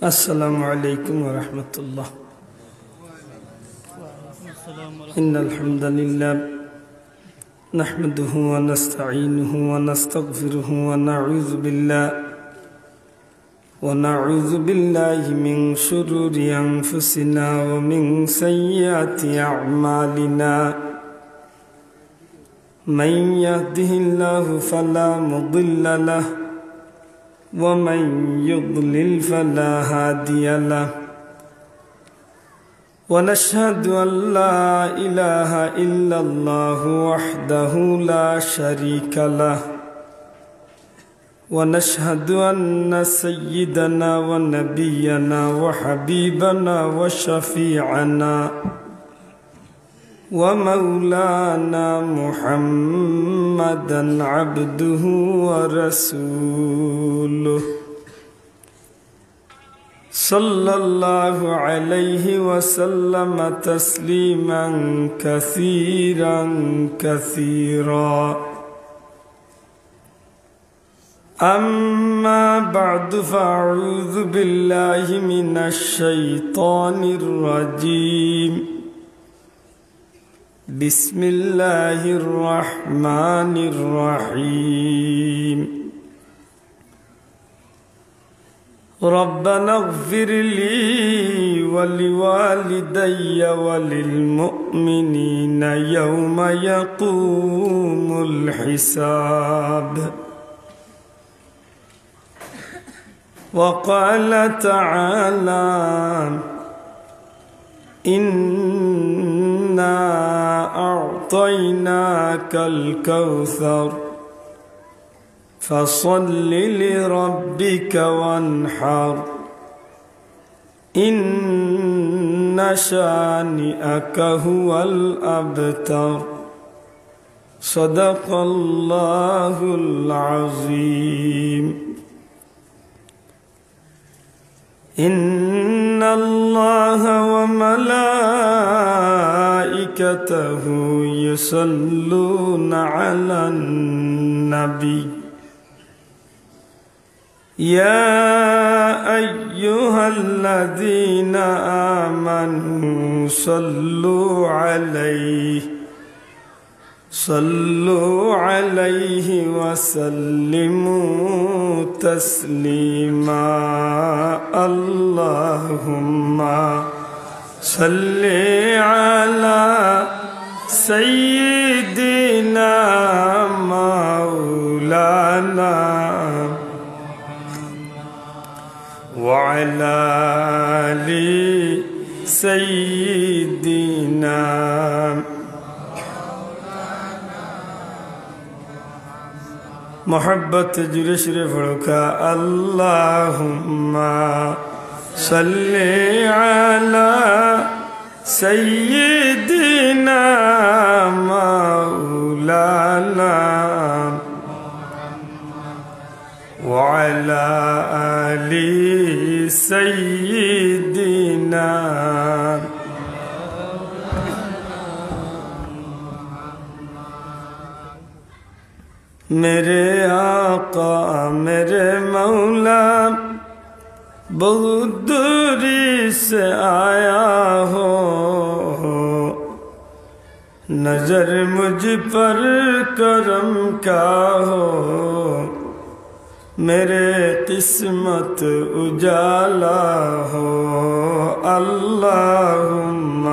السلام علیکم ورحمۃ اللہ۔ ان الحمد للہ نحمده ونستعینه ونستغفره ونعوذ باللہ من شرور انفسنا ومن سیئات اعمالنا من يهده الله فلا مضل له ومن يضلل فلا هادي له ونشهد أن لا إله إلا الله وحده لا شريك له ونشهد أن سيدنا ونبينا وحبيبنا وشفيعنا ومولانا محمدا عبده ورسوله صلى الله عليه وسلم تسليما كثيرا كثيرا أما بعد فأعوذ بالله من الشيطان الرجيم بسم الله الرحمن الرحيم ربنا اغفر لي ولوالدي وللمؤمنين يوم يقوم الحساب وقال تعالى إنا أعطيناك الكوثر فصل لربك وانحر إن شانئك هو الأبتر صدق الله العظيم إن الله وملائكته يصلون على النبي يا أيها الذين آمنوا صلوا عليه وسلموا تسليما اللهم صل على سيدنا مولانا وعلى آل سيدنا محبت جرش رفڑکا اللہم صل على سيدنا مولانا وعلى آل سيدنا میرے آقا میرے مولا بہت دوری سے آیا ہو نظر مجھ پر کرم کا ہو میرے قسمت اجالا ہو اللہم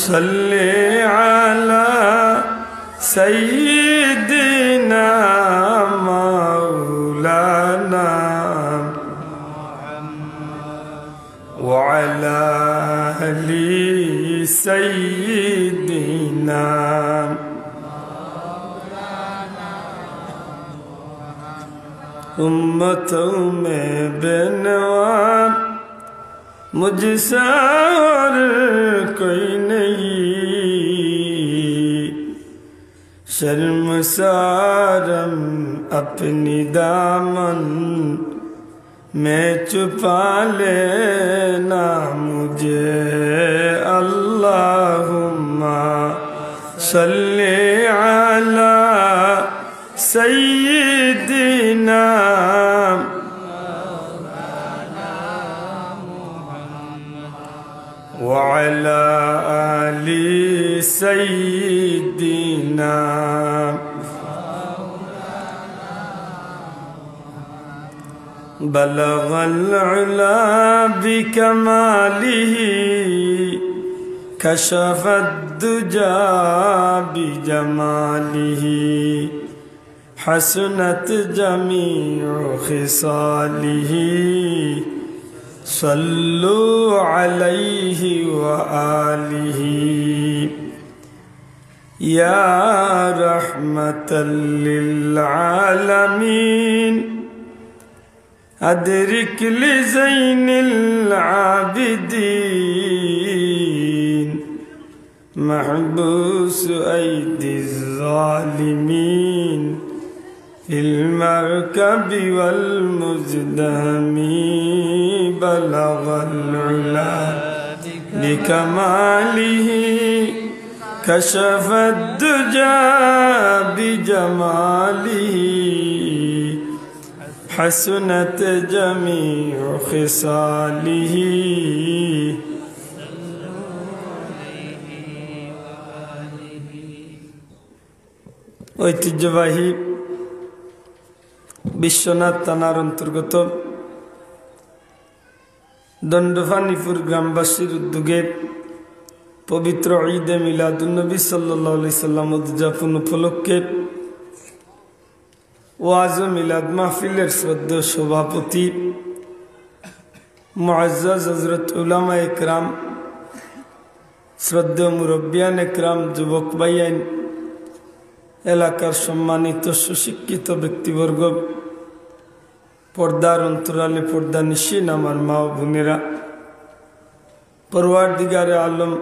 صلی علی سیدنا مولانا وعلى آل سيدنا امتوں میں بے نوا مجھ سے اور کوئی نہیں شرمسارم اپنی دامن میں چھپا لینا مجھے اللہم صلی علی سیدنا وعلى آل سيدنا بلغ العلا بكماله كشف الدجى بجماله حسنت جميع خصاله صلوا عليه وآله يا رحمة للعالمين أدرك لزين العابدين محبوس أيدي الظالمين في المركب والمزدهم بلغ العلا بكماله كشف الدجى بجماله حسنت جميع خصاله ঐতিহ্যবাহী বিশ্বনাথ থানার অন্তর্গত দণ্ডফানিপুর গ্রামবাসীর উদ্যোগে পবিত্র ঈদে মিলাদুন্নবী সাল্লাল্লাহু আলাইহি সাল্লাম উদযাপন উপলক্ষে ওয়াজ ও মিলাদ মাহফিলের শ্রদ্ধেয় সভাপতি মুআজ্জাজ হযরত উলামা ইকরাম, শ্রদ্ধেয় মুরব্বিয়ান ইকরাম, যুবক ভাইয়ান, এলাকার সম্মানিত সুশিক্ষিত ব্যক্তিবর্গ, পর্দার অন্তরালে পর্দা নিশীন আমার মা ও বোনেরা, পরওয়ারদিগারে আলম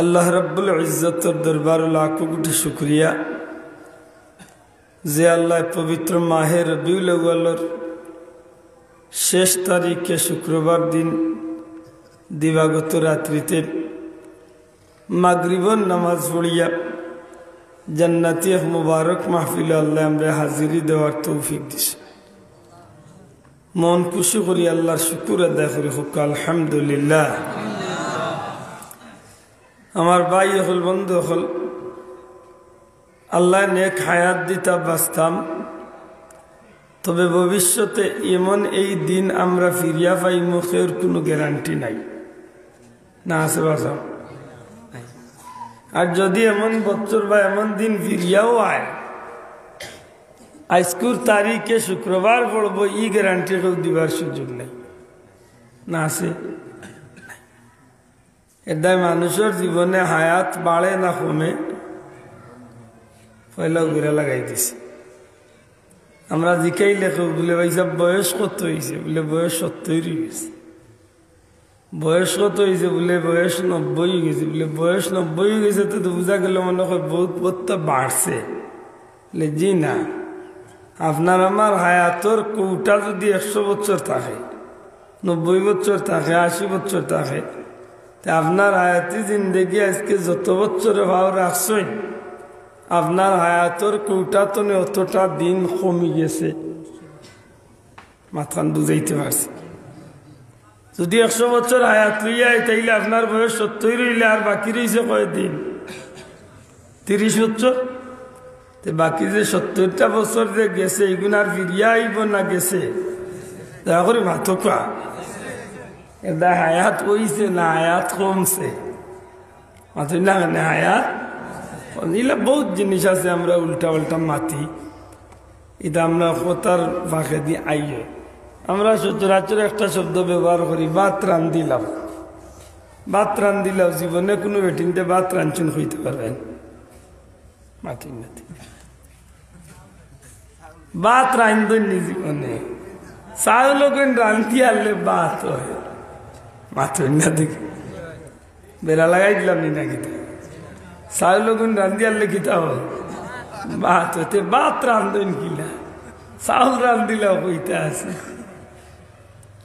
আল্লাহ রাব্বুল ইজ্জতের দরবারে লাখো কোটি শুকরিয়া যে আল্লাহ পবিত্র মাহে রবিউল আউয়ালের শেষ তারিখে শুক্রবার দিন দিবাগত রাত্রিতে মাগরিবের নামাজ পড়িয়া জান্নাতি এক মুবারক মাহফিলে আল্লাহ আমরা হাজিরি দেওয়ার তৌফিক দিছে। মন খুশি করি আল্লাহর শুকুর আদায় করি হোক আলহামদুলিল্লাহ। আমার ভাই হল, বন্ধু হল, আল্লাহ নেক হায়াত দিতা বাঁচতাম, তবে ভবিষ্যতে এমন এই দিন আমরা ফিরিয়া পাই মুখের কোনো গ্যারান্টি নাই, না আছে বাসা। আর যদি এমন বছর বা এমন দিন ফিরিয়াও আয়, আজকের তারিখে শুক্রবার পড়বো, ই গ্যারান্টি কেউ দিবার সুযোগ নেই, না আছে। এটাই মানুষের জীবনে হায়াত বাড়ে না কমে, পয়লা উগিরা লাগাই দিছে। আমরা জিকাই লেখো বলে ভাই সব বয়স কত হয়েছে, বলে বয়স 70 গেছে। বয়স কত হয়েছে, বলে বয়স 90 গেছে। বলে বয়স 90 গেছে তো বোঝা গেল মনে হয় বহুত বহুত বাড়ছে। বলে জি না, আপনার আমার হায়াতর কৌটা যদি 100 বছর থাকে, 90 বছর থাকে, 80 বছর থাকে, তা আপনার হায়াতি জিন্দগি আজকে যত বছরে ভাব রাখছেন, আপনার হায়াতর কৌটা তো অতটা দিন কমে গেছে। মাথান বুঝাইতে পারছি। যদি 100 বছর হায়াত লইয়া তাইলে আপনার বয়স 70 রইলে আর বাকি রয়েছে কয়দিন? 30 বছর। বাকি যে 70টা বছর যে গেছে, এগুলো আর ফিরিয়া আইব না গেছে? দয়া করে মাথকা এটা হায়াত কইছে না হায়াত কমছে? মাথুই না কেন হায়াত নিলে বহুত জিনিস আছে আমরা উল্টা উল্টা মাতি। এটা আমরা কথার ফাঁকে দিয়ে আইয়ে আমরা সচরাচর একটা শব্দ ব্যবহার করি, ভাত রান্ধিলাম। ভাত রান্ধিলাম, জীবনে কোনো বেটিনতে ভাত রাঞ্চন হইতে পারবেন? মাথুই না, ভাত রান্ধনি জীবনে, চাউল রান্ধি আনলে ভাত হয়। মাথুই না, দেখি বেড়া লাগাই দিলাম নি নাকি? চাউল রান্ধি আনলে কিতা হয়? ভাত হইতে। ভাত রান্ধন কিনা, চাউল রান্ধিলাও হইতে আছে।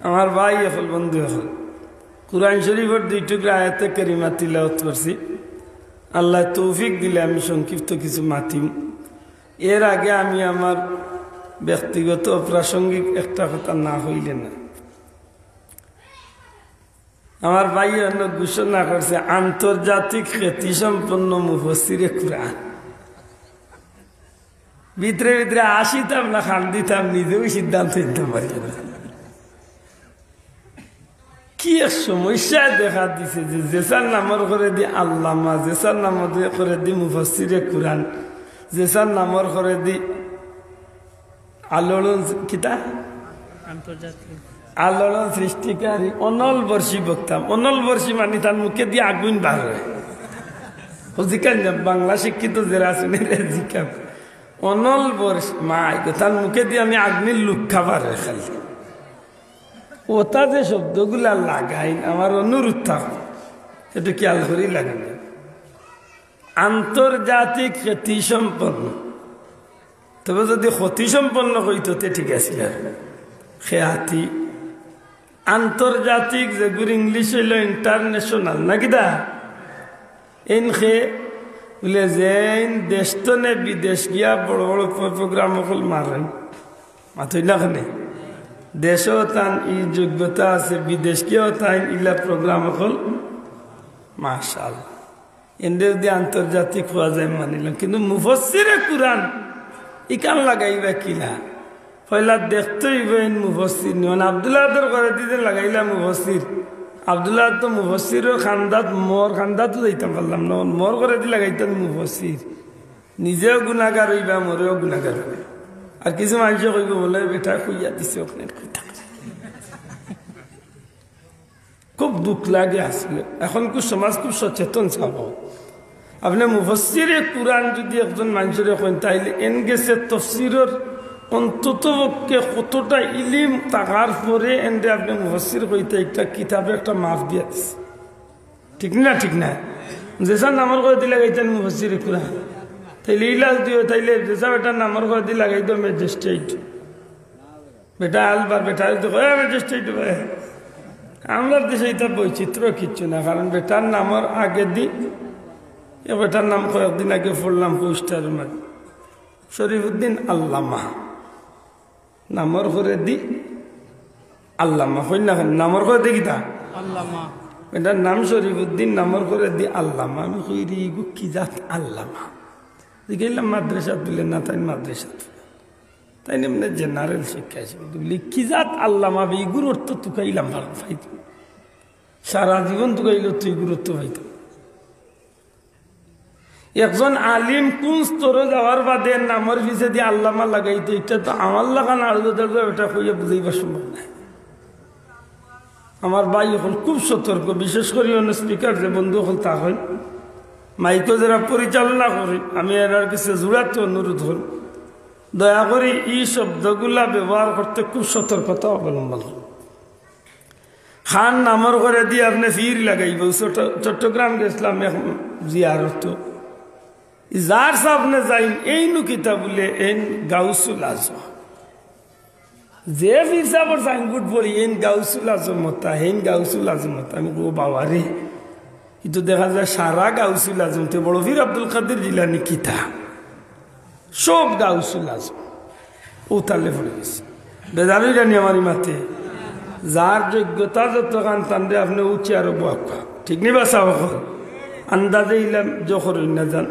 আমার ভাই এখন, বন্ধু এখন, কুরআন শরীফের 2 টুকরা আয়াতে কারিমা তিলাওয়াত করছি। আল্লাহ তৌফিক দিলে আমি সংক্ষিপ্ত কিছু মাতিম। এর আগে আমি আমার ব্যক্তিগত প্রাসঙ্গিক একটা কথা না হইলে না। আমার ভাই অন্য ঘোষণা করছে আন্তর্জাতিক খ্যাতি সম্পন্ন মুফাসসিরে কুরআন। ভিতরে ভিতরে আসিতাম না খান দিতাম, নিজেও সিদ্ধান্ত নিতে পারি না। কি এক সমস্যা দেখা দিছে যে যেসার নামর করে দি আল্লামা, যেসার নামর করে দি মুফাসসিরে কুরআন, যেসার নামর করে দি আলোড়ন কিতা আলোড়ন সৃষ্টিকারী অনল বর্ষী বক্তাম। অনল বর্ষী মানে তার মুখে দিয়ে আগুন বার হয়। জিকান বাংলা শিক্ষিত যারা আছেন জিকাম অনল বর্ষ মাই তার মুখে দিয়ে আমি আগ্নির লুক খাবার খালি। ওটা যে শব্দগুলা লাগাই আমার অনুরোধ থাকে একটু খেয়াল করেই লাগাই। আন্তর্জাতিক খ্যাতি সম্পন্ন, তবে যদি ক্ষতি সম্পন্ন হইতো ঠিক আছে। খ্যাতি আন্তর্জাতিক, যেগুলো ইংলিশ হইল ইন্টারন্যাশনাল নাকি দা এন খে বলে যে দেশ তো নে বিদেশ গিয়া বড় বড় প্রোগ্রাম হল মারেন মাথই লাগানে দেশও তান ই যোগ্যতা আছে, বিদেশ গিয়েও তাই ইলা প্রোগ্রাম হল মাশাআল্লাহ। এন্ডে যদি আন্তর্জাতিক হওয়া যায় মানিলাম, কিন্তু মুফাসসিরে কুরআন ইকান লাগাইবা কিনা পয়লা দেখতে হইবেন মুফাসসির নিয়ন। আব্দুল্লাহর ঘরে দিতে লাগাইলাম মুফাসসির। আব্দুল্লাহ তো মুফাসসিরও খান্দাত মোর খান্দাতও যাইতাম পারলাম না, মোর ঘরে দিয়ে লাগাইতাম মুফাসসির। নিজেও গুণাগার হইবা, মোরেও গুণাগার হবে। আর কিছু মানুষ কইব বলে বেটা খুইয়া দিছে ওখানে। খুব দুঃখ লাগে আসলে। এখন খুব সমাজ খুব সচেতন চাব। আপনি মুফাসসিরে কুরআন যদি একজন মানুষের এখন তাইলে এন গেছে তফসিরের অন্তত পক্ষে কতটা ইলিম থাকার পরে এনে আপনি মুফাসসির কইতে একটা কিতাবে একটা মাফ দিয়ে দিচ্ছে। ঠিক না? ঠিক না? যেসব নামর করে দিলে গাইতেন মুফাসসিরে কুরআন, তাইলে ইলাজ দিও, তাইলে যেসব একটা নামর করে দিয়ে লাগাই দো ম্যাজিস্ট্রেট। বেটা আলবার বেটা ম্যাজিস্ট্রেট ভাই। আমরা দেশে এটা বৈচিত্র্য কিচ্ছু না, কারণ বেটার নামর আগে দি বেটার নাম কয়েকদিন আগে পড়লাম পোস্টারের মাঝে শরীফুদ্দিন আল্লামা, নামর করে দি আল্লামা। হই না নামর করে দি কিতা আল্লামা, এটার নাম শরীফুদ্দিন, নামর করে দি আল্লামা। আমি কই রে কি জাত আল্লামা? গেলাম মাদ্রাসা দিলে না, তাই মাদ্রাসা তাই এমনি জেনারেল শিক্ষা হিসেবে বলি কি জাত আল্লামা এই গুরুত্ব তুকাইলাম ভালো পাইত, সারা জীবন তুকাইল তুই গুরুত্ব পাইত। একজন আলিম কোন স্তরে যাওয়ার বাদে নামের পিছিয়ে দিয়ে আল্লামা লাগাইতে, এটা তো আমার লাগান আর এটা কইয়া বুঝাইবার সম্ভব নাই। আমার ভাই এখন খুব সতর্ক, বিশেষ করে অন্য স্পিকার যে বন্ধু হল তা হয় মাইকো যারা পরিচালনা করি, আমি এর কাছে জোড়াতে অনুরোধ হল দয়া করে এই শব্দগুলা ব্যবহার করতে খুব সতর্কতা অবলম্বন হল। খান নামর করে দিয়ে আপনি ফির লাগাইব। চট্টগ্রাম গেছিলাম জিয়ারত, যার সামনে যাই এই নুকিতা বলে এন গাউসুল আজম, যে ফির সাবর সাইনবোর্ড পড়ি এন গাউসুল আজমতা, হেন গাউসুল আজমতা। আমি ও বাবা রে, কিন্তু দেখা যায় সারা গাউসুল আজম তে বড় ফির আব্দুল কাদের জিলানি কিতা সব গাউসুল আজম ও তালে পড়ে গেছে। বেজারই জানি আমার মাতে যার যোগ্যতা যত কান টানলে আপনি উঠে আরো বাক্কা ঠিক নি বাসা আন্দাজে ইলাম যখন না যান।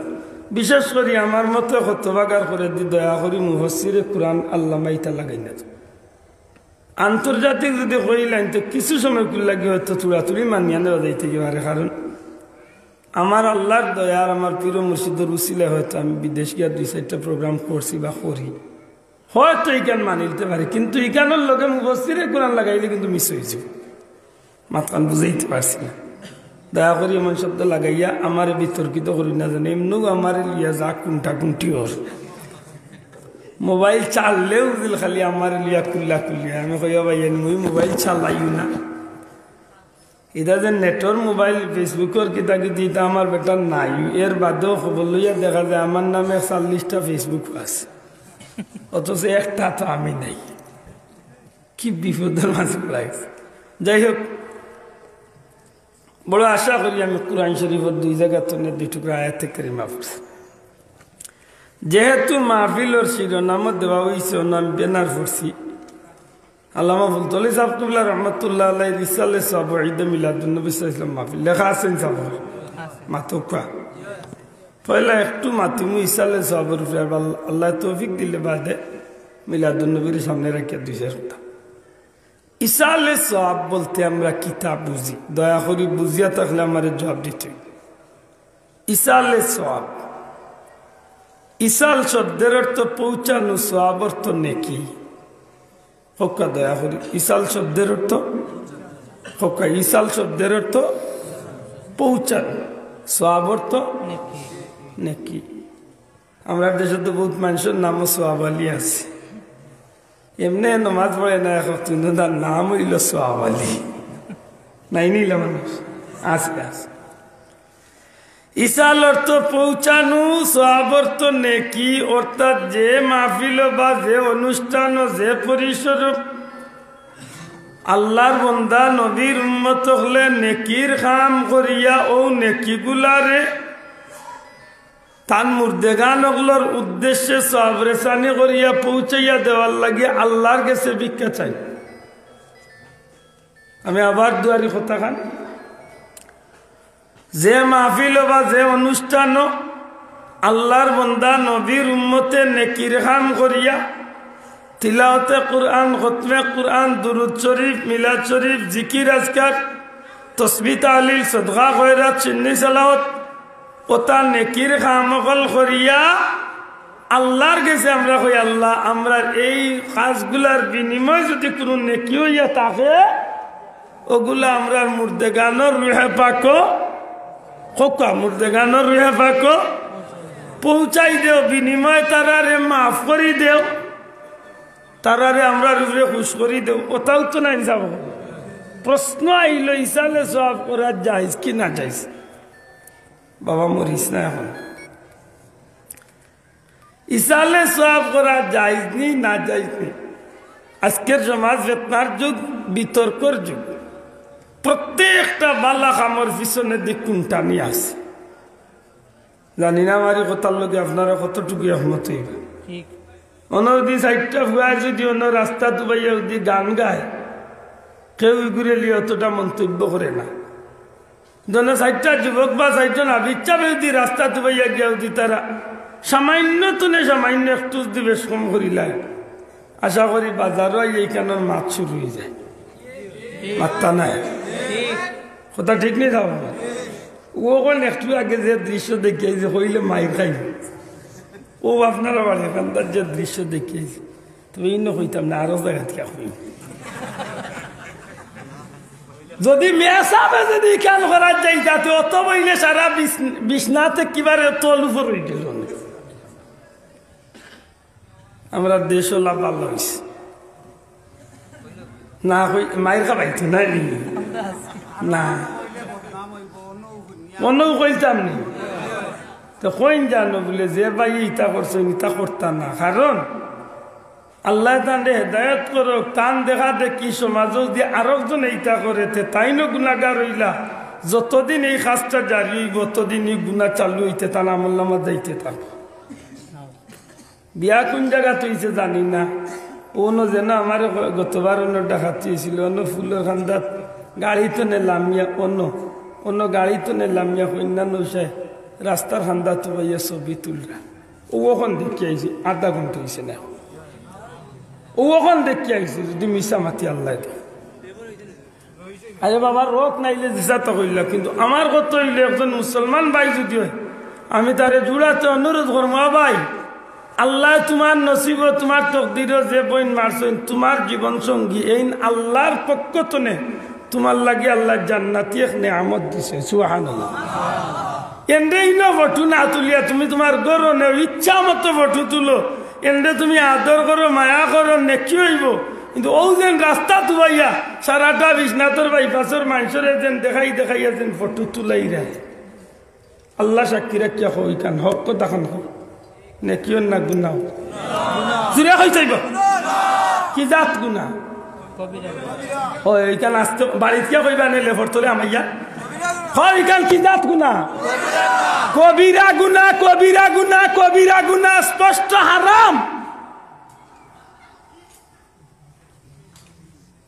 বিশেষ করে আমার মতো হতবাগার করে দি দয়া করি মুফাসসিরে কুরআন আল্লামা ইতা লাগাই না। আন্তর্জাতিক যদি কইলেন তো কিছু সময় লাগে হয়তো তুড়াতুড়ি মানিয়া নেওয়া যাইতে পারে, কারণ আমার আল্লাহর দয়ার আমার প্রিয় মুর্শিদের উসিলে হয়তো আমি বিদেশ গিয়া 2-4টা প্রোগ্রাম করছি বা করি, হয়তো ইকান মানিলতে পারে। কিন্তু ইকানোর লগে মুফাসসিরে কুরআন লাগাইলে কিন্তু মিস হয়েছে, মাতকান বুঝাইতে পারছি না। দয়া করি এমন শব্দ লাগাইয়া আমার বিতর্কিত করি না, জানি এমনি আমার লিয়া যা কুন্টা কুন্টি ওর মোবাইল চাললেও দিল খালি আমার লিয়া কুল্লা কুল্লিয়া। আমি কইয়া ভাইয়া মুই মোবাইল চালাইও না, এটা যে নেটর মোবাইল ফেসবুকের কিতা কিতা এটা আমার বেটার নাই। এর বাদেও খবর লইয়া দেখা যায় আমার নামে 40টা ফেসবুক আছে, অথচ একটা তো আমি নাই। কি বিপদের মাঝে লাগছে। যাই হোক, বড় আশা করি আমি কুরআন শরীফের 2 জায়গা তো 2 টুকরা আয়াতে কারিমা পড়ছি। যেহেতু মাহফিলের শিরোনাম দেওয়া হয়েছে, আমি বেনার পড়ছি আল্লামা ফুলতলি সাহেব কিবলা রহমতুল্লাহ আলাইহি রিসালে সওয়াব ঈদ মিলাদুন নবী সাল্লাল্লাহু আলাইহি ওয়াসাল্লাম মাহফিল লেখা আছে সব মাতকা পয়লা একটু মাতিমু ইসালে সওয়াবের উপরে আল্লাহ তৌফিক দিলে বাদে মিলাদুন নবীর সামনে রাখিয়া দুইটা কথা ইসালে সওয়াব বলতে আমরা কিতাব বুঝি দয়া করে বুঝিয়া থাকলে আমারে জবাব দিতে ইসালে সওয়াব ইসাল শব্দের অর্থ পৌঁছানো সওয়াব অর্থ নেকি হক্কা দয়া করি ইসাল শব্দের অর্থ হক্কা ইসাল শব্দের অর্থ পৌঁছানো সওয়াব অর্থ নেকি আমরা দেশে তো বহুত মানুষের নামও সওয়াব আলী আছে এমনি নমাজ পড়ে না এখন কিন্তু তার নাম হইল সওয়াব আলী নাই নিল মানুষ আছে আছে ইসাল অর্থ পৌঁছানো সওয়াব অর্থ নেকি অর্থাৎ যে মাহফিল বা যে অনুষ্ঠান যে পরিসর আল্লাহর বান্দা নবীর উম্মত হলে নেকির কাম করিয়া ও নেকিগুলারে তান মুর্দেগান ওগুলোর উদ্দেশ্যে সওয়াব রেসানি করিয়া পৌঁছাইয়া দেওয়ার লাগে আল্লাহর কাছে ভিক্ষা চাই আমি আবার দুয়ারি কথা খান যে মাহফিল বা যে অনুষ্ঠান আল্লাহর বান্দা নবীর উম্মতে নেকির কাম করিয়া তিলাওয়াতে কুরআন খতমে কুরআন দুরূদ শরীফ মিলাদ শরীফ জিকির আজকার তাসবিহ তাহলিল সাদকা খয়রাত সুন্নি সালাওয়াত ওতা নেকির কাম করিয়া আল্লাহর কাছে আমরা কই আল্লাহ আমরা এই কাজগুলার বিনিময় যদি কোনো নেকি হইয়া থাকে ওগুলা আমরা মুর্দেগানোর রুহে পাক খোকা মুর্দেগানোর রুহে পাক পৌঁছাই দেও বিনিময় তারারে মাফ করি দেও তারারে আমরা রুহে খুশ করি দেও ওটাও তো নাই যাব প্রশ্ন আইল ইসালে সওয়াব করা জায়েজ কি না জায়েজ বাবা মরিস না এখন ইসালে সওয়াব করা জায়েজ নি না জায়েজ নি আজকের সমাজ ফিতনার যুগ বিতর্কর যুগ প্রত্যেকটা বালা কামর পিছনে দিক কোনটা নিয়ে আছে জানি না আমার কথার লগে আপনারা কতটুকু একমত হইবে অনদি সাইডটা ফুয়ায় যদি অন্য রাস্তা দুবাইয়া যদি গান গায় কেউ ঘুরে লিয়ে অতটা মন্তব্য করে না জন সাইডটা যুবক বা সাইডজন আবিচ্ছা যদি রাস্তা দুবাইয়া গিয়া যদি তারা সামান্য তুলে সামান্য একটু যদি বেশ কম করিলাই আশা করি বাজারও এইখানের মাছ শুরু হয়ে যায় মাত্তা নাই কথা ঠিক নেই যাবো ও কোন একটু আগে যে দৃশ্য দেখিয়েছে হইলে মাইর খাই ও আপনারা বাড়ি কান্দার যে দৃশ্য দেখিয়েছে তুমি ইন্ন হইতাম না আরো জায়গা থেকে হইব যদি মেয়ে সাবে যদি খেয়াল করার যাই যাতে অত বইলে সারা বিছনাতে কিবারে তল উপর হয়ে গেল আমরা দেশও লাভ ভালো হয়েছে না মায়ের খাবাইতো না না অন্যও কইতাম নি তো কইন জানো বলে যে ভাই ইটা করছো ইটা করতাম না কারণ আল্লাহ তান্ডে হেদায়ত করো টান দেখা দেখি সমাজও যে আরেকজন এইটা করে তাইনো গুণাগার হইলা যতদিন এই কাজটা জারি হইব ততদিন এই গুণা চালু হইতে তার আমল নামা যাইতে থাকো বিয়া কোন জায়গা তুইছে জানি না অন্য যেন আমার গতবার অন্য ডাকাতি হয়েছিল অন্য ফুলের খান্দাত গাড়ি তো নেলামিয়া অন্য গাড়ি তো নেলামিয়া কন্যা নৌসায় রাস্তার খান্দা তো ভাইয়া ছবি তুলরা ও ওখান দেখি আইছি আধা ঘন্টা হয়েছে না ও ওখান দেখি আইছি যদি মিশা মাতি আল্লাহ দে আরে বাবা রোগ নাইলে দিশা তো কইলা কিন্তু আমার কত হইলে একজন মুসলমান ভাই যদি হয় আমি তারে জুড়াতে অনুরোধ করবো ভাই আল্লাহ তোমার নসিব তোমার তকদির যে বইন মারছেন তোমার জীবন সঙ্গী এই আল্লাহর পক্ষ তো নে তোমার লাগে আল্লাহ জান্নাতি এক নেয়ামত দিছে সুবহানাল্লাহ এন্ডেই না ফটো না তুলিয়া তুমি তোমার গরো নে ইচ্ছা মতো ফটো তুলো এন্ডে তুমি আদর করো মায়া করো নেকি হইব কিন্তু ও যেন রাস্তা তুবাইয়া সারাটা বিছনাথর বাইপাসর মানুষের যেন দেখাইয়া যেন ফটো তুলাই রে আল্লাহ সাক্ষী রাখিয়া হই কান হক কথা খান হোক নেকিও না গুনাও জুড়ে হয়ে যাইব কি জাত গুনা হয় এইখান আসতে বাড়িতে কে কইবা নেলে ফটোলে আমাইয়া হয় এইখান কি জাত গুনা কবিরা গুনা কবিরা গুনা কবিরা গুনা স্পষ্ট হারাম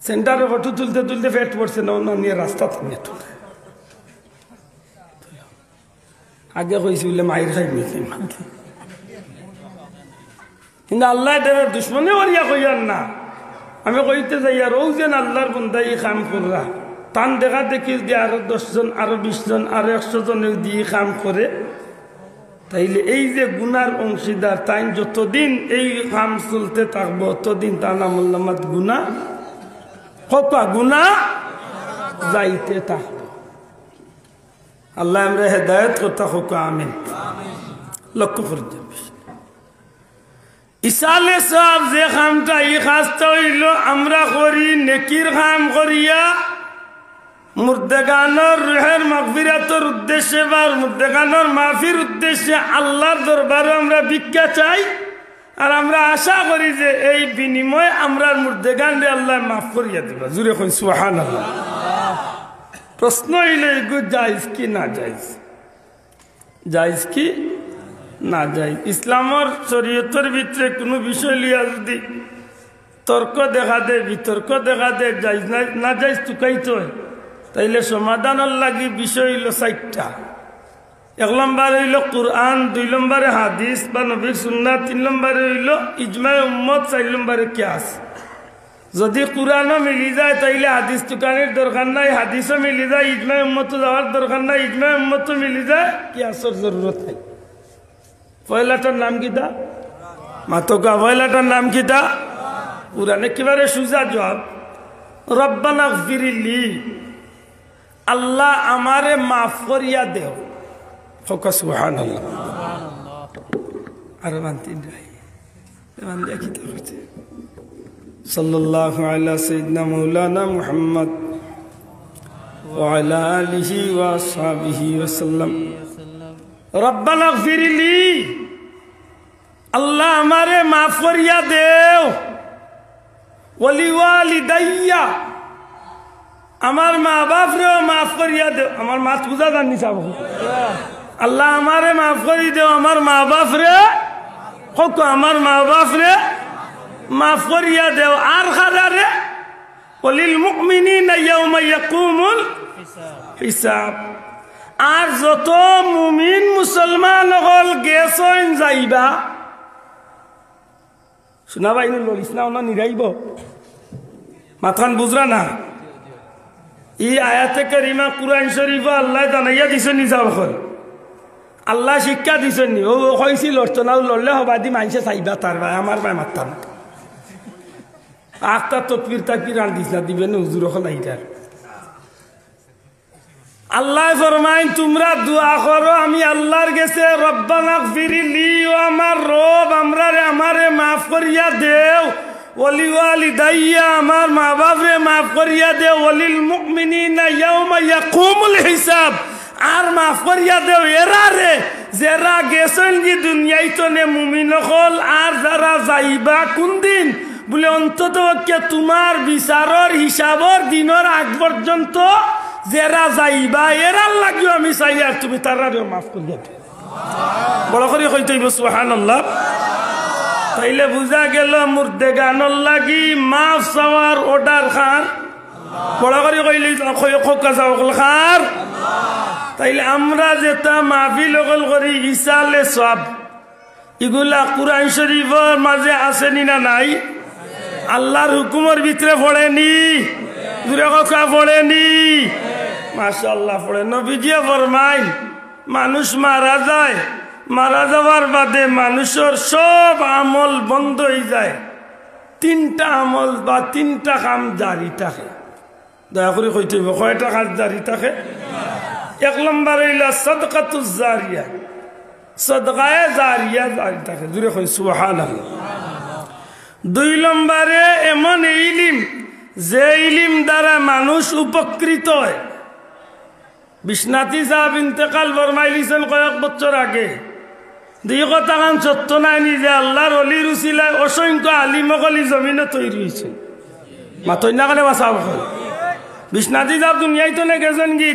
সেন্টারে ফটো তুলতে তুলতে ফেট পড়ছে না অন্য নিয়ে রাস্তা থামিয়ে তুলে আগে কইছি বলে মায়ের খাই নিয়েছে কিন্তু আল্লাহ এটার দুশ্মনে ওরিয়া কইয়ার না আমি কইতে যাই আর ও যেন আল্লাহর বন্দা এই কাম কররা টান দেখা দেখি যে আরো 10 জন আরো 20 জন আরো 100 জনের দিয়ে কাম করে তাইলে এই যে গুনার অংশীদার তাই যতদিন এই কাম চলতে থাকবো ততদিন তার নামাত গুনাহ কত গুনাহ যাইতে থাকবো আল্লাহ আমরা হেদায়েত করতে হোক আমিন লক্ষ্য করে ইসালে সব যে কামটা এই কাজটা হইল আমরা করি নেকির কাম করিয়া মুর্দেগানোর রুহের মাগফিরাতের উদ্দেশ্যে বা মুর্দেগানোর মাফির উদ্দেশ্যে আল্লাহর দরবারে আমরা ভিক্ষা চাই আর আমরা আশা করি যে এই বিনিময়ে আমরা মুর্দেগানরে আল্লাহ মাফ করিয়া দিবা জুড়ে কই সুবহানাল্লাহ প্রশ্ন হইল এগুলো জায়েজ কি না জায়েজ জায়েজ কি না জায়েজ ইসলামের শরীয়তের ভিতরে কোনো বিষয় লিয়া যদি তর্ক দেখা দে বিতর্ক দেখা দে জায়েজ না জায়েজ তুকাইতে হয় তাইলে সমাধানের লাগি বিষয় হইল 4টা 1 নম্বর হইল কুরআন 2 নম্বরে হাদিস বা নবীর সুন্নাহ 3 নম্বরে হইল ইজমায়ে উম্মত 4 নম্বরে কিয়াস যদি কুরআনও মিলি যায় তাইলে হাদিস তুকানের দরকার নাই হাদিসও মিলি যায় ইজমায়ে উম্মত যাওয়ার দরকার নাই ইজমায়ে উম্মত মিলি যায় কিয়াসের জরুরত নাই পয়লাটার নাম কি দা মাতকা পয়লাটার নাম কি দা কুরআন একেবারে সোজা জবাব রব্বানা গফিরলি আল্লাহ আমারে মাফ করিয়া দেও ফোকা সুবহানাল্লাহ আর বান্তি নাই বান্দি কি তা হচ্ছে সাল্লাল্লাহু আলা সাইয়্যিদিনা মাওলানা মুহাম্মদ ওয়া আলা আলিহি ওয়া আসহাবিহি ওয়া সাল্লাম রব্বানা গফিরলি আল্লাহ আমারে মাফ করিয়া দেও ওয়ালি ওয়ালিদাইয়া আমার মা বাপ রেও মাফ করিয়া দেও আমার মাত বুঝা জানি চাবো আল্লাহ আমারে মাফ করি দেও আমার মা বাপ রে হোক আমার মা বাপ রে মাফ করিয়া দেও আর খারারে ওয়ালিল মুমিনিনা ইয়াওমা ইয়াকুমুল হিসাব আর যত মুমিন মুসলমান হল গেছইন যাইবা শোনা বাইন ললিস না ওনা নিরাইব মাথান বুঝরা না এই আয়াতে কারিমা কুরআন শরীফ আল্লাহ জানাইয়া দিছেন নি যাও হল আল্লাহ শিক্ষা দিছেন নি ও কইছি লড়তো না লড়লে হবাদি মাইনসে চাইবা তার ভাই আমার ভাই মাত্তা না আক্তার তকবীর তাকবীর আন দিস না দিবেন হুজুর হল আইতার আল্লাহ ফরমাইন তোমরা দোয়া করো আমি আল্লাহর কাছে রব্বানা গফিরলি ও আমার রব আমারে মাফ করিয়া দেও ওয়ালি ওয়ালিদাইয়া আমার মা বাপরে মাফ করিয়া দেও ওয়ালিল মুমিনিনা ইয়াওমা ইয়াকুমুল হিসাব আর মাফ করিয়া দেও এরা রে যারা গেছেন কি দুনিয়ায় তো নে মুমিন হল আর যারা যাইবা কোন দিন বলে অন্তত তোমার বিচারের হিসাবের দিনের আগ পর্যন্ত যারা যাইবা এরার লাগিও আমি চাই আর তুমি তারারে মাফ করিয়া দেও বড় করে কইতে হইব সুবহানাল্লাহ তাইলে বুঝা গেল মুর্দেগানর লাগি মাফ চাওয়ার অর্ডার খান বড় করে কইলে খোকা চাওয়াল খার তাইলে আমরা যেটা মাহফিল লগল করি ইসালে সব এগুলা কুরআন শরীফের মাঝে আসেনি না নাই আল্লাহর হুকুমের ভিতরে পড়েনি দূরে কথা পড়েনি মাশাআল্লাহ পড়ে নবীজি ফরমাই মানুষ মারা যায় মারা যাওয়ার বাদে মানুষের সব আমল বন্ধ হয়ে যায় 3টা আমল বা 3টা কাম জারি থাকে দয়া করে কইতে হইব কয়টা কাজ জারি থাকে 1 নম্বর হইল সাদকাতুজ জারিয়া সাদকায়ে জারিয়া জারি থাকে জুরে কই সুবহানাল্লাহ 2 নম্বরে এমন ইলম যে ইলম দ্বারা মানুষ উপকৃত হয় বিশ্বনাথী সাহেব ইন্তেকাল ফরমাইলিছেন কয়েক বছর আগে দুই কথা কান সত্য নাই নিজে আল্লাহর অলির উসিলায় অসংখ্য আলিমকলি জমিনে তৈরি হয়েছে মাথই না কানে বাঁচা বিশ্বনাথী সাহেব দুনিয়ায় তো নে গেছেন কি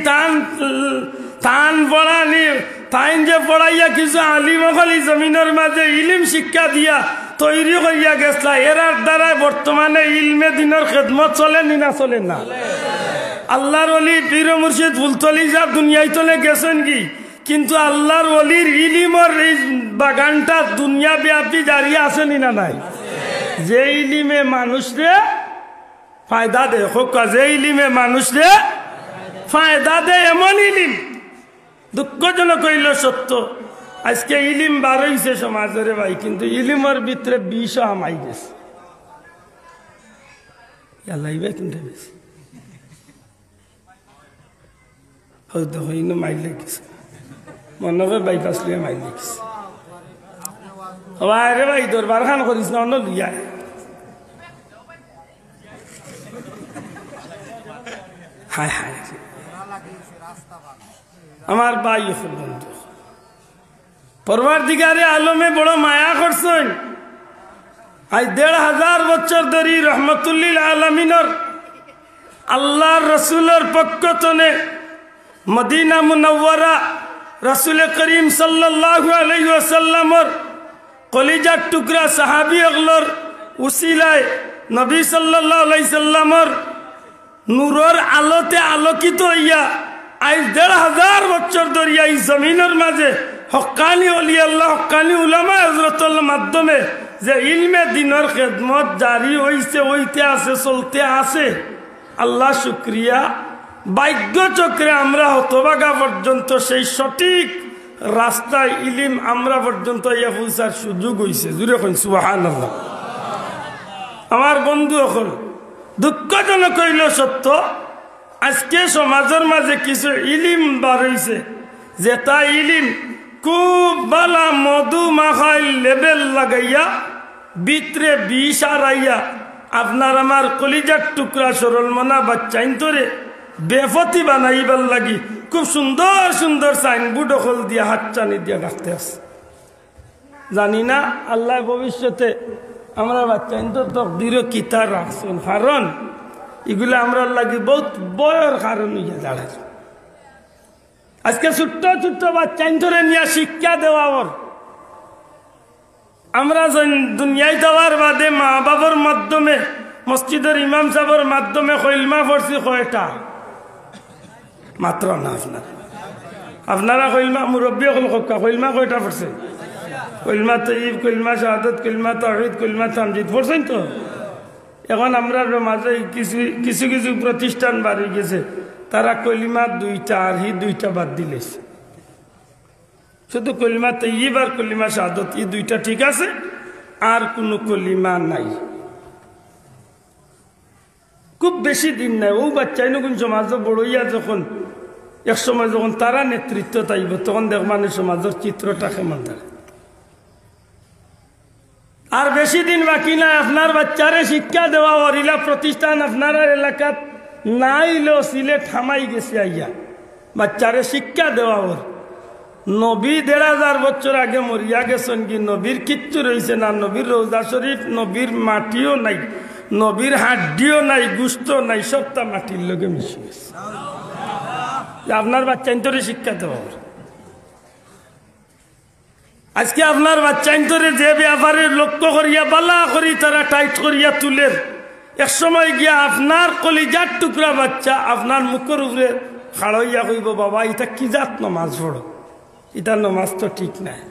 তান পড়ানি তাইন যে পড়াইয়া কিছু আলিমকলি জমিনের মাঝে ইলিম শিক্ষা দিয়া তৈরি করিয়া গেছলা এরার দ্বারা বর্তমানে ইলমে দিনের খেদমত চলে না চলে না? আল্লাহর ওলি পীর মুর্শিদ ফুলতলি সাহেব দুনিয়ায় চলে গেছেন কি, কিন্তু আল্লাহর ওলির ইলিমর এই বাগানটা দুনিয়া ব্যাপী জারি আছে না নাই? যে ইলিমে মানুষরে ফায়দা দে, যে ইলিমে মানুষরে ফায়দা দে, এমন ইলিম দুঃখজনক হইল সত্য আজকে ইলিম বার হইছে সমাজের ভাই, কিন্তু ইলিমের ভিতরে বিষ আমাই গেছে। কিন্তু বেশি হয়তো হইন মাইলে গেছে, মনে করে বাইপাস লিয়ে মাইলে গেছে। রে ভাই দরবার খান করিস না, অন্য লিয়া হায় হায় আমার ভাই বন্ধু পরওয়ারদিগারে আলমে বড় মায়া করছেন। আজ ১৫০০ বছর ধরে রহমতুল্লিল আলমিনের আল্লাহর রসুলের পক্ষ তনে মদিনা মুনাওয়ারা রসুল করিম সাল্লাল্লাহু আলাইহি ওয়াসাল্লামর কলিজার টুকরা সাহাবী অগলর উসিলায় নবী সাল্লাল্লাহু আলাইহি সাল্লামর নূরের আলোতে আলোকিত হইয়া আজ ১৫০০ বছর ধরে এই জমিনের মাঝে হক্কানি ওলি আল্লাহ হক্কানি উলামা হযরতুল্লাহর মাধ্যমে যে ইলমে দিনের খেদমত জারি হইছে, হইতে আছে, চলতে আছে, আল্লাহ শুকরিয়া। ভাগ্য চক্রে আমরা হতভাগা পর্যন্ত সেই সঠিক রাস্তায় ইলিম আমরা পর্যন্ত ইয়া পৌঁছার সুযোগ হইছে। জুড়ে কইন সুবহানাল্লাহ। আমার বন্ধু এখন দুঃখজনক হইল সত্য আজকে সমাজের মাঝে কিছু ইলিম বার হইছে, যে তা ইলিম খুব বালা মধু মাখাই লেবেল লাগাইয়া ভিতরে বিষ আড়াইয়া আপনার আমার কলিজার টুকরা সরল মনা বাচ্চাইন্তরে বেফতি বানাইবার লাগি খুব সুন্দর সুন্দর সাইনবোর্ড অকল দিয়া হাতচানি দিয়া রাখতে আছে। জানি না আল্লাহ ভবিষ্যতে আমরা বাচ্চাইন্তর তকদির কিতার রাখছেন, কারণ এগুলো আমরা লাগি বহুত বয়ের কারণ হইয়া দাঁড়ায়। আজকে ছোট্ট ছোট্ট বাচ্চাইন্তরে নিয়ে শিক্ষা দেওয়া আমরা দুনিয়ায় দেওয়ার বাদে মা বাবার মাধ্যমে মসজিদের ইমাম সাহেবের মাধ্যমে কইলমা পড়ছি কয়টা মাত্র না? আপনারা কইলমা মুরব্বী হল কইলমা কয়টা পড়ছে? কইলমা তৈব, কইলমা শাহাদত, কইলমা তাওহীদ, কইলমা তামজিদ পড়ছেন তো? এখন আমরা মাঝে কিছু কিছু কিছু প্রতিষ্ঠান বাড়ি গেছে, তারা কলিমা 2টা আর 2টা বাদ দিলেছে। শুধু কলিমা তৈব আর কলিমা শাহাদত এই 2টা ঠিক আছে, আর কোনো কলিমা নাই। খুব বেশি দিন নাই, ও বাচ্চাই নকুন সমাজে বড়ইয়া যখন এক সময় যখন তারা নেতৃত্ব তাইব তখন দেখবানে সমাজের চিত্রটা কেমন থাকে। আর বেশি দিন বাকি নাই, আপনার বাচ্চারে শিক্ষা দেওয়া অরিলা প্রতিষ্ঠান আপনার এলাকাত নাইলেও সিলেট থামাই গেছে আইয়া বাচ্চারে শিক্ষা দেওয়া ওর। নবী ১৫০০ বছর আগে মরিয়া গেছেন কি নবীর কিচ্ছু রয়েছে না, নবীর রোজা শরীফ, নবীর মাটিও নাই, নবীর হাড্ডিও নাই, গুস্ত নাই, সবটা মাটির লগে মিশে গেছে। আপনার বাচ্চা ইন্তরে শিক্ষা দেওয়া ওর। আজকে আপনার বাচ্চা ইন্তরে যে ব্যাপারে লক্ষ্য করিয়া বালা করি তারা টাইট করিয়া তুলের, এক সময় গিয়া আপনার কলিজার টুকরা বাচ্চা আপনার মুখের উপরে খাড়াইয়া কইব, বাবা এটা কি জাত নমাজ পড়ো, এটা নমাজ তো ঠিক নাই।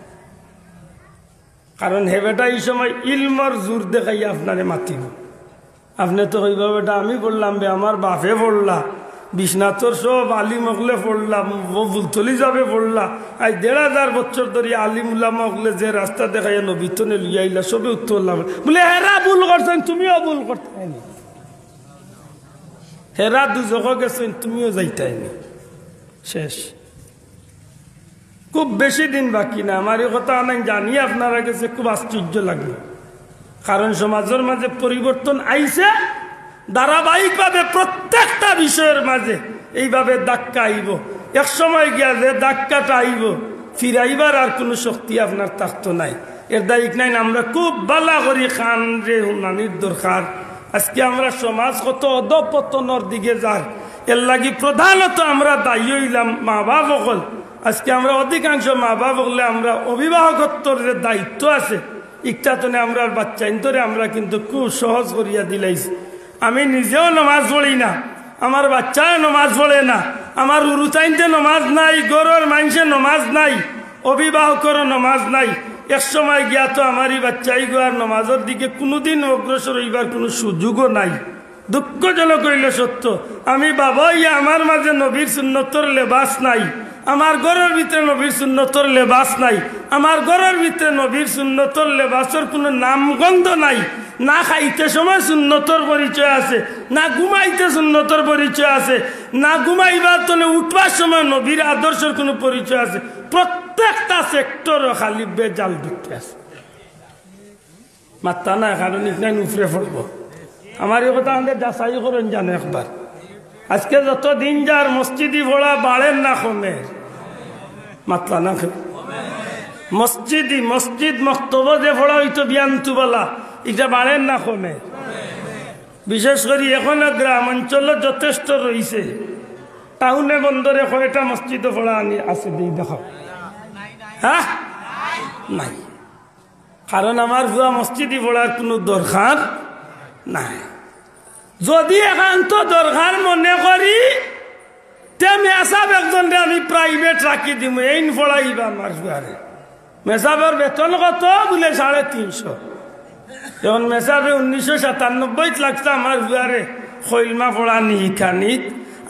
কারণ হে বেটা এই সময় ইলমর জোর দেখাইয়া আপনারে মাতিব। আপনি তো কইব বেটা আমি পড়লাম বে, আমার বাপে পড়লা, বিশ্বনাথর সব আলিম অকলে পড়লাম, বুলতলি যাবে পড়লা। আজ ১৫০০ বছর ধরে আলিম উলামা অকলে যে রাস্তা দেখাইয়া নবীতনে লইয়া আইলা সবে উত্তরলাম বলে হেরা ভুল করছেন, তুমিও ভুল করতে হয়নি। হেরা দুজক গেছেন, তুমিও যাইতাইনি। শেষ। খুব বেশি দিন বাকি না। আমার এই কথা অনেক জানি আপনারা কাছে খুব আশ্চর্য লাগবে, কারণ সমাজের মাঝে পরিবর্তন আইছে ধারাবাহিকভাবে প্রত্যেকটা বিষয়ের মাঝে এইভাবে ধাক্কা আইব। এক সময় গিয়া যে ধাক্কাটা আইব ফিরাইবার আর কোনো শক্তি আপনার থাকতো নাই। এর দায়িক নাই। আমরা খুব বালা করি খান রে হুনানির দরকার। আজকে আমরা সমাজ কত অধপতনের দিকে যার, এর লাগি প্রধানত আমরা দায়ী হইলাম মা বাপ সকল। আজকে আমরা অধিকাংশ মা বাপ হলে আমরা অভিভাবকত্বর যে দায়িত্ব আছে ইকটাতনে আমরা বাচ্চা ইন্তরে আমরা কিন্তু খুব সহজ করিয়া দিলাইছি। আমি নিজেও নমাজ পড়ি না, আমার বাচ্চাও নমাজ পড়ে না, আমার উরুচাইনতে নমাজ নাই, গরুর মানুষের নমাজ নাই, অভিভাবকেরও নমাজ নাই। এক সময় গিয়া তো আমারই বাচ্চাই গোয়ার নমাজের দিকে কোনোদিন অগ্রসর হইবার কোনো সুযোগও নাই। দুঃখজনক হইল সত্য, আমি বাবা ইয়া আমার মাঝে নবীর সুন্নতর লেবাস নাই, আমার ঘরের ভিতরে নবীর সুন্নতর লেবাস নাই, আমার ঘরের ভিতরে নবীর সুন্নতর লেবাসের কোনো নামগন্ধ নাই। না খাইতে সময় সুন্নতর পরিচয় আছে, না ঘুমাইতে সুন্নতর পরিচয় আছে, না ঘুমাইবার তলে উঠবার সময় নবীর আদর্শের কোনো পরিচয় আছে। প্রত্যেকটা সেক্টর খালি বেজাল ঢুকতে আছে। মাত্তা না কারণ ইকনাই উফরে পড়ব। আমার এই কথা আমাদের যাচাই করেন জানো একবার। আজকে যত দিন যার মসজিদি ভোড়া বাড়েন না কমে, মাতলা না মসজিদ মক্তব যে ভোড়া হইতো বিয়ান্তু বলা, এটা বাড়েন না কমে। বিশেষ করে এখন গ্রাম অঞ্চল যথেষ্ট রয়েছে, টাউনে বন্দরে কয়টা মসজিদ ভোড়া আনি আছে দিই দেখো, হ্যাঁ নাই। কারণ আমার ভুয়া মসজিদি ভোড়ার কোনো দরকার নাই। যদি একান্ত দরকার মনে করি তে মেসাব একজনকে আমি প্রাইভেট রাখি দিব, এই পড়াইবা আমার ভুয়ারে। মেসাবের বেতন কত বলে 350। যখন মেসাবে 1997 লাগছে আমার ভুয়ারে খৈলমা পড়া নিহিখানিত,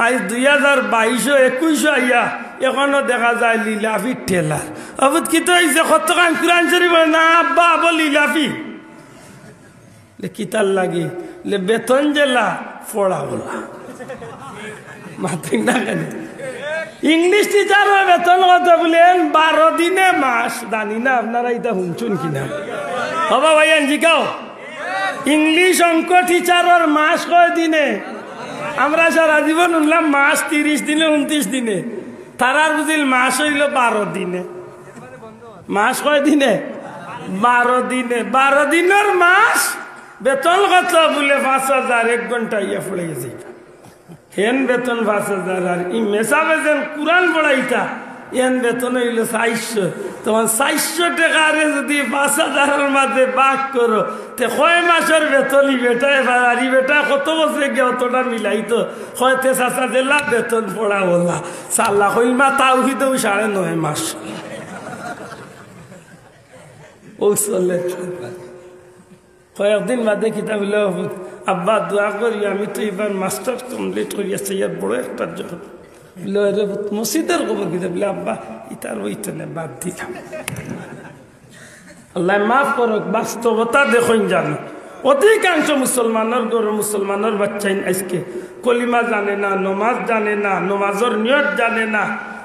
আজ 2022-21 আইয়া এখনো দেখা যায় লীলাফি ঠেলা। অবুত কি তো এই যে কত কান কুরআন শরীফ না আব্বা আবো লীলাফি কিতার লাগি বেতন জেলা পড়া বলা মাত্রিক না কেন। ইংলিশ টিচারের বেতন কত বলেন 12 দিনে মাস। জানি না আপনারা এটা শুনছুন কিনা, হবা ভাই জিগাও। ইংলিশ অঙ্ক টিচারের মাস কয় দিনে? আমরা সারা জীবন শুনলাম মাস 30 দিনে 29 দিনে, তারার বুঝিল মাস হইল 12 দিনে। মাস কয় দিনে? 12 দিনে। 12 দিনের মাস বেতন কত বলে 5000। 1 ঘন্টা ইয়া পড়ে গেছে হেন বেতন 5000। আর ই মেসাবে যেন কুরআন পড়াইতা এন বেতন হইল 400। তোমার 400 টাকারে যদি 5000-এর মাঝে ভাগ করো তে কয় মাসের বেতনই বেটায় বাড়ি বেটা কত বছরে গিয়ে অতটা মিলাইতো হয়তো চাচা জেলা বেতন পড়া বলা সাল্লা হইল মা তাও কিন্তু 9.5 মাস ও চলে। কয়েকদিন বাদে কিতাব আব্বা দোয়া করি আমি তো এবার মাস্টার কমপ্লিট করি আসছি, ইয়ার বড় একটা জব মসজিদের খবর কিতাব বলে আব্বা ইতার ওইতনে বাদ দিলাম। আল্লাহ মাফ করুক, বাস্তবতা দেখুন জানো। অধিকাংশ মুসলমানের গরু মুসলমানের বাচ্চাই আজকে কলিমা জানে না, নমাজ জানে না, নমাজের নিয়ত জানে না,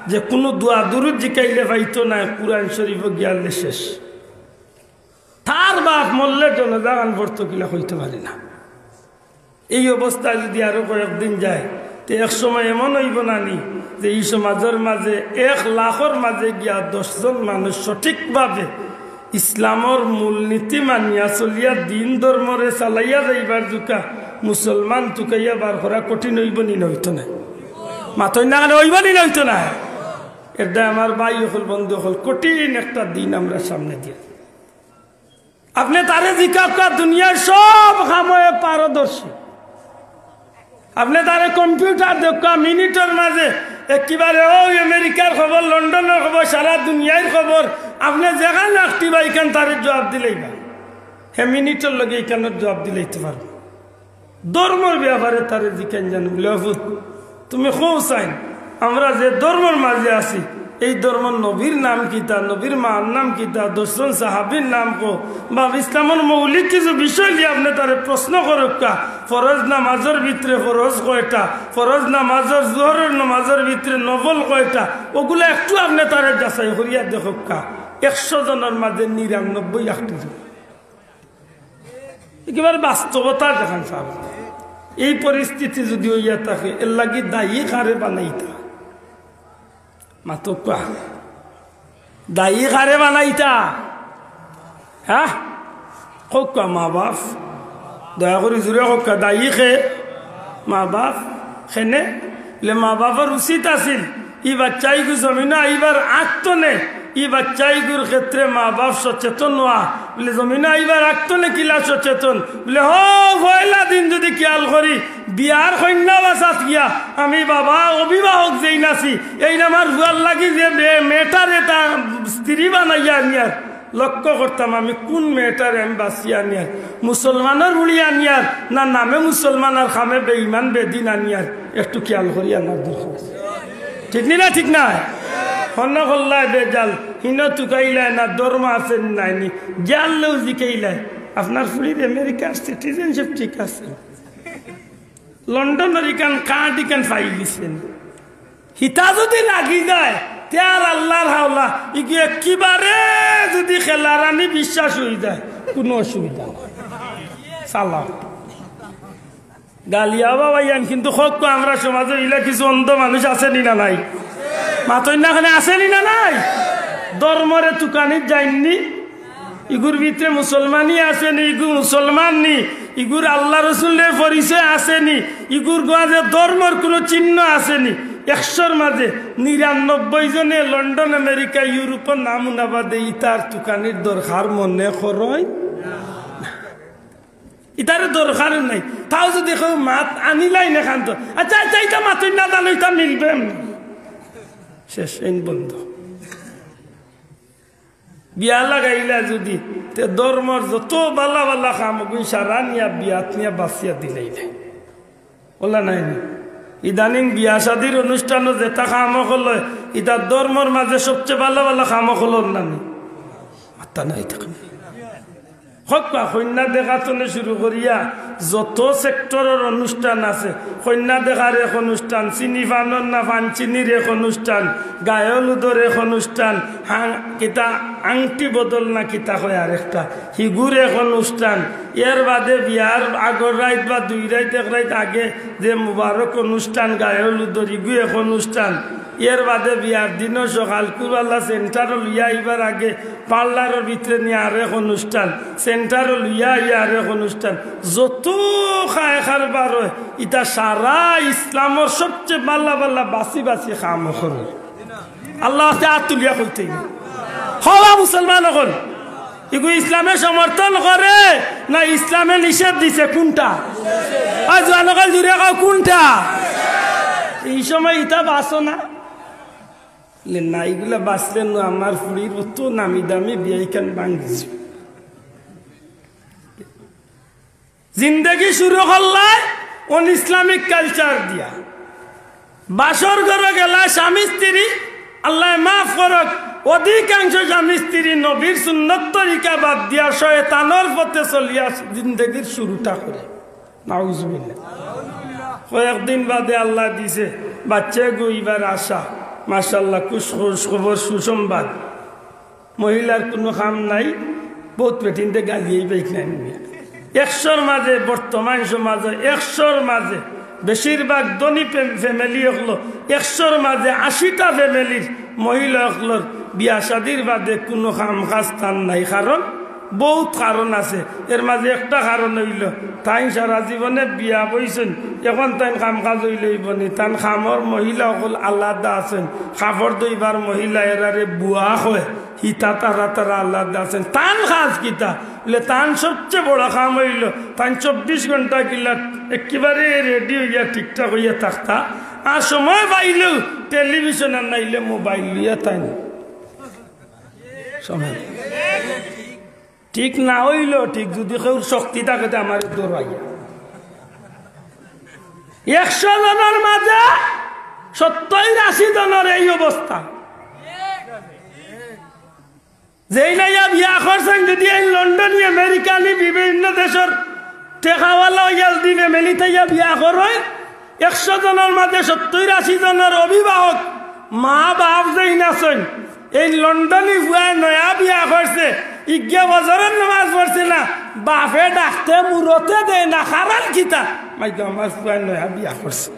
যে কোনো দোয়া দুরুদ জিকাইলে পাইতো না, কুরআন শরীফ গিয়ালে শেষ। তার বাপ মরলে জনজাগান পড়তো কিলা হইতে পারে না। এই অবস্থায় যদি আরো কয়েকদিন যায় তো এক সময় এমন হইব নানি যে এই সমাজের মাঝে 1 লাখের মাঝে গিয়া 10 জন মানুষ সঠিকভাবে ইসলামর মূলনীতি মানিয়া চলিয়া দিন ধর্মরে চালাইয়া যাইবার জুকা মুসলমান তুকাইয়া বার করা কঠিন হইব নি নইতো না, মাতই না হইব নি নইতো না। এটা আমার ভাই হল বন্ধু হল কঠিন একটা দিন আমরা সামনে দিয়ে। আপনি তারে জিজ্ঞাসা দুনিয়ার সব কামে পারদর্শী, আপনি তারে কম্পিউটার দেখা মিনিটের মাঝে একেবারে ওই আমেরিকার খবর, লন্ডনের খবর, সারা দুনিয়ার খবর আপনি যেখানে একটি বা এখান তারে জবাব দিলেই না, হ্যাঁ মিনিটের লগে এখানে জবাব দিলেইতে পারবো। ধর্মের ব্যাপারে তারে জিজ্ঞাসা জানবো তুমি খুব চাইন আমরা যে ধর্মের মাঝে আছি এই ধর্ম নবীর নাম কিতা, নবীর মার নাম কিতা, 10 জন সাহাবীর নাম কো বা ইসলামের মৌলিক কিছু বিষয় দিয়ে আপনি তারে প্রশ্ন করুকা। ফরজ নামাজের ভিতরে ফরজ কয়টা, ফরজ নামাজের জোহরের নামাজের ভিতরে নফল কয়টা, ওগুলো একটু আপনি তারে যাচাই করিয়া দেখুকা। 100 জনের মাঝে 99 একটি একেবারে বাস্তবতা দেখান সাহেব। এই পরিস্থিতি যদি হইয়া থাকে এর লাগি দায়ী কারে বানাইতা মাতকা, দায়ী কারে বানাইতা? হ্যাঁ কা মা বাপ, দয়া করে জুড়ে কা দায়ী খে মা বাপ খেনে মা বাপের উচিত আছিল ই বাচ্চাইগু জমিনা এইবার আঁকতো নে, ই বাচ্চাইগুর ক্ষেত্রে মা বাপ সচেতন হওয়া, বলে জমিনে আইবার রাখতো না কিলা সচেতন বলে পয়লা দিন যদি খেয়াল করি বিয়ার কন্যা বাসাত গিয়া আমি বাবা অভিভাবক যেই নাছি এই আমার ভুয়ার লাগি যে মেয়েটার এটা স্ত্রী বানাইয়া নিয়ার লক্ষ্য করতাম আমি কোন মেয়েটারে আমি বাঁচিয়া নিয়ার মুসলমানের উড়িয়া নিয়ার না নামে মুসলমান আর খামে বেঈমান বেদিন আনিয়ার একটু খেয়াল করি আনার দরকার ঠিক না ঠিক না হন্না হল্লায় বেজাল হিন তুকাইলায় না দরমা আছে নাইনি জানলেও জিকাইলায় আপনার ফুলির আমেরিকার সিটিজেনশিপ ঠিক আছে লন্ডনের ইকান কার্ড ইকান ফাইল দিচ্ছেন হিতা যদি লাগি যায় তার আল্লাহর হাওলা ইকি একেবারে যদি খেলারানি বিশ্বাস হয়ে যায় কোনো অসুবিধা নেই সালাম গালিয়া বাবাইয়ান কিন্তু হোক আমরা সমাজে ইলা কিছু অন্ধ মানুষ আছেনি না নাই মাতই না খানে আসেনি না নাই ধর্মরে তুকানিত যায়নি ইগুর ভিতরে মুসলমানই আসেনি ইগু মুসলমান নি ইগুর আল্লাহ রসুলের পরিচয় আসেনি ইগুর গাঁজে ধর্মর কোনো চিহ্ন আসেনি 100-র মাঝে 99 জনে লন্ডন আমেরিকা ইউরোপের নাম উনাবাদে ইতার তুকানির দরকার মনে করয় ইতারে দরকার নাই তাও যদি কেউ মাত আনিলাই না খান্ত আচ্ছা আচ্ছা এটা মাতই না জানো এটা মিলবে শেষ বন্ধ বিয়া লাগাইলা যদি তে ধর্মর যত বালা বালা কাম সারা নিয়া বিয়াত নিয়া বাঁচিয়া দিলাই নাই বলা নাই ইদানিং বিয়া শাদির অনুষ্ঠানও যেটা কাম হল ইতার ধর্মর মাঝে সবচেয়ে ভালো ভালো কাম হল না মাত্তা নাই থাকে কন্যা দেখাতনে শুরু করিয়া যত সেক্টরের অনুষ্ঠান আছে কন্যা দেখার এক অনুষ্ঠান চিনি ফানোর না ফান চিনির এক অনুষ্ঠান গায়লুদর এক অনুষ্ঠান কিতা আংটি বদল না কিতা হয় আর একটা হিগুর এক অনুষ্ঠান এর বাদে বিয়ার আগর রাত বা 2 রাত 1 রাত আগে যে মুবারক অনুষ্ঠান গায়লুদর ইগু এক অনুষ্ঠান এর বাদে বিয়ার দিনও সকাল কুরবাল্লা সেন্টারও লইয়া আইবার আগে পার্লারের ভিতরে নিয়ে আর এক অনুষ্ঠান সেন্টারও লইয়া আর এক অনুষ্ঠান যত খায় খারবার হয় ইটা সারা ইসলামের সবচেয়ে বাল্লা বাল্লা বাসি বাসি খাম করে আল্লাহ হাত তুলিয়া করতে হওয়া মুসলমান হল এগুলো ইসলামে সমর্থন করে না ইসলামে নিষেধ দিছে কোনটা জনকাল জুড়ে কোনটা এই সময় ইটা বাসো না না এগুলা বাঁচলে আমার ফুড়ির অত নামি দামি বিয়াইখান ভাঙিছি জিন্দগি শুরু করলায় অন ইসলামিক কালচার দিয়া বাসর ঘরে গেলা স্বামী স্ত্রী আল্লাহ মাফ করক অধিকাংশ স্বামী স্ত্রী নবীর সুন্নত তরিকা বাদ দিয়া শয়তানের পথে চলিয়া জিন্দগির শুরুটা করে নাউজুবিল্লাহ কয়েকদিন বাদে আল্লাহ দিছে বাচ্চা গইবার আশা মাশাআল্লাহ খবর সুসংবাদ মহিলার কোনো কাম নাই বহুত পেটিনতে গালিয়েই বাইক নাই 100-র মাঝে বর্তমান সমাজে 100-র মাঝে বেশিরভাগ ধনী ফ্যামিলি হলো 100-র মাঝে 80টা ফ্যামিলির মহিলা হলোর বিয়া শাদির বাদে কোনো কাম কাজ তার নাই কারণ বহুত কারণ আছে এর মাঝে একটা কারণ হইল তাই সারা জীবনে বিয়া বইছেন এখন তাই কাম কাজ হইলইব নি তান খামর মহিলা সকল আলাদা আছেন কাপড় দইবার মহিলা এরারে বুয়া হয় হিতা তারা তারা আলাদা আছেন তান কাজ কিতা বলে তান সবচেয়ে বড় কাম হইল তাই 24 ঘন্টা কিলা একেবারে রেডি হইয়া ঠিকঠাক হইয়া থাকতা আর সময় পাইলেও টেলিভিশন আর নাইলে মোবাইল লইয়া তাই সময় ঠিক না হইল ঠিক যদি কেউ শক্তি থাকে আমার দৌড়াইয়া 100 জনের মাঝে 70-80 জনের এই অবস্থা যেই নাইয়া বিয়া করছেন যদি এই লন্ডনী আমেরিকানি বিভিন্ন দেশের টেকাওয়ালা ইয়াল দিবে মেলিতাইয়া বিয়া করে 100 জনের মাঝে 70-80 জনের অভিভাবক মা বাপ যেই নাচেন এই লন্ডনী বুয়া নয়া বিয়া করছে 11 বছরের নামাজ পড়ছে না বাপে ডাকতে মুরতে দেয় না কারণ কিতা মাইকে আমার বুয়া নয়া বিয়া করছে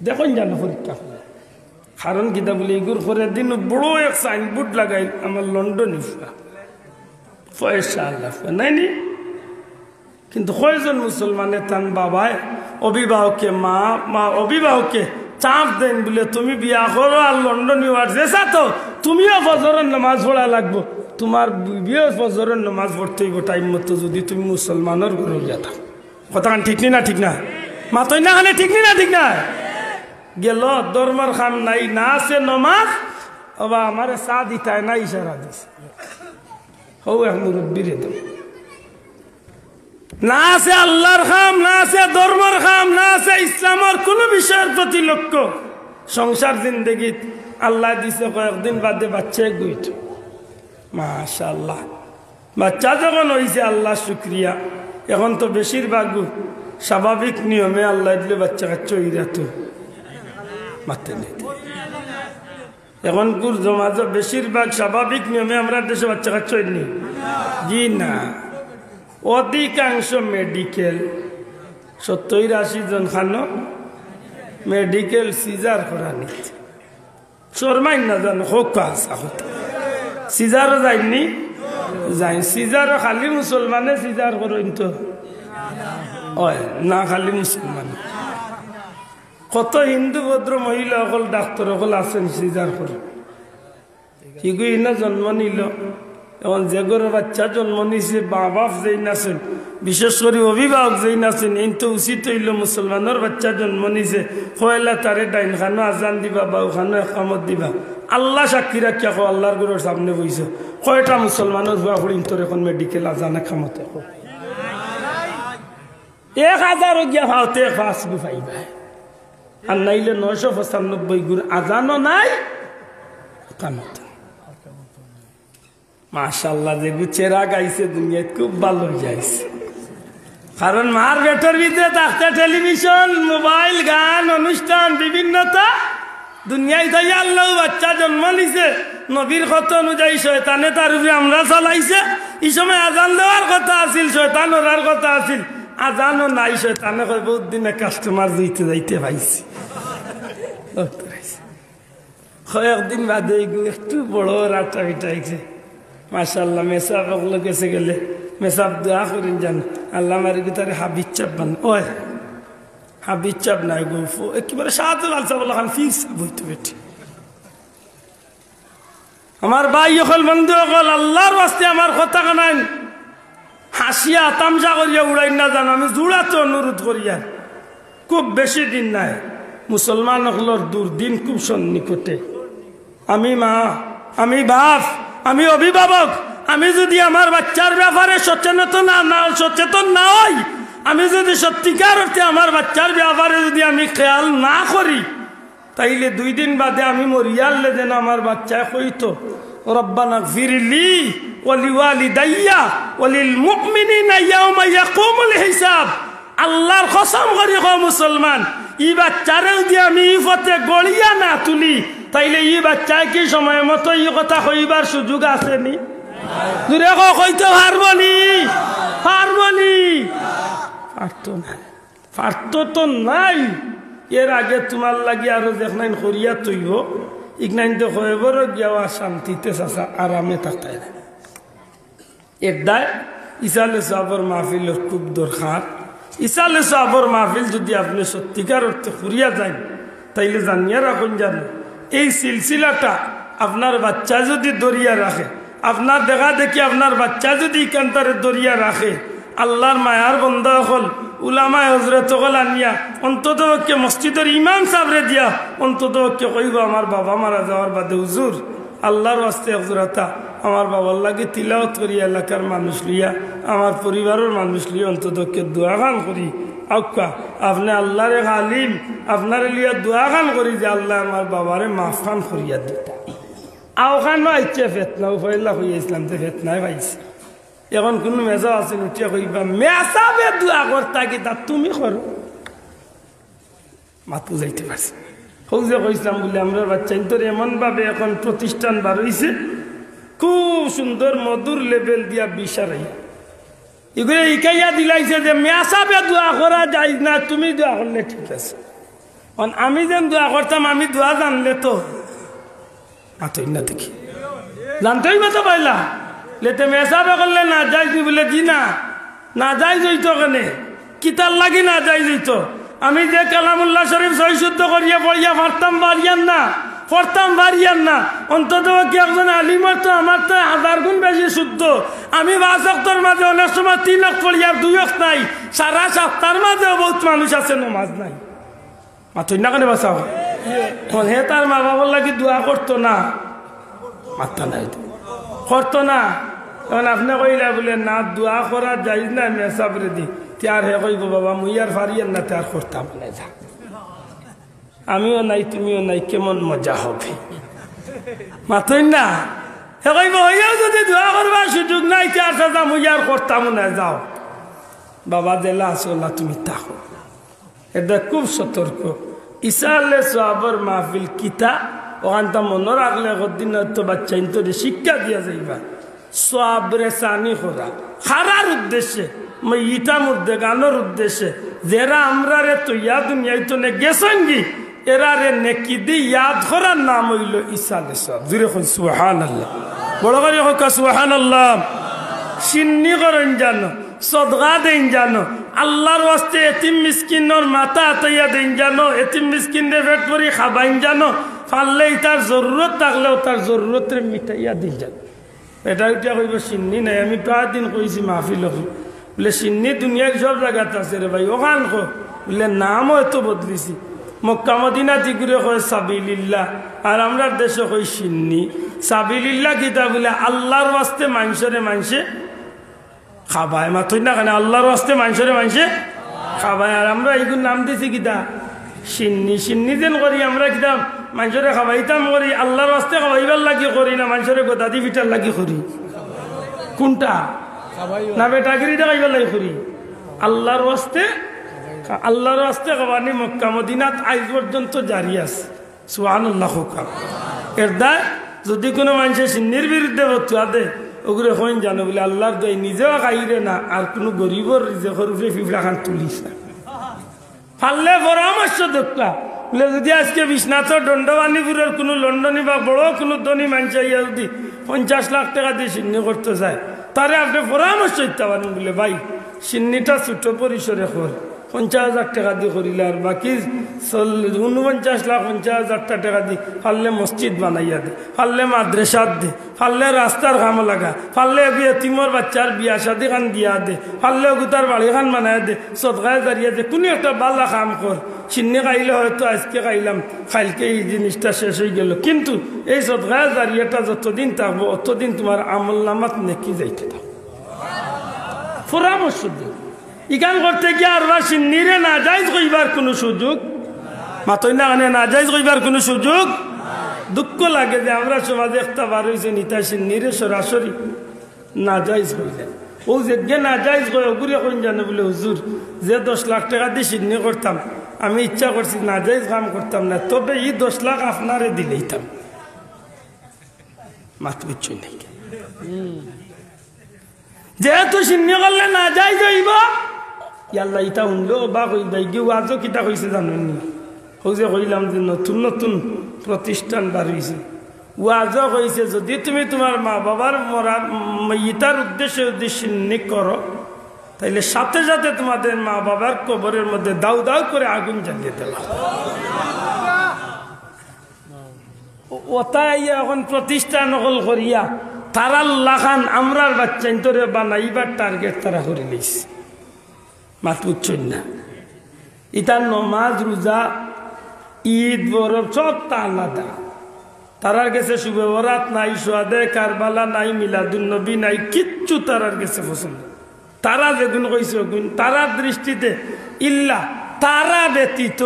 দেখুন জানো পরীক্ষা কারণ কিতা বলে এগুর করে দিন বড় এক সাইনবোর্ড লাগাই আমার লন্ডনী ফুয়া পয়সা আল্লাহ নাই নি কিন্তু কয়জন মুসলমানে তান বাবায় অভিভাবককে মা অভিভাবককে চাপ দেন বলে তুমি বিয়া করো আর লন্ডন ইউয়ার যেসা তো তুমিও ফজরের নামাজ পড়া লাগবো তোমার বিয়ে ফজরের নামাজ পড়তে হইব টাইম মতো যদি তুমি মুসলমানের ঘরে যেতা কথা ঠিক না ঠিক না মাতই না খানে ঠিক না ঠিক না গেল ধর্মের খাম নাই না আছে নমাজ অবা আমার চা দিতায় না ইশারা দিছে হৌ এক মুরব্বীরে দেব না আছে আল্লাহর খাম না আছে ধর্মের খাম না আছে ইসলামের কোন বিষয়ের প্রতি লক্ষ্য সংসার জিন্দগি আল্লাহ দিছে কয়েকদিন বাদে বাচ্চা গুইত মাশাআল্লাহ বাচ্চা যখন হয়েছে আল্লাহ শুক্রিয়া এখন তো বেশিরভাগ স্বাভাবিক নিয়মে আল্লাহ দিলে বাচ্চা কাচ্চা ইরা তো মারতে নেই এখন গুর জমাজ বেশিরভাগ স্বাভাবিক নিয়মে আমরা দেশে বাচ্চা কাচ্চা নেই জি না অধিকাংশ মেডিকেল 70-80 জন খানো মেডিকেল সিজার করা নিচ্ছে শর্মাই না জানো হোক সিজারও যায়নি যাই সিজারও খালি মুসলমানে সিজার করেন তো না খালি মুসলমান কত হিন্দু ভদ্র মহিলা অকল ডাক্তার অকল আছেন সিজার করে কি না জন্ম নিল এখন যে ঘরের বাচ্চা জন্ম নিছে মা বাপ যেই নাছেন বিশেষ করে অভিভাবক যেই নাছেন এই তো উচিত হইল মুসলমানের বাচ্চা জন্ম নিছে কয়লা তারে ডাইন খানো আজান দিবা বা ওখানে একামত দিবা আল্লাহ সাক্ষী রাখিয়া কো আল্লাহর ঘরের সামনে বইছ কয়টা মুসলমানের হওয়া পড়ি তোর এখন মেডিকেল আজান একামত 1000 গিয়া ভাওতে ফাঁস গুফাইবা আর নাইলে 995 গুণ আজানও নাই একামত মাশাআল্লাহ যে গুচেরা গাইছে দুনিয়ায় খুব ভালো যাইছে কারণ মার বেটার ভিতরে থাকতে টেলিভিশন মোবাইল গান অনুষ্ঠান বিভিন্নতা দুনিয়ায় তাই আল্লাহ বাচ্চা জন্ম নিছে নবীর কথা অনুযায়ী শয়তানে তার উপরে আমরা চালাইছে এই সময় আজান দেওয়ার কথা আছিল শয়তান ওরার কথা আছিল আজানও নাই শয়তানে কয় বহুত দিনে কাস্টমার যাইতে পাইছি কয়েকদিন বাদে একটু বড় রাতটা পিটাইছে মাশাআল্লাহ মেসাব ওগুলো গেছে গেলে মেসাব দোয়া করেন জান আল্লাহ মারি তারে হাবিজ চাপ বান ওই হাবিজ চাপ নাই গো একেবারে সাহায্য আলসা বলা খান ফির সাব হইতে বেটি আমার ভাই অকল বন্ধু অকল আল্লাহর বাস্তে আমার কথা কানাইন হাসিয়া তামসা করিয়া উড়াই না জান আমি জুড়াতে অনুরোধ করিয়া খুব বেশি দিন নাই মুসলমান অকলর দুর্দিন খুব সন্নিকটে আমি মা আমি বাপ আমি অভিভাবক আমি যদি আমার বাচ্চার ব্যাপারে সচেতন না হই আমি যদি সত্যিকার অর্থে আমার বাচ্চার ব্যাপারে যদি আমি খেয়াল না করি তাইলে 2 দিন বাদে আমি মরিয়ালে যেন আমার বাচ্চায় কইতো রব্বানা গফিরলি ওয়া লিওয়ালিদাইয়া ওয়া লিল মুমিনিনা ইয়াওমা ইয়াকুমুল হিসাব আল্লাহর কসম করি গো মুসলমান ই বাচ্চারে যদি আমি ইফতে গড়িয়া না তুলি তাইলে ই বাচ্চায় কি সময় মতো ই কথা কইবার সুযোগ আছে নি দূরে কইতে পারবনি পারতো তো নাই এর আগে তোমার লাগি আরো দেখনাইন করিয়া তৈব ইগনাইন তো কইবর গিয়া শান্তিতে চাচা আরামে থাকতাই না একদায় ইসালে সাবর মাহফিলের খুব দরকার ইসালে সাবর মাহফিল যদি আপনি সত্যিকার অর্থে করিয়া যান তাইলে জানিয়া রাখুন জানো এই সিলসিলাটা আপনার বাচ্চা যদি দরিয়া রাখে আপনার দেখা দেখি আপনার বাচ্চা যদি ইকান্তারে দরিয়া রাখে আল্লাহর মায়ার বন্ধা হল উলামায় হজরত হল আনিয়া অন্তত মসজিদের ইমাম সাবরে দিয়া অন্তত কইব আমার বাবা মারা যাওয়ার বাদে হুজুর আল্লাহর ওয়াস্তে হজরতা আমার বাবার লাগে তিলাওয়াত করি এলাকার মানুষ লিয়া আমার পরিবারের মানুষ লিয়া অন্তত দোয়া গান করি আউকা আপনি আল্লাহরে আলিম আপনার লিয়া দোয়া গান করি যে আল্লাহ আমার বাবারে মাফ খান করিয়া দিতা আওখানো আইছে ফেতনা উফাইল্লা হইয়া ইসলাম যে ফেতনায় পাইছে এখন কোনো মেজা আছে উঠিয়া কইবা মেসাবে দোয়া করতা কি তা তুমি করো মাত বুঝাইতে পারছি হৌজে কইসলাম বলে আমরা বাচ্চা তোর এমনভাবে এখন প্রতিষ্ঠান বার হইছে খুব সুন্দর মধুর লেভেল দিয়া বিষারাই এগুলো ইকাইয়া দিলাইছে যে মেসাবে দোয়া করা যায় না তুমি দোয়া করলে ঠিক আছে আমি যেন দোয়া করতাম আমি দোয়া জানলে তো আতই না দেখি জানতেই মতো পাইলা লেতে মেসাবে করলে না যাই বলে জি না যাই যাইতো কেনে কিতার লাগি না যাই যাইতো আমি যে কালামুল্লাহ শরীফ সহি শুদ্ধ করিয়া পড়িয়া পারতাম পারিয়ান না পড়তাম পারিয়ান না, অন্তত কি একজন আলিমর তো আমার তো 1000 গুণ বেশি শুদ্ধ। আমি 5 ওয়াক্তের মাঝে অনেক সময় 3 ওয়াক্ত পড়ি আর 2 ওয়াক্ত নাই। সারা সপ্তাহের মাঝেও বহুত মানুষ আছে নমাজ নাই। মাথুই না কেন বাঁচাও হে তার মা বাবার লাগি দোয়া করতো না, মাথা নাই করতো না। এখন আপনি কইলা বলে না দোয়া করা যাই না মেসাবরে দি তার হে কইব বাবা মুই আর ফারিয়ান না তার করতাম না, যা আমিও নাই তুমিও নাই, কেমন মজা হবে। মাথুই না হে কইব হইয়াও যদি দোয়া করবার সুযোগ নাই তার সাজা মুই আর করতাম না, যাও বাবা জেলা আসলা তুমি থাকো। এটা খুব সতর্ক। ঈসা আলাইহিস সালামের মাহফিল কিতা ওখানটা মনে রাখলে কদিন হয়তো বাচ্চা ইন্তরে শিক্ষা দিয়া যাইবা। সবরে সানি করা হারার উদ্দেশ্যে ইটার মধ্যে গানোর উদ্দেশ্যে যারা আমরা রে তৈয়া দুনিয়ায় তো গেছেন এরা রে নেকি দি ইয়াদ করার নাম হইল ঈসা আলাইহিস সালাম। জুড়ে কই সুবহানাল্লাহ, বড় করে কই সুবহানাল্লাহ। সিন্নি করেন জানো, সদগা দেন জানো, আল্লাহর ওয়াস্তে এতিম মিসকিনের মাথা আতাইয়া দেন জানো, এতিম মিসকিনে পেট ভরি খাবাইন জানো, পারলেই তার জরুরত থাকলেও তার জরুরতের মিটাইয়া দিন জানো। এটা উঠা কইব সিন্নি নাই। আমি প্রায় দিন কইছি মাহফিল বলে সিন্নি দুনিয়ার সব জায়গাতে আছে রে ভাই, ওখান কো বলে নামও এত বদলিছি। মক্কা মদিনা দিগুরে কয় সাবিলিল্লাহ, আর আমরা দেশে কই সিন্নি। সাবিলিল্লাহ কিতা বলে আল্লাহর ওয়াস্তে মানুষে খাবায়। মাথুই না কেন আল্লাহর ওয়াস্তে মানুষে খাবায়। আর আমরা এইগুলো নাম দিছি কিতা সিন্নি। সিন্নি যেন করি আমরা কিতা মানুষরে খাবাইতাম করি, আল্লাহর ওয়াস্তে খাবাইবার লাগি করি না মানুষরে গোদাদি পিঠার লাগি করি। কোনটা না বেটাগিরি দেখাইবার লাগি করি? আল্লাহর ওয়াস্তে খাবানি মক্কা মদিনাত আজ পর্যন্ত জারি আছে। সুবহানাল্লাহ। এর দায় যদি কোনো মানুষের সিন্নির বিরুদ্ধে বতুয়া দে ওগুলো হইন জানো বলে আল্লাহর দয় নিজেও খাইরে না, আর কোনো গরিবর রিজেকের উপরে ফিফলা খান তুলিস না। পারলে পরামর্শ দেখলা বলে যদি আজকে বিশ্বনাথর দণ্ডবাণীপুরের কোনো লন্ডনী বা বড় কোনো ধনী মানুষ ইয়া যদি 50 লাখ টাকা দিয়ে সিন্নি করতে চায়, তারে আপনি পরামর্শ দিতে পারেন বলে ভাই সিন্নিটা ছোট পরিসরে কর, 50,000 টাকা দিয়ে করিলে আর বাকি 49 লাখ 50,000 টাকা দি পারলে মসজিদ বানাইয়া দে, পারলে মাদ্রাসাত দে, পারলে রাস্তার কাম লাগা, পারলে এতিমর বাচ্চার বিয়া শাদি খান দিয়া দে, পারলে গুতার বাড়ি খান বানাই দে, সদকায় দাঁড়িয়ে দে, কোনো একটা বালা কাম কর। সিন্নি খাইলে হয়তো আজকে খাইলাম, খাইলকে এই জিনিসটা শেষ হয়ে গেল, কিন্তু এই সদকায় দাঁড়িয়েটা যতদিন থাকবো অতদিন তোমার আমল নামাত নেকি যাইতে থাকো। পরামর্শ দিন ইকান করতে গিয়ে আর সিন্নিরে না যাইজ কইবার কোনো সুযোগ, মাতই না কানে না যাইজ কইবার কোনো সুযোগ। দুঃখ লাগে যে আমরা সমাজে একটা বার হয়েছে নিতা সিন্নিরে সরাসরি না যাইজ কইলেন। ও যে না যাইজ কই ওগুরে কইন জানো বলে হুজুর যে 10 লাখ টাকা দিয়ে সিন্নি করতাম, আমি ইচ্ছা করছি না যাইজ কাম করতাম না, তবে এই 10 লাখ আপনারে দিলেইতাম। মাত বুঝছই নাই যেহেতু সিন্নি করলে না যাইজ হইব। ইয়াল্লা ইটা শুনলো বা কইবাই গিয়ে আজও কিতা কইছে জানেননি? যে কইলাম যে নতুন নতুন প্রতিষ্ঠান বাড়িয়েছে, ওয়াজও কইছে যদি তুমি তোমার মা বাবার ইটার উদ্দেশ্যে যদি সিন্নি করো তাইলে সাথে সাথে তোমাদের মা বাবার কবরের মধ্যে দাউ দাউ করে আগুন জ্বালিয়ে দেওয়া। ওটাই এখন প্রতিষ্ঠান নকল করিয়া তারা লাখান আমরার বাচ্চা ইন্তরে বানাইবার টার্গেট তারা করে নিয়েছে। মাত বুঝছেন না? ইতার নমাজ রোজা ঈদ বরফ সব তা আলাদা। তারার কাছে শুভে বরাত নাই, সোয়াদে কারবালা নাই, মিলাদুন নবী নাই, কিচ্ছু তারার কাছে পছন্দ। তারা যেগুন কইছে ওগুন তারার দৃষ্টিতে ইল্লা তারা ব্যতীত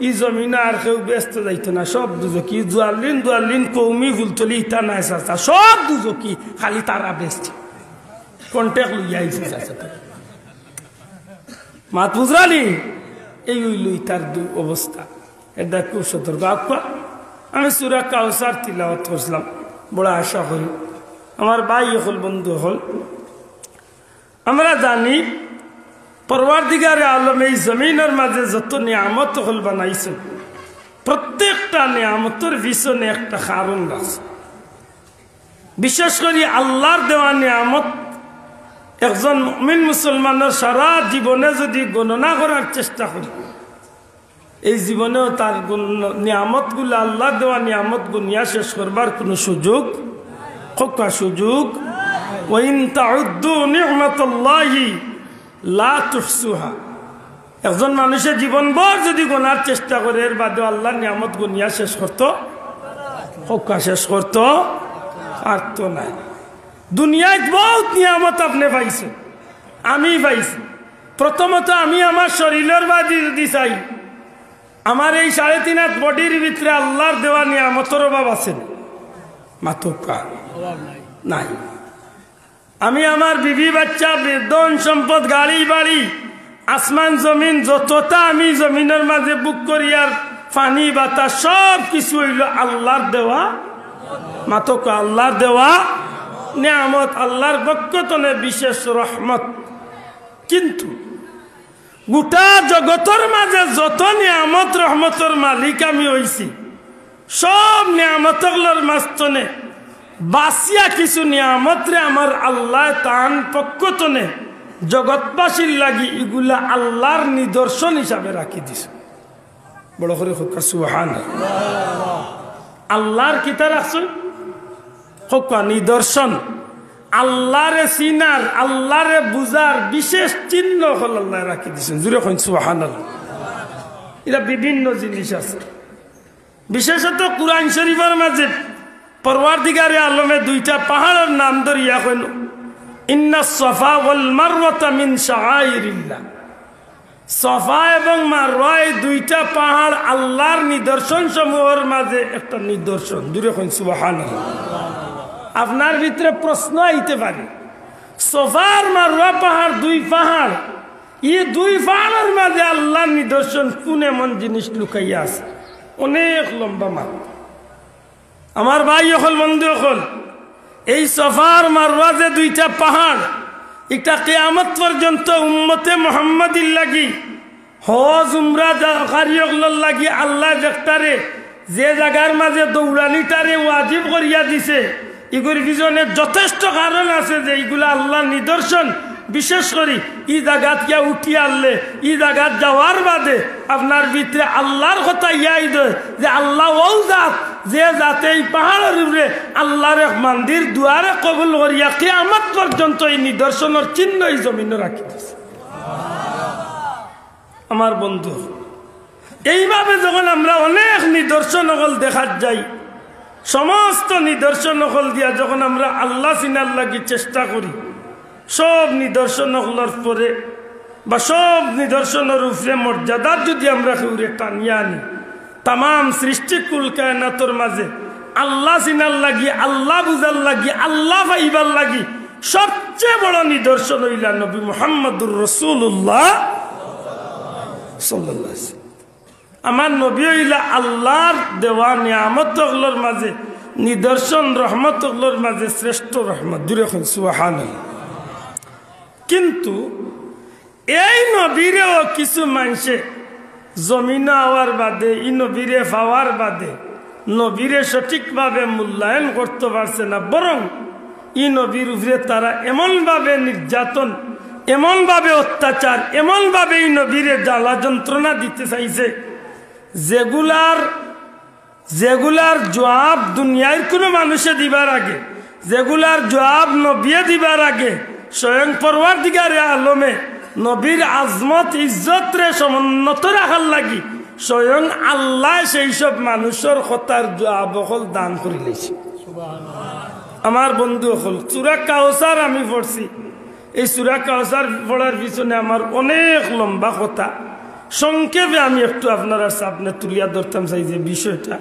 ই জমিনা আর কেউ ব্যস্ত যাইতো না, সব দুজকি। দুয়ালিন কৌমি ফুলতলি ইতা নাই চাচা, সব দুজকি, খালি তারা ব্যস্ত কন্টেক্ট লইয়া আইছে। মাত বুঝরানি এই হইল তার অবস্থা। এটা খুব সতর্ক। আপা আমি সূরা কাউসার তিলাওয়াত করছিলাম, বড় আশা করি আমার ভাই হল বন্ধু হল। আমরা জানি পরওয়ারদিগারে আলম এই জমিনের মাঝে যত নিয়ামত হল বানাইছেন, প্রত্যেকটা নিয়ামতের পিছনে একটা কারণ আছে। বিশেষ করে আল্লাহর দেওয়া নিয়ামত একজন মুমিন মুসলমানের সারা জীবনে যদি গণনা করার চেষ্টা করি, এই জীবনেও তার নিয়ামতগুলো আল্লাহ দেওয়া নিয়ামত গুনিয়া শেষ করবার কোনো সুযোগ খোকা সুযোগ ওয়াইন তাউদ্দু নি'মাতাল্লাহি লা তুহসুহা। একজন মানুষের জীবনভর যদি গোনার চেষ্টা করে এর বাদে আল্লাহর নিয়ামত গুনিয়া শেষ করতো খোকা শেষ করতো পারতো না। দুনিয়ায় বহুত নিয়ামত আপনি পাইছেন, আমি পাইছি। প্রথমত আমি আমার শরীরের বাদী যদি চাই, আমার এই 3.5 হাত বডির ভিতরে আল্লাহর দেওয়া নিয়ামতের অভাব আছে মাতকা নাই। আমি আমার বিবি বাচ্চা বেদন সম্পদ গাড়ি বাড়ি আসমান জমিন যতটা আমি জমিনের মাঝে বুক করি আর পানি বাতাস সব কিছু হইল আল্লাহর দেওয়া মাতকা, আল্লাহর দেওয়া নিয়ামত, আল্লাহর বরকতনে বিশেষ রহমত। কিন্তু গোটা জগতের মাঝে যত নিয়ামত রহমতের মালিক আমি হইছি, সব নিয়ামতগুলোর মাঝখানে বাসিয়া কিছু নিয়ামতরে আমার আল্লাহ তান পক্ষতনে জগৎবাসীর লাগি এগুলা আল্লাহর নিদর্শন হিসাবে রাখি দিছে। বড় করে হোকা সুবহানাল্লাহ। আল্লাহর কিতা রাখছে হোকা নিদর্শন, আল্লাহরে চিনার আল্লাহরে বুঝার বিশেষ চিহ্ন হল আল্লাহ রাখি দিয়েছেন। জুড়ে কইন সুবহানাল্লাহ। এটা বিভিন্ন জিনিস আছে, বিশেষত কুরআন শরীফের মাঝে পরওয়ারদিগারে আলমে 2টা পাহাড়ের নাম ধরিয়া কইন ইন্নাস সাফা ওয়াল মারওয়াতা মিন শাআইরিল্লাহ। সাফা এবং মারওয়া এই 2টা পাহাড় আল্লাহর নিদর্শন সমূহের মাঝে একটা নিদর্শন। জুড়ে কইন সুবহানাল্লাহ। আপনার ভিতরে প্রশ্ন আইতে পারে, সাফা আর মারওয়া পাহাড় 2 পাহাড়, এই 2 পাহাড়ের মাঝে আল্লাহর নিদর্শন কোন এমন জিনিস লুকাইয়া আছে? অনেক লম্বা মাপ। আমার ভাই হল বন্ধু হল, এই সাফা আর মারওয়া যে 2টা পাহাড়, এটা কিয়ামত পর্যন্ত উম্মতে মুহাম্মাদির লাগি হজ উমরা কারিয়গুলোর লাগি আল্লাহ দেখতারে যে জায়গার মাঝে দৌড়ানিটারে ওয়াজিব করিয়া দিছে, এগুলোর পিছনে যথেষ্ট কারণ আছে যে এইগুলা আল্লাহর নিদর্শন। বিশেষ করে এই জায়গাত গিয়া উঠি আনলে এই জায়গাত যাওয়ার বাদে আপনার ভিতরে আল্লাহর কথা ইয়াই দেয় যে আল্লাহ ও জাত যে জাতে এই পাহাড়ের উপরে আল্লাহর এক মন্দির দুয়ারে কবুল করিয়া কিয়ামত পর্যন্ত এই নিদর্শনের চিহ্ন এই জমিনে রাখি দিয়েছে। আমার বন্ধু, এইভাবে যখন আমরা অনেক নিদর্শন হল দেখার যাই, সমস্ত নিদর্শন হল দিয়া যখন আমরা আল্লাহ চিনার লাগি চেষ্টা করি, সব নিদর্শন হলার পরে বা সব নিদর্শনের উপরে মর্যাদার যদি আমরা কেউরে টানিয়া আনি, তাম সৃষ্টিকুল কায়নাতর মাঝে আল্লাহ চিনার লাগি, আল্লাহ বুঝার লাগি, আল্লাহ পাইবার লাগি সবচেয়ে বড় নিদর্শন হইলা নবী মুহাম্মদুর রাসূলুল্লাহ সাল্লাল্লাহু আলাইহি ওয়াসাল্লাম। আমার নবী হইলা আল্লাহর দেওয়া নিয়ামতগুলোর মাঝে নিদর্শন, রহমতগুলোর মাঝে শ্রেষ্ঠ রহমত। জুড়ে এখন সুবহানাল্লাহ। কিন্তু এই নবীরেও কিছু মানুষে জমিন হওয়ার বাদে, এই নবীরে পাওয়ার বাদে নবীরে সঠিকভাবে মূল্যায়ন করতে পারছে না, বরং এই নবীর উপরে তারা এমনভাবে নির্যাতন, এমনভাবে অত্যাচার, এমনভাবে এই নবীরে জ্বালা যন্ত্রণা দিতে চাইছে যেগুলার জবাব দুনিয়ার কোনো মানুষে দিবার আগে, যেগুলার জবাব নবীয়ে দিবার আগে স্বয়ং পরওয়ারদিগারে আলমে নবীর আজমত ইজ্জত রে সমুন্নত রাখার লাগি স্বয়ং আল্লাহ সেই সব মানুষের কথার জবাব হল দান করে লেছে। আমার বন্ধু হল সূরা কাউসার আমি পড়ছি, এই সূরা কাউসার পড়ার পিছনে আমার অনেক লম্বা কথা, সংক্ষেপে আমি একটু আপনারা সামনে তুলিয়া ধরতাম চাই যে বিষয়টা,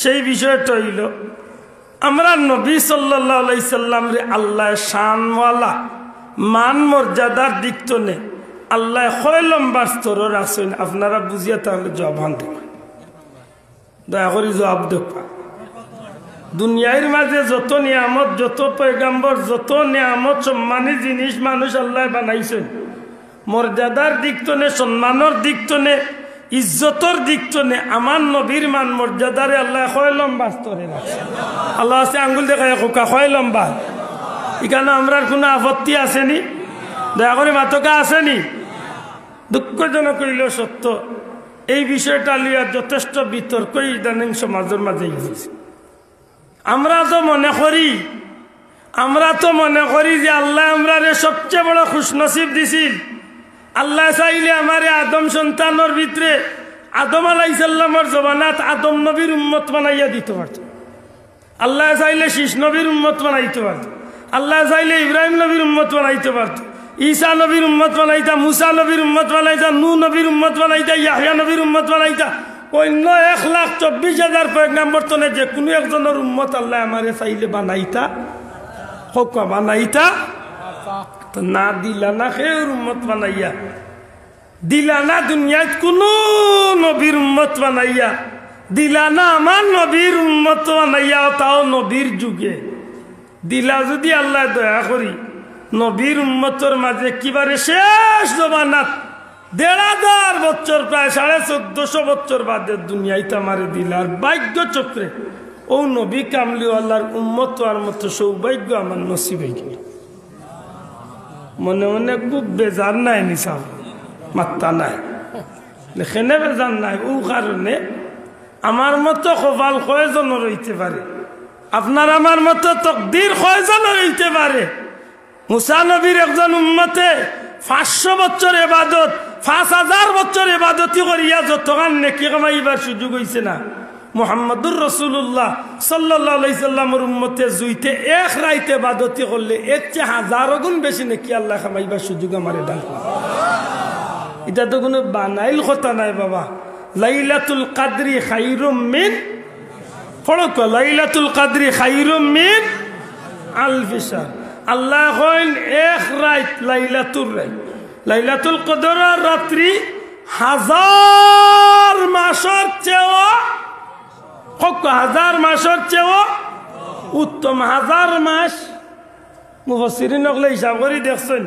সেই বিষয়টা হইল আমরা নবী সাল্লাল্লাহু আলাইহি সাল্লাম রে আল্লাহ শানওয়ালা মান মর্যাদার দিক তনে আল্লাহ কয় লম্বা স্তর রাখছেন। আপনারা বুঝিয়া তাহলে জবান দেখবেন, দয়া করে জবাব দেখবা। দুনিয়ার মাঝে যত নিয়ামত, যত পয়গাম্বর, যত নিয়ামত সম্মানী জিনিস মানুষ আল্লাহ বানাইছেন, মর্যাদার দিক তনে, সম্মানের দিক তনে, ইজ্জতর দিক তনে আমার নবীর মান মর্যাদারে আল্লাহ কয় লম্বা স্তরে রাখছে। আল্লাহ আছে আঙ্গুল দেখায় কোকা কয় লম্বা। এখানে আমরার কোনো আপত্তি আসেনি? দয়া করে মাতকা আসেনি? দুঃখজনক হইল সত্য, এই বিষয়টা লিয়া যথেষ্ট বিতর্ক ইদানিং সমাজের মাঝে হয়েছে। আমরা তো মনে করি যে আল্লাহ আমরারে সবচেয়ে বড় খুশনসিব দিছিল। আল্লাহ চাইলে আমারে আদম সন্তানের ভিতরে আদম আলাইহিস সালামের জমানাত আদম নবীর উম্মত বানাইয়া দিতে পারত। আল্লাহ চাইলে শীষ নবীর উম্মত বানাইতে পারত। আল্লাহ চাইলে ইব্রাহিম নবীর উম্মত বানাইতে পারত। ঈসা নবীর উম্মত বানাইতা, মুসা নবীর উম্মত বানাইতা, নূহ নবীর উম্মত বানাইতা, ইয়াহইয়া নবীর উম্মত বানাইতা, অন্য 1,24,000 পয়গম্বর তনে যে কোনো একজনের উম্মত আল্লাহ আমারে চাইলে বানাইতা তো না দিলা না খের উম্মত বানাইয়া দিলা না দুনিয়াত কোনো নবীর উম্মত বানাইয়া দিলা না আমার নবীর উম্মত বানাইয়া, তাও নবীর যুগে দিলা যদি আল্লাহ দয়া করি নবীর উম্মতর মাঝে কিবারে শেষ জমানাত 1,500 বছর প্রায় 1450 বছর বাদে দুনিয়াইতে আমারে দিলার ভাগ্য চক্রে ও নবী কামলিওয়ালার উম্মত আর মতো সৌভাগ্য আমার নসিব হয়ে গেল। মনে মনে খুব বেজার নাই নিসাব মাত্তা নাই এখানে বেজার নাই। ও কারণে আমার মতো কপাল কয়জনের হইতে পারে, আপনার আমার মতো তকদির কয়জনের হইতে পারে। মুসা নবীর একজন উম্মতে 500 বছর ইবাদত 5,000 বছর ইবাদতি করিয়া যতখান নেকি কামাইবার সুযোগ হইছে না, মুহাম্মদুর রাসূলুল্লাহ সাল্লাল্লাহু আলাইহি সাল্লামের উম্মতে জুইতে এক রাইতে ইবাদতি করলে এর চেয়ে 1000 গুণ বেশি নেকি আল্লাহ কামাইবার সুযোগ আমারে দান করে। এটা তো কোনো বানাইল কথা নাই বাবা। লাইলাতুল কদরি খায়রুম মিন ফরক, লাইলাতুল কদরি খায়রুম মিন আলফি শাহর। আল্লাহ কইন এক রাত লাইলাতুল কদরের রাত্রি 1000 মাসের চেয়েও 1000 মাসের চেয়েও উত্তম। 1000 মাস মুফাসসিরিন ওগুলো হিসাব করে দেখছেন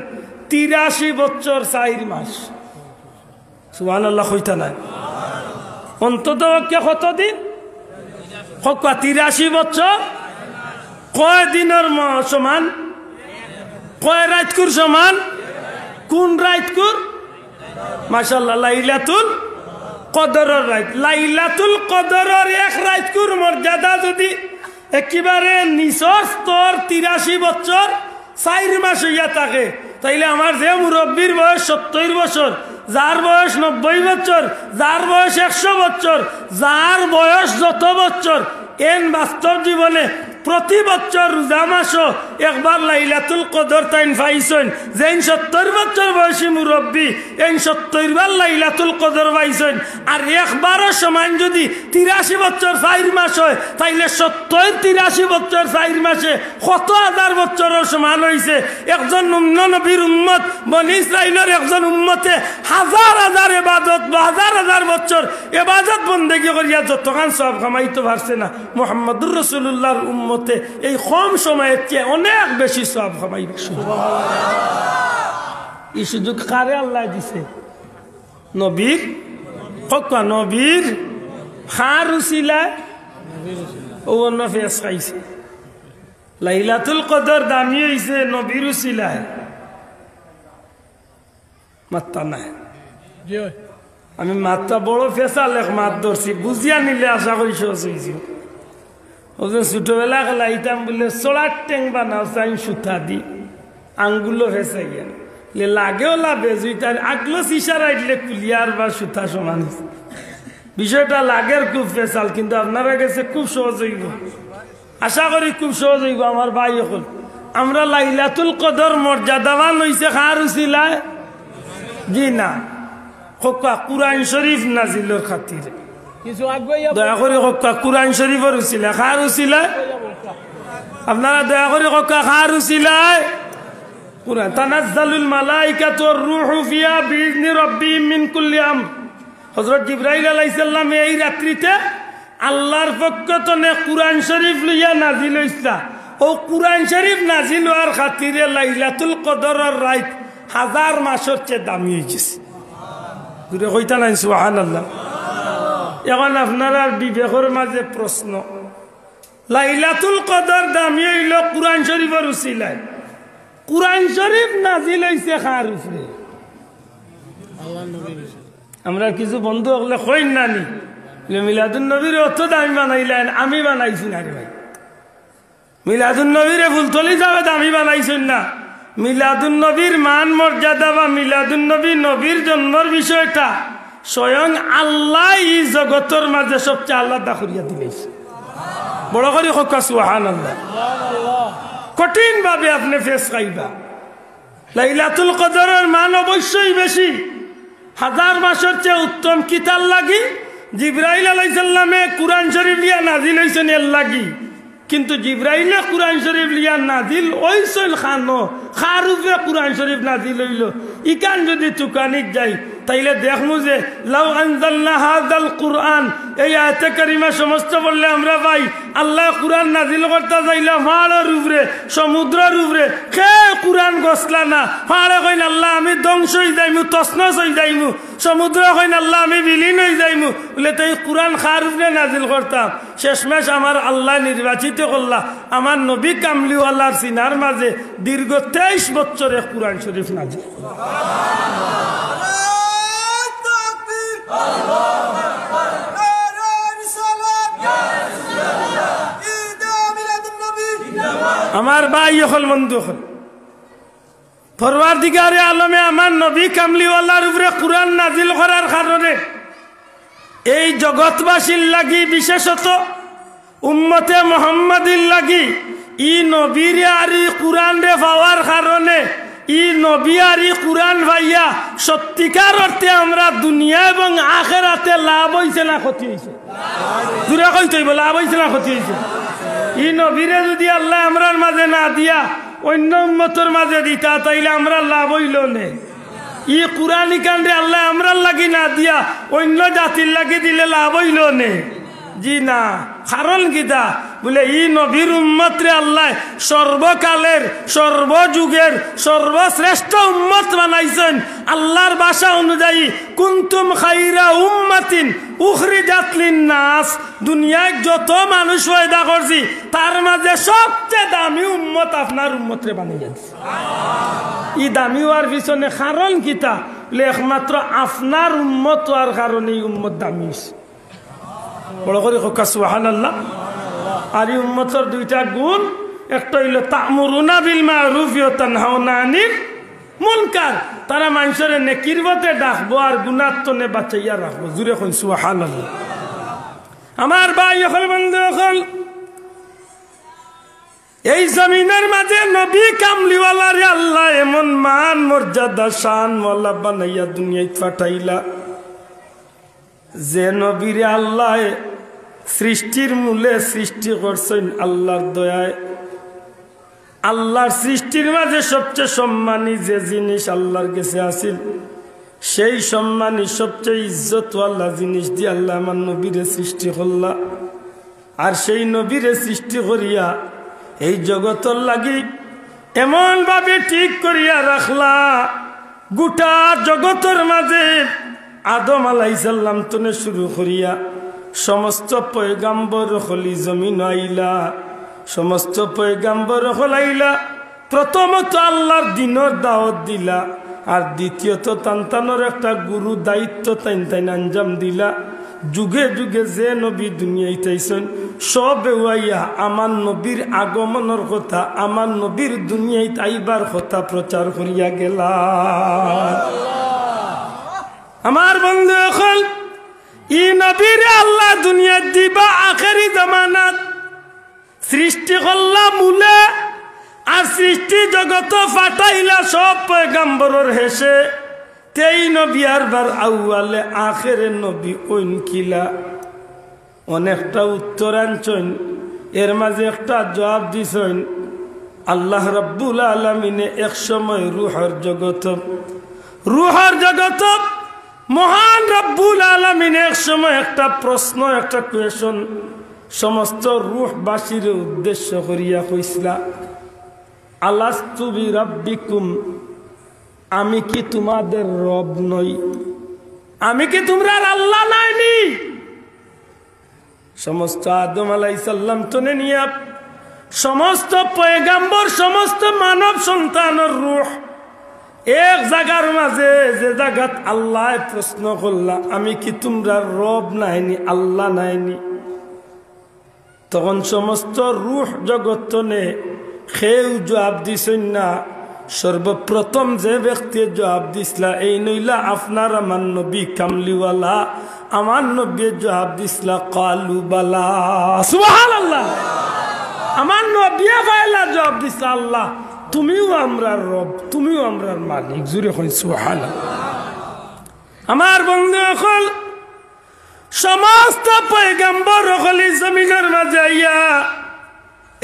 83 বছর 4 মাস। সুবহানাল্লাহ কইতা নাই অন্তত কতদিন? 83 বছর কয় দিনের সমান? কয় রাতকুর সমান? কোন রাতকুর? মাশাআল্লাহ লাইলাতুল কদরের রাত। লাইলাতুল কদরের এক রাতকুর মর্যাদা যদি একেবারে নিচু স্তর 83 বছর 4 মাস হইয়া থাকে, তাইলে আমার যে মুরব্বীর বয়স 70 বছর, যার বয়স 90 বছর, যার বয়স 100 বছর, যার বয়স যত বছর, এন বাস্তব জীবনে প্রতি বছর রোজা মাসও একবার লাইলাতুল কদর তাইন পাইছেন। যেন 70 বছর বয়সী মুরব্বী এন 70 বার লাইলাতুল কদর পাইছেন। আর একবারও সমান যদি 83 বছর 4 মাস হয়, তাইলে 70-83 বছর 4 মাসে কত হাজার বছরের সমান হয়েছে। একজন নবীর উম্মত বনি ইসরাইলের একজন উম্মতে হাজার হাজার ইবাদত বা হাজার হাজার বছর ইবাদত বন্দেগী করিয়া যতখান সওয়াব কামাইতে পারছে না, মুহাম্মদুর রাসূলুল্লাহর উম্মতে এই কম সময়ের চেয়ে অনেক বেশি সওয়াব কামাইবে। এই সুযোগ কারে আল্লাহ দিছে? নবীর নবীর খার উসিলা ও অন্য ফেস খাইছে। লাইলাতুল কদর দামি হইছে নবীর উসিলায়, মাত্তা নাই। আমি মাত্রা বড় ফেসা লেখ মাত ধরছি, বুঝিয়া নিলে আশা করি সহজ হয়েছি। ওজন ছোটবেলা খেলাইতাম বলে চড়ার ট্যাং বানাও চাই সুতা দি আঙ্গুলো ফেসে গিয়ে লাগেও লাভে জুইতার আগলো সিসার আইলে কুলিয়ার বা সুতা সমান। বিষয়টা লাগের খুব ফেসাল, কিন্তু আপনারা কাছে খুব সহজ হইব, আশা করি খুব সহজ হইব। আমার ভাই হল আমরা লাইলাতুল কদর মর্যাদাবান হইছে খার উসিলায় জি না হকা কুরআন শরীফ নাজিলের খাতিরে। দয়া করে হকা কুরআন শরীফের উসিলা খার উসিলায় আপনারা দয়া করে হকা খার উসিলায় কুরআন। তানাজ্জালুল মালাইকাতু ওয়ার রূহু ফিহা বিইذনি রাব্বিহিম মিন কুল্লি আমর। হযরত জিবরাইল আলাইহিস সালাম এই রাত্রিতে আল্লাহর পক্ষ থেকে কুরআন শরীফ লইয়া নাজিল হইছে। ও কুরআন শরীফ নাজিল হওয়ার খাতিরে লাইলাতুল কদরের রাত 1000 মাসের চেয়ে দামি হয়েছে। দূরে কইতা নাই সুবহানাল্লাহ। এখন আপনারা বিবেকের মাঝে প্রশ্ন, লাইলাতুল কদর দামি হইল কুরআন শরীফের উসিলায়, কুরআন শরীফ নাজিল হইছে কার উপরে? আমরা কিছু বন্ধু হলে কই নানি মিলাদুন নবীর অত দামি বানাইলেন, আমি বানাইছি না রে ভাই। মিলাদুন নবীরে ফুলতলি যাবে দামি বানাইছেন না। মিলাদুন নবীর মান মর্যাদা বা মিলাদুন নবী নবীর জন্মর বিষয়টা স্বয়ং আল্লাহ এই জগতের মাঝে সবচেয়ে আলাদা করিয়া দিলেছে। বড় করে হোক সুবহানাল্লাহ। কঠিন ভাবে আপনি ফেস খাইবা। লাইলাতুল কদরের মান অবশ্যই বেশি, 1000 মাসের চেয়ে উত্তম কিতাল লাগি। জিবরাইল আলাইহিস সালামে কুরআন শরীফ লিয়া নাজিল হইছেন এর লাগি, কিন্তু জিবরাইলে কুরআন শরীফ লিয়া নাজিল হইছেন খারুফে কুরআন শরীফ নাজিল হইল। ইকান যদি তুকানিক যাই তাইলে দেখমু যে লাউ আনজালনা হাযাল কুরআন, এই আয়াতে কারিমা সমস্ত বললে আমরা ভাই আল্লাহ কুরআন নাজিল করতে যাইলা পাহাড়ের উপরে সমুদ্রের উপরে, কে কুরআন গছলা না। পাহাড়ে কইন আল্লাহ আমি ধ্বংস হয়ে যাইমু, তছনছ হয়ে যাইমু। সমুদ্র কইন আল্লাহ আমি বিলীন হয়ে যাইমু। বলে তো এই কুরআন খার উপরে নাজিল করতাম। শেষমেশ আমার আল্লাহ নির্বাচিত করলা আমার নবী কামলিওয়ালার সিনার মাঝে দীর্ঘ 23 বছরে কুরআন শরীফ নাজিল। আমার ভাই হল বন্ধু হল, পরওয়ারদিগারে আলমে আমার নবী কামলিওয়ালার উপরে কুরআন নাজিল করার কারণে এই জগৎবাসীর লাগি, বিশেষত উম্মতে মুহাম্মাদির লাগি ই নবীর আর কুরআন রে পাওয়ার কারণে ই নবী আর কুরআন ভাইয়া সত্যিকার অর্থে আমরা দুনিয়া এবং আখিরাতে লাভ হইছে না ক্ষতি হইছে? দূরে কইতে হইব, লাভ হইছে না ক্ষতি হইছে? ই নবীরে যদি আল্লাহ আমরার মাঝে না দিয়া অন্য উম্মতের মাঝে দিতা তাইলে আমরা লাভ হইল নে। ই কুরআন কান্ডে আল্লাহ আমরার লাগি না দিয়া অন্য জাতির লাগি দিলে লাভ হইল নে? জি না। কারণ কিতা বলে ই নবীর উম্মত রে আল্লাহ সর্বকালের সর্বযুগের সর্বশ্রেষ্ঠ উম্মত বানাইছেন। আল্লাহর ভাষা অনুযায়ী কুনতুম খাইরা উম্মাতিন উখরিজাত লিন-নাস, দুনিয়ায় যত মানুষ পয়দা করছি তার মাঝে সবচেয়ে দামি উম্মত আপনার উম্মত রে বানাইছে। ই দামি হওয়ার পিছনে কারণ কিতা বলে একমাত্র আপনার উম্মত হওয়ার কারণে উম্মত দামি। বড় করে হোকা সুবহানাল্লাহ। আর এই উম্মতের দুইটা গুণ, একটা হইল তা'মুরুনা বিল মা'রুফ ওয়া তানহাউনা আনিল মুনকার, তারা মানুষের নেকির পথে ডাকবো আর গুনাহ থেকে বাঁচাইয়া রাখবো। জুরে কই সুবহানাল্লাহ। আমার ভাই হল বন্ধু হল, এই জমিনের মাঝে নবী কামলিওয়ালার আল্লাহ এমন মান মর্যাদা শান ওয়ালা বানাইয়া দুনিয়ায় পাঠাইলা যে নবীরে আল্লাহ সৃষ্টির মূলে সৃষ্টি করছেন আল্লাহর দয়ায়। আল্লাহর সৃষ্টির মাঝে সবচেয়ে সম্মানী যে জিনিস আল্লাহর কাছে আসিল, সেই সম্মানী সবচেয়ে ইজ্জতওয়ালা জিনিস দিয়ে আল্লাহ আমার নবীরে সৃষ্টি করলা। আর সেই নবীরে সৃষ্টি করিয়া এই জগতের লাগি এমন ভাবে ঠিক করিয়া রাখলা, গোটা জগতের মাঝে আদম আলাইহিস সালাম থেকে শুরু করিয়া সমস্ত পয়গাম্বর হলি জমিন আইলা, সমস্ত পয়গাম্বর হলাইলা। প্রথমত আল্লাহর দিনের দাওয়াত দিলা, আর দ্বিতীয়ত তান্তানোর একটা গুরু দায়িত্ব তাইন আঞ্জাম দিলা। যুগে যুগে যে নবী দুনিয়ায় তাইছেন সব ওয়াইয়া আমার নবীর আগমনের কথা, আমার নবীর দুনিয়ায় আইবার কথা প্রচার করিয়া গেলা। আমার বন্ধু এখন ই নবীরে আল্লাহ দুনিয়া দিবা আখেরি জামানাত সৃষ্টি করলা মূলে, আর সৃষ্টি জগত ফাটাইলা সব পয়গাম্বরের হেসে। তেই নবী আরবার আউয়ালে আখেরে নবী ওইন কিলা। অনেকটা উত্তর আনছেন, এর মাঝে একটা জবাব দিছেন। আল্লাহ রাব্বুল আলামিনে এক সময় রুহের জগত মহান রব্বুল আলামিন এক সময় একটা প্রশ্ন, একটা কোয়েশন সমস্ত রূহবাসীর উদ্দেশ্য করিয়া কইছিলা, আলাস্তু বিরাব্বিকুম, আমি কি তোমাদের রব নই? আমি কি তোমরা আল্লাহ নাইনি? সমস্ত আদম আলাইহিস সালাম তনে নিয়া সমস্ত পয়গাম্বর, সমস্ত মানব সন্তানের রূহ এক জায়গার মাঝে যে জায়গাত আল্লাহ প্রশ্ন করলা আমি কি তোমরা রব নাইনি আল্লাহ নাইনি, তখন সমস্ত রূহ জগৎ নে খেউ জবাব দিছেন না। সর্বপ্রথম যে ব্যক্তি জবাব দিসলা এই নইলা আপনার আমার নবী কামলিওয়ালা, আমার নবী জবাব দিসলা কালু বালা সুবহানাল্লাহ। আমার নবী ভাইলা জবাব দিসলা আল্লাহ তুমিও আমরার রব, তুমিও আমরার মালিক। জুড়ে কই সুবহানাল্লাহ। আমার বন্ধু হল সমস্ত পয়গম্বর হলি জমিনের মাঝে আইয়া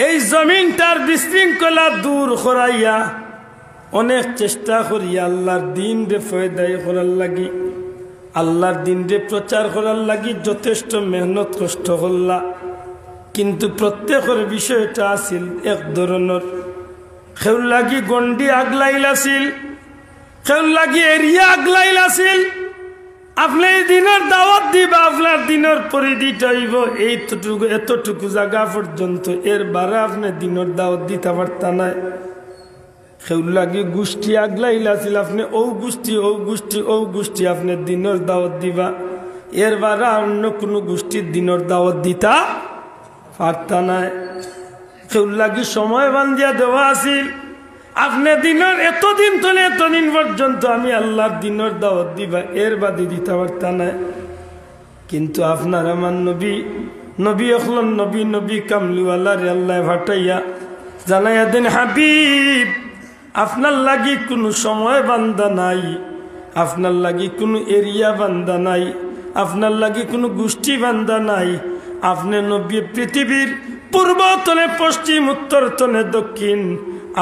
এই জমিনটার বিশৃঙ্খলা দূর করাইয়া অনেক চেষ্টা করিয়া আল্লাহর দিন রে ফয়দাই করার লাগি, আল্লাহর দিন রে প্রচার করার লাগি যথেষ্ট মেহনত কষ্ট করলা। কিন্তু প্রত্যেকের বিষয়টা আছিল এক ধরনের, কেউ লাগি গন্ডি আগলাইলাছিল, কেউ লাগি এরিয়া আগলাইলাছিল। আপনি দিনের দাওয়াত দিবা, আপনার দিনের পরিধিটা হইব এইটুকু এতটুকু জায়গা পর্যন্ত, এর বারে আপনি দিনের দাওয়াত দিতে পারতা না। কেউ লাগি গোষ্ঠী আগলাইলাছিল, আপনি ও গোষ্ঠী আপনি দিনের দাওয়াত দিবা, এর বারে অন্য কোনো গোষ্ঠীর দিনের দাওয়াত দিতা পারতা না। কেউ লাগি সময় বান্ধিয়া দেওয়া আছিল, আপনি দিনের এতদিন তোলে এতদিন পর্যন্ত আমি আল্লাহর দিনের দাওয়াত দিবা, এর বাদে দিতে পারতা না। কিন্তু আপনার আমার নবী এখন নবী কামলিওয়ালা রে আল্লাহ ভাটাইয়া জানাইয়া দেন হাবিব আপনার লাগি কোনো সময় বান্ধা নাই, আপনার লাগি কোনো এরিয়া বান্ধা নাই, আপনার লাগি কোনো গোষ্ঠী বান্ধা নাই। আপনি নবী পৃথিবীর পূর্ব তনে পশ্চিম উত্তর তনে দক্ষিণ,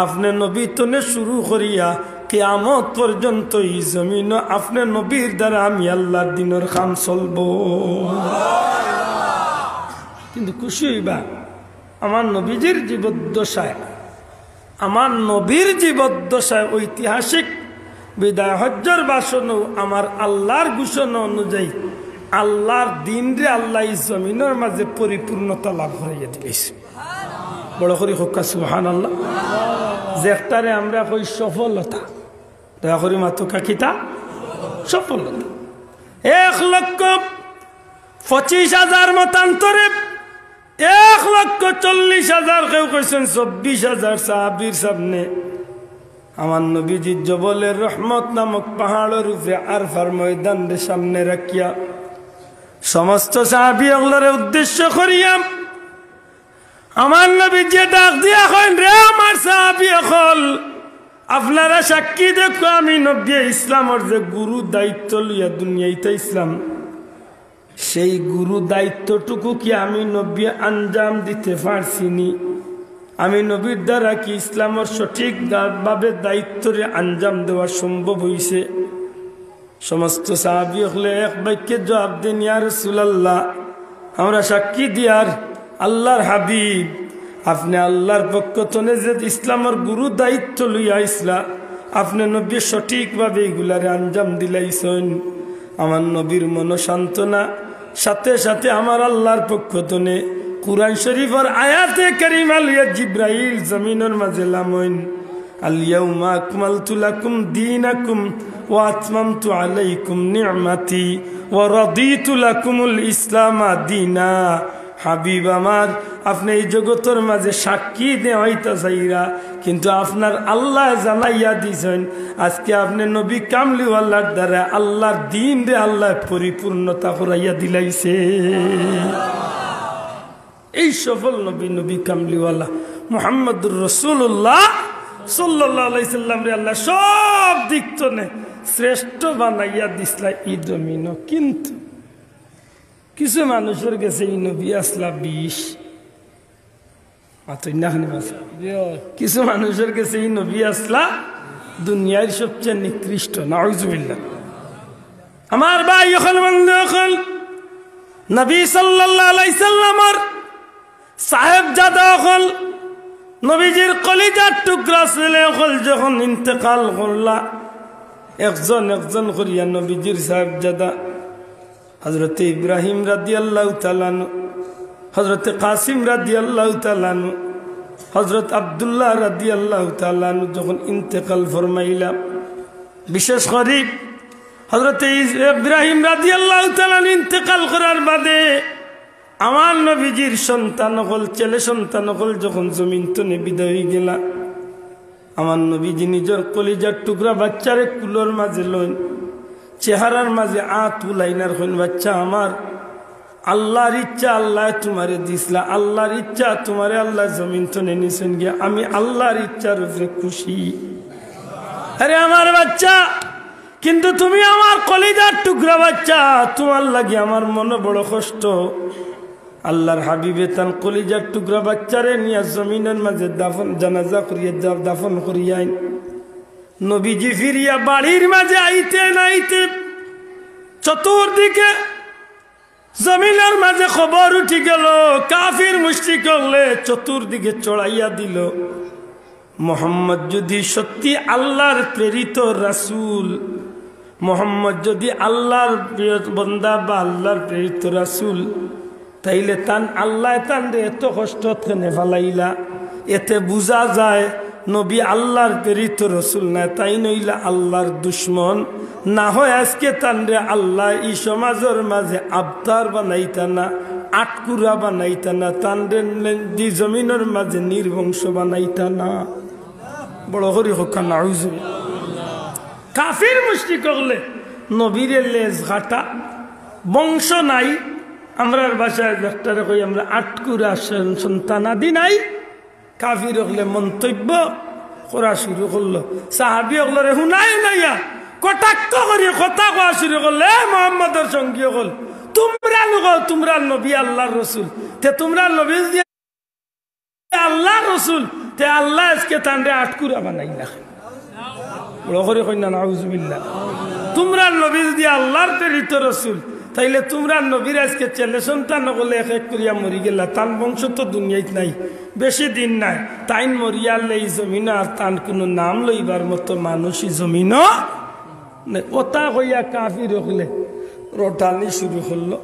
আপনি নবী তনে শুরু করিয়া কিয়ামত পর্যন্ত এই জমিন আপনি নবীর দ্বারা আমি আল্লাহর দিনের কাম চলব। কিন্তু খুশি হইবা আমার নবীজির জীবদ্দশায়, আমার নবীর জীবদ্দশায় ঐতিহাসিক বিদায় হজ্জর বাসন আমার আল্লাহর ঘোষণা অনুযায়ী আল্লাহর দিন রে আল্লাহ জমিনের মাঝে পরিপূর্ণতা লাভ করাইয়া দিয়েছে। বড় করে হোক সুবহানাল্লাহ। যে একটারে আমরা কই সফলতা, দয়া করি মাতুকা কিতা সফলতা। 1,25,000 মতান্তরে 1,40,000 কেউ কইছেন 24,000 সাহাবীর সামনে আমার নবীজি জবলের রহমত নামক পাহাড়ের উপরে আরফার ময়দান রে সামনে রাখিয়া সমস্ত সাহাবী ওগুলোর উদ্দেশ্য করিয়া আমার নবী যে ডাক দিয়া কইন রে আমার সাহাবী হল আপনারা সাক্ষী দেখো আমি নবী ইসলামের যে গুরু দায়িত্ব লইয়া দুনিয়াইতে ইসলাম, সেই গুরু দায়িত্বটুকু কি আমি নবী আঞ্জাম দিতে পারছিনি? আমি নবীর দ্বারা কি ইসলামের সঠিকভাবে দায়িত্বরে আঞ্জাম দেওয়া সম্ভব হইছে? সমস্ত সাহাবী হলে এক বাক্যে জবাব দেন ইয়া রাসূলুল্লাহ, আমরা সাক্ষী দিয়ার আল্লাহর হাবিব আপনি আল্লাহর পক্ষ থেকে যে ইসলামের গুরু দায়িত্ব লইয়া ইসলা আপনি নবী সঠিকভাবে এগুলারে আঞ্জাম দিলাইছেন। আমার নবীর মন সান্ত্বনা সাথে সাথে আমার আল্লাহর পক্ষ থেকে কুরআন শরীফের আয়াতে কারিমা লইয়া জিব্রাইল জমিনের মাঝে লামইন আল ইয়াউমা আকমালতু লাকুম দীনাকুম ওয়া আতমামতু আলাইকুম নি'মাতি ওয়া রাদিতু লাকুমুল ইসলাম দীনা। হাবিব আমার আপনি এই জগতের মাঝে সাক্ষী দেওয়াইতা চাইরা, কিন্তু আপনার আল্লাহ জানাইয়া দিছেন আজকে আপনি নবী কামলিওয়ালার দ্বারা আল্লাহর দিন রে আল্লাহ পরিপূর্ণতা করাইয়া দিলাইছে। এই সফল নবী কামলিওয়ালা মুহাম্মদুর রাসূলুল্লাহ সাল্লাল্লাহু আলাইহি সাল্লাম রে আল্লাহ সব দিক থেকে শ্রেষ্ঠ বানাইয়া দিসলা এই জমিন। কিন্তু কিছু মানুষের কাছে এই নবী আসলা 20, কিছু মানুষের কাছে এই নবী আসলা দুনিয়ার সবচেয়ে নিকৃষ্ট। নাউযুবিল্লাহ। আমার ভাই এখন বন্ধু এখন নবী সাল্লাল্লাহু আলাইহি সাল্লামের সাহেবজাদা হল নবীজির কলিজার টুকরা ছেলে হল যখন ইন্তেকাল করলা একজন একজন করিয়া নবীজির সাহেবজাদা হযরত ইব্রাহিম রাদিয়াল্লাহু তাআলা আনহু, হযরত কাসিম রাদিয়াল্লাহু তাআলা আনহু, হযরত আব্দুল্লাহ রাদিয়াল্লাহু তাআলা আনহু যখন ইন্তেকাল ফরমাইলা বিশেষ করে হযরত ইব্রাহিম রাদিয়াল্লাহু তাআলা ইন্তেকাল করার বাদে আমার নবীজির সন্তান হল ছেলে সন্তান হল যখন জমিন তনে বিদায় হয়ে গেলা আমার নবীজি নিজের কলিজার টুকরা বাচ্চারে কুলোর মাঝে লইন চেহারার মাঝে উলাইনার হইন বাচ্চা আমার আল্লাহর ইচ্ছা আল্লাহ তোমারে দিসলা আল্লাহর ইচ্ছা তোমারে আল্লাহ জমিন তনে নিছেন গিয়া আমি আল্লাহর ইচ্ছার উপরে খুশি আরে আমার বাচ্চা কিন্তু তুমি আমার কলিজার টুকরা বাচ্চা তোমার লাগে আমার মনে বড় কষ্ট আল্লাহর হাবিবে তান কলিজার টুকরা বাচ্চারে নিয়া জমিনের মাঝে দাফন জানাজা করিয়া দাফন করিয়াইন নবীজি ফিরিয়া বাড়ির মাঝে আইতে নাইতে চতুর্দিকে জমিনের মাঝে খবর উঠি গেল কাফির মুশরিক হলে চতুর্দিকে চড়াইয়া দিল মোহাম্মদ যদি সত্যি আল্লাহর প্রেরিত রাসূল মোহাম্মদ যদি আল্লাহর বান্দা বা আল্লাহর প্রেরিত রাসূল তাইলে তান আল্লাহ তান এত কষ্ট কেনে ফেলাইলা এতে বুঝা যায় নবী আল্লাহর প্রেরিত রসুল না তাই নইলা আল্লাহর দুশ্মন না হয় আজকে তান রে আল্লাহ এই সমাজের মাঝে আবতার বানাইতা না আটকুরা বানাইতা না তান রে জমিনের মাঝে নির্বংশ বানাইতা না বড় হরি হকা নাউজু কাফির মুশরিক হলে নবীরে লেজ ঘাটা বংশ নাই আমরার বাসায় ডাক্তারে কই আমরা আটকুরা সন্তানাদি নাই কাফির হলে মন্তব্য করা শুরু করলো সাহাবি হলে হুনাই নাইয়া কটাক্ষ করি কথা কোয়া শুরু করলে মোহাম্মদের সঙ্গী হল তোমরা লোক তোমরা নবী আল্লাহর রসুল তে তোমরা নবী আল্লাহ রসুল তে আল্লাহ আজকে তানরে আটকুরা বানাইলা বড় করে কই না নাউজুবিল্লাহ তোমরা নবী যদি আল্লাহর প্রেরিত রসুল তাইলে তোমরা নবীর আজকে ছেলে সন্তান বলে এক এক করিয়া মরি গেলা তান বংশ তো দুনিয়ায় নাই বেশি দিন নাই তাইন মরিয়ালে এই জমিন আর তান কোনো নাম লইবার মতো মানুষই জমিন ওটা হইয়া কাফির হলে রটানি শুরু করলো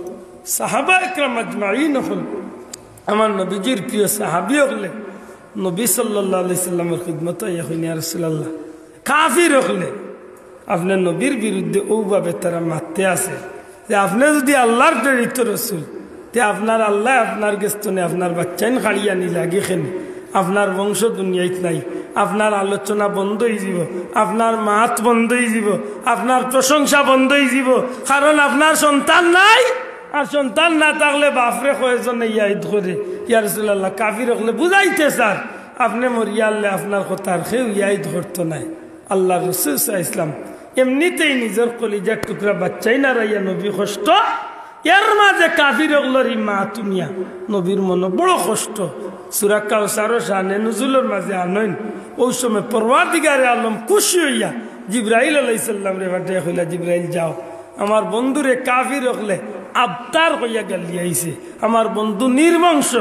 সাহাবা একরাম আজমাইন হল আমার নবীজির প্রিয় সাহাবি হলে নবী সাল্লাল্লাহু আলাইহি সাল্লামের খিদমত ইয়া হইনি ইয়া রাসূলুল্লাহ কাফির হলে আপনার নবীর বিরুদ্ধে ওভাবে তারা মারতে আসে যে আপনি যদি আল্লাহর প্রেরিত রসুল তে আপনার আল্লাহ আপনার গেস্তনে আপনার বাচ্চাইন খাড়িয়া নি লাগে খেনে আপনার বংশ দুনিয়ায় নাই আপনার আলোচনা বন্ধ হয়ে যাব আপনার মাত বন্ধ হয়ে যাব আপনার প্রশংসা বন্ধ হয়ে যাব কারণ আপনার সন্তান নাই আর সন্তান না থাকলে বাপরে কয়েকজনে ইয়াদ করে ইয়া রাসূলুল্লাহ কাফির হলে বুঝাইতে স্যার আপনি মরিয়ালে আপনার কথার কেউ ইয়াদ করতো নাই আল্লাহ রাসূল সাল্লাল্লাহু আলাইহি ওয়াসাল্লাম এমনিতেই নিজের কলিজার টুকরা বাচ্চাই না রাইয়া নবী কষ্ট এর মাঝে কাফির ওগুলোর মা তুমিয়া নবীর মনে বড় কষ্ট সূরা কাউসার শানে নুজুলের মাঝে আনইন ওই সময় পরওয়ারদিগারে আলম খুশি হইয়া জিবরাইল আলাইহিস সালাম রে বাটে কইলা জিবরাইল যাও আমার বন্ধুরে কাফির হলে আবতার কইয়া গালি আইছে আমার বন্ধু নির্বংশ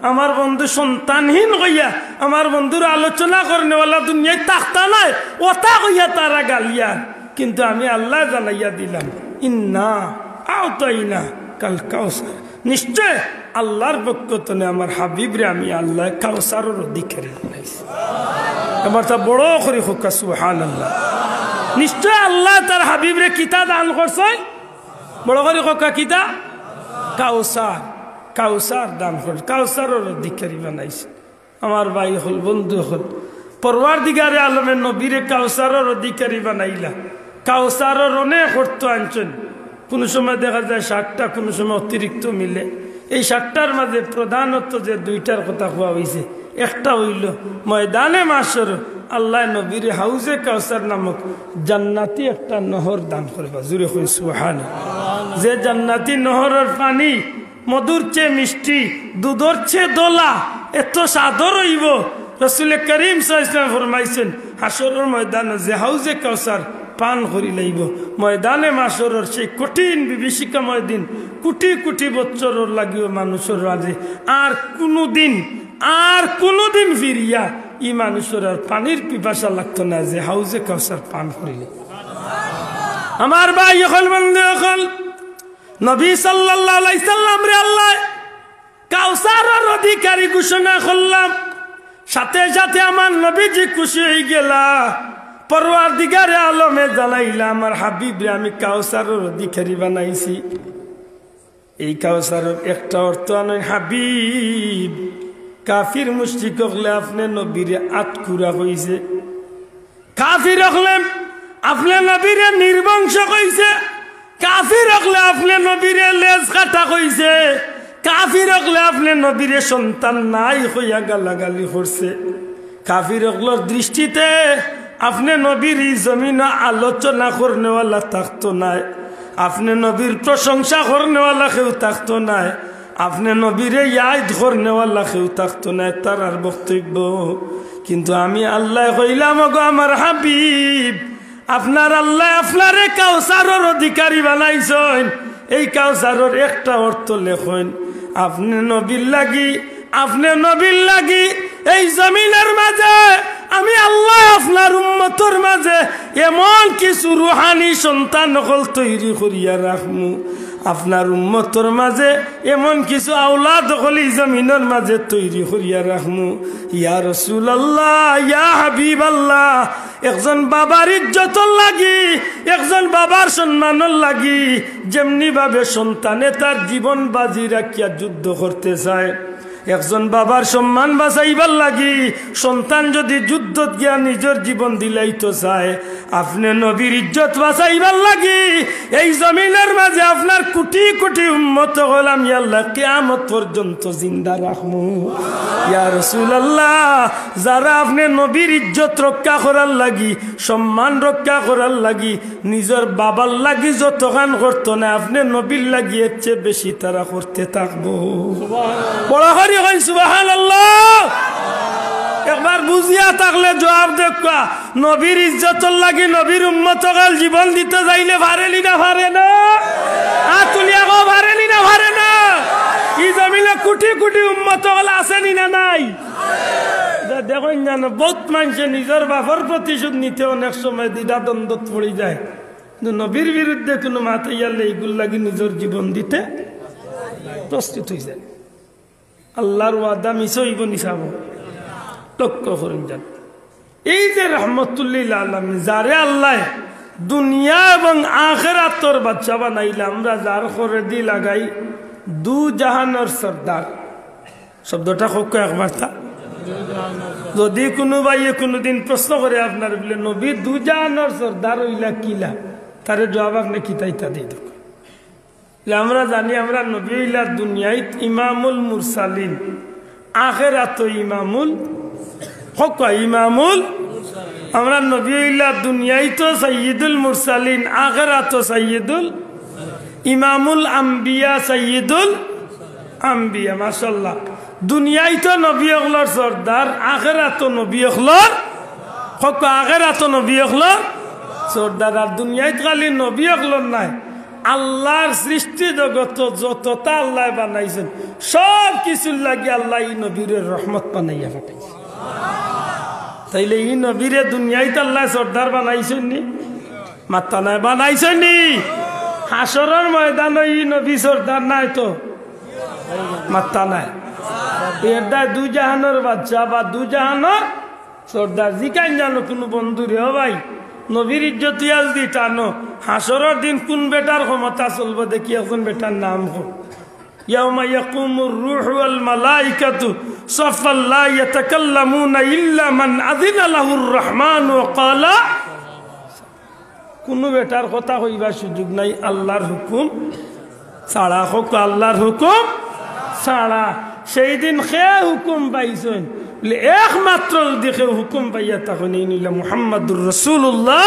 আমার বন্ধু সন্তানহীন কইয়া আমার বন্ধুর আলোচনা করনেওয়ালা দুনিয়ায় তাকতা নাই ওটা কইয়া তারা গালিয়া কিন্তু আমি আল্লাহ জানাইয়া দিলাম ইন্না আওতাইনা কাল কাউসার নিশ্চয় আল্লাহর পক্ষ থেকে আমার হাবিবরে আমি আল্লাহ কাউসারের অধিকারী বানাইছি এবার তা বড় করে হোক সুবহানাল্লাহ নিশ্চয় আল্লাহ তার হাবিবরে কিতা দান করছে বড় করে হোক কিতা কাউসার কাউসার দান করে কাউসারের অধিকারী বানাইছে আমার ভাই হল বন্ধু হল পরওয়ারদিগারে আলমের নবীরে কাউসারের অধিকারী বানাইলা কাউসারের অনেক অর্থ আনছেন কোনো সময় দেখা যায় 60টা কোনো সময় অতিরিক্ত মিলে এই 60টার মাঝে প্রধানত যে দুইটার কথা কোয়া হয়েছে একটা হইল ময়দানে মাশর আল্লাহ নবীর হাউজে কাউসার নামক জান্নাতি একটা নহর দান করবা জুড়ে কই সুবহানাল্লাহ যে জান্নাতি নহরের পানি মধুর চেয়ে মিষ্টি দুধর চেয়ে দোলা এত সাদর হইব রাসূল করিম সাল্লাল্লাহু আলাইহি ওয়াসাল্লাম ফরমাইছেন হাসরের ময়দানে যে হাউজে কাউসার পান করি লাইব ময়দানে মাশরের সেই কঠিন বিভীষিকাময় দিন কোটি কোটি বছরের লাগিও মানুষের রাজে আর কোনোদিন ফিরিয়া ই মানুষের আর পানির পিপাসা লাগতো না যে হাউজে কাউসার পান করিলে আমার ভাই হল বন্ধু হল নবী সাল্লাল্লাহু আলাইহি সাল্লাম রে আল্লাহ কাউসারের অধিকারী ঘোষণা করলাম সাথে সাথে আমার নবীজি খুশি হয়ে গেলা পরওয়ারদিগারে আলমে জানাইলাম আমার হাবিবরে আমি কাউসারের অধিকারী বানাইছি। এই কাউসারের একটা অর্থ নয় হাবিব। কাফির মুশরিক হলে আপনি নবীরে আটকুরা হইছে, কাফির হলে আপনি নবীরে নির্বংশ কইছে, কাফির হলে আপনি নবীরে লেজ কাটা কইছে, কাফির হলে আপনি নবীরে সন্তান নাই হইয়া গালাগালি করছে। কাফির হকলোর দৃষ্টিতে আপনি নবীর এই জমিন আলোচনা করনেওয়ালা থাকতো নাই, আপনি নবীর প্রশংসা করনেওয়ালা কেউ থাকতো নাই, আপনি নবীরে ইয়াদ করনেওয়ালা কেউ থাকতো নাই তার আর বক্তব্য। কিন্তু আমি আল্লাহ কইলাম গো আমার হাবিব, আপনার আল্লাহ আপনারে কাউসারের অধিকারী বানাইছেন। এই কাউসারের একটা অর্থ লেখেন, আপনি নবীর লাগি, আপনি নবীর লাগি এই জমিনের মাঝে আমি আল্লাহ আপনার উম্মতের মাঝে এমন কিছু রুহানি সন্তান হল তৈরি করিয়া রাখমু, আপনার উম্মতের মাঝে এমন কিছু আওলাদ হলি জমিনের মাঝে তৈরি করিয়া রাখমু। ইয়া রাসূলুল্লাহ, ইয়া হাবিবাল্লাহ, একজন বাবার ইজ্জতর লাগি, একজন বাবার সম্মানের লাগি যেমনি ভাবে সন্তানে তার জীবন বাজি রাখিয়া যুদ্ধ করতে চায়, একজন বাবার সম্মান বাঁচাইবার লাগি সন্তান যদি যুদ্ধত গিয়া নিজের জীবন দিলাইতো চায়, আপনি নবীর ইজ্জত বাঁচাইবার লাগি এই জমিনের মাঝে আপনার কোটি কোটি উম্মত হলাম আল্লাহ কিয়ামত পর্যন্ত জিন্দা রাখমু। ইয়া রাসূলুল্লাহ, যারা আপনি নবীর ইজ্জত রক্ষা করার লাগি, সম্মান রক্ষা করার লাগি নিজের বাবার লাগি যত গান করতো না, আপনি নবীর লাগি এর চেয়ে বেশি তারা করতে থাকবো। বড় করি কই সুবহানাল্লাহ। একবার বুঝিয়া থাকলে জবাব দেখা, নবীর ইজ্জতর লাগি নবীর উম্মতকাল জীবন দিতে যাইলে পারেলি না পারে না? তুলিয়া গো পারেলি না পারে না? এই জমিনে কোটি কোটি উম্মতকাল আসেনি না নাই? দেখুন জানো বহুত মানুষে নিজের বাপর প্রতিশোধ নিতে অনেক সময় দ্বিধা দ্বন্দ্ব পড়ে যায়, কিন্তু নবীর বিরুদ্ধে কোনো মাথায় গেলে এইগুলো লাগি নিজের জীবন দিতে প্রস্তুত হয়ে যায়। আল্লাহর ওয়াদা মিশো ইব নিশাব লক্ষ্য করুন যান। এই যে রহমতুল্লিল আলামিন যারে আল্লাহ দুনিয়া এবং আখিরাতর বাদশা বানাইলে, আমরা যার করে দি লাগাই দু জাহানের সর্দার, শব্দটা হোক একবার তা যদি কোনো ভাইয়ে কোনোদিন প্রশ্ন করে আপনার বলে নবী দু জাহানের সর্দার হইলা কিলা, তারে জবাব আপনি কিতাইতা দিয়ে দেব। আমরা জানি আমরা নবী হইলা দুনিয়ায় ইমামুল মুরসালিন, আখিরাত ইমামুল হক ইমামুল, আমরা নবী হইলা দুনিয়ায় তো সাইয়্যিদুল মুরসালিন, আখিরাত সাইয়্যিদুল ইমামুল আম্বিয়া, সাইয়্যিদুল আম্বিয়া। মাশাআল্লাহ, দুনিয়ায় তো নবী হকলর সর্দার, আখিরাত নবী হকলর হক, আখিরাত নবী হকলর সর্দার। আর দুনিয়ায় খালি নবী হকলর নাই, আল্লাহর সৃষ্টি জগত যতটা আল্লাহ বানাইছেন সব কিছুর লাগে আল্লাহ এই নবীর রহমত বানাইয়া পাঠাইছে। তাইলে এই নবীরে দুনিয়ায় তো আল্লাহ সর্দার বানাইছেন নি? মাত্তা নাই বানাইছেন নি? হাসরের ময়দান এই নবী সর্দার নাই তো মাত্তা নাই। এটা দু জাহানের বাচ্চা বা দু জাহানের সর্দার। জিকাই জানো কোনো বন্ধু রে ভাই নবীর ইজ্জত ইয়াজ দি টানো, হাসরের দিন কোন বেটার ক্ষমতা চলবে দেখি এখন বেটার নাম হোক। ইয়াউমা ইয়াকুমুর রূহু ওয়াল মালাইকাতু সাফফান লা ইয়াতাকাল্লামুনা ইল্লা মান আযিনা লাহুর রহমান ওয়া ক্বালা। কোন বেটার কথা কইবার সুযোগ নাই আল্লাহর হুকুম ছাড়া, হোক আল্লাহর হুকুম ছাড়া। সেই দিন খে হুকুম পাইছেন বলে একমাত্র দেখে হুকুম পাইয়া তখন এই নিলাম মুহাম্মাদুর রাসূলুল্লাহ।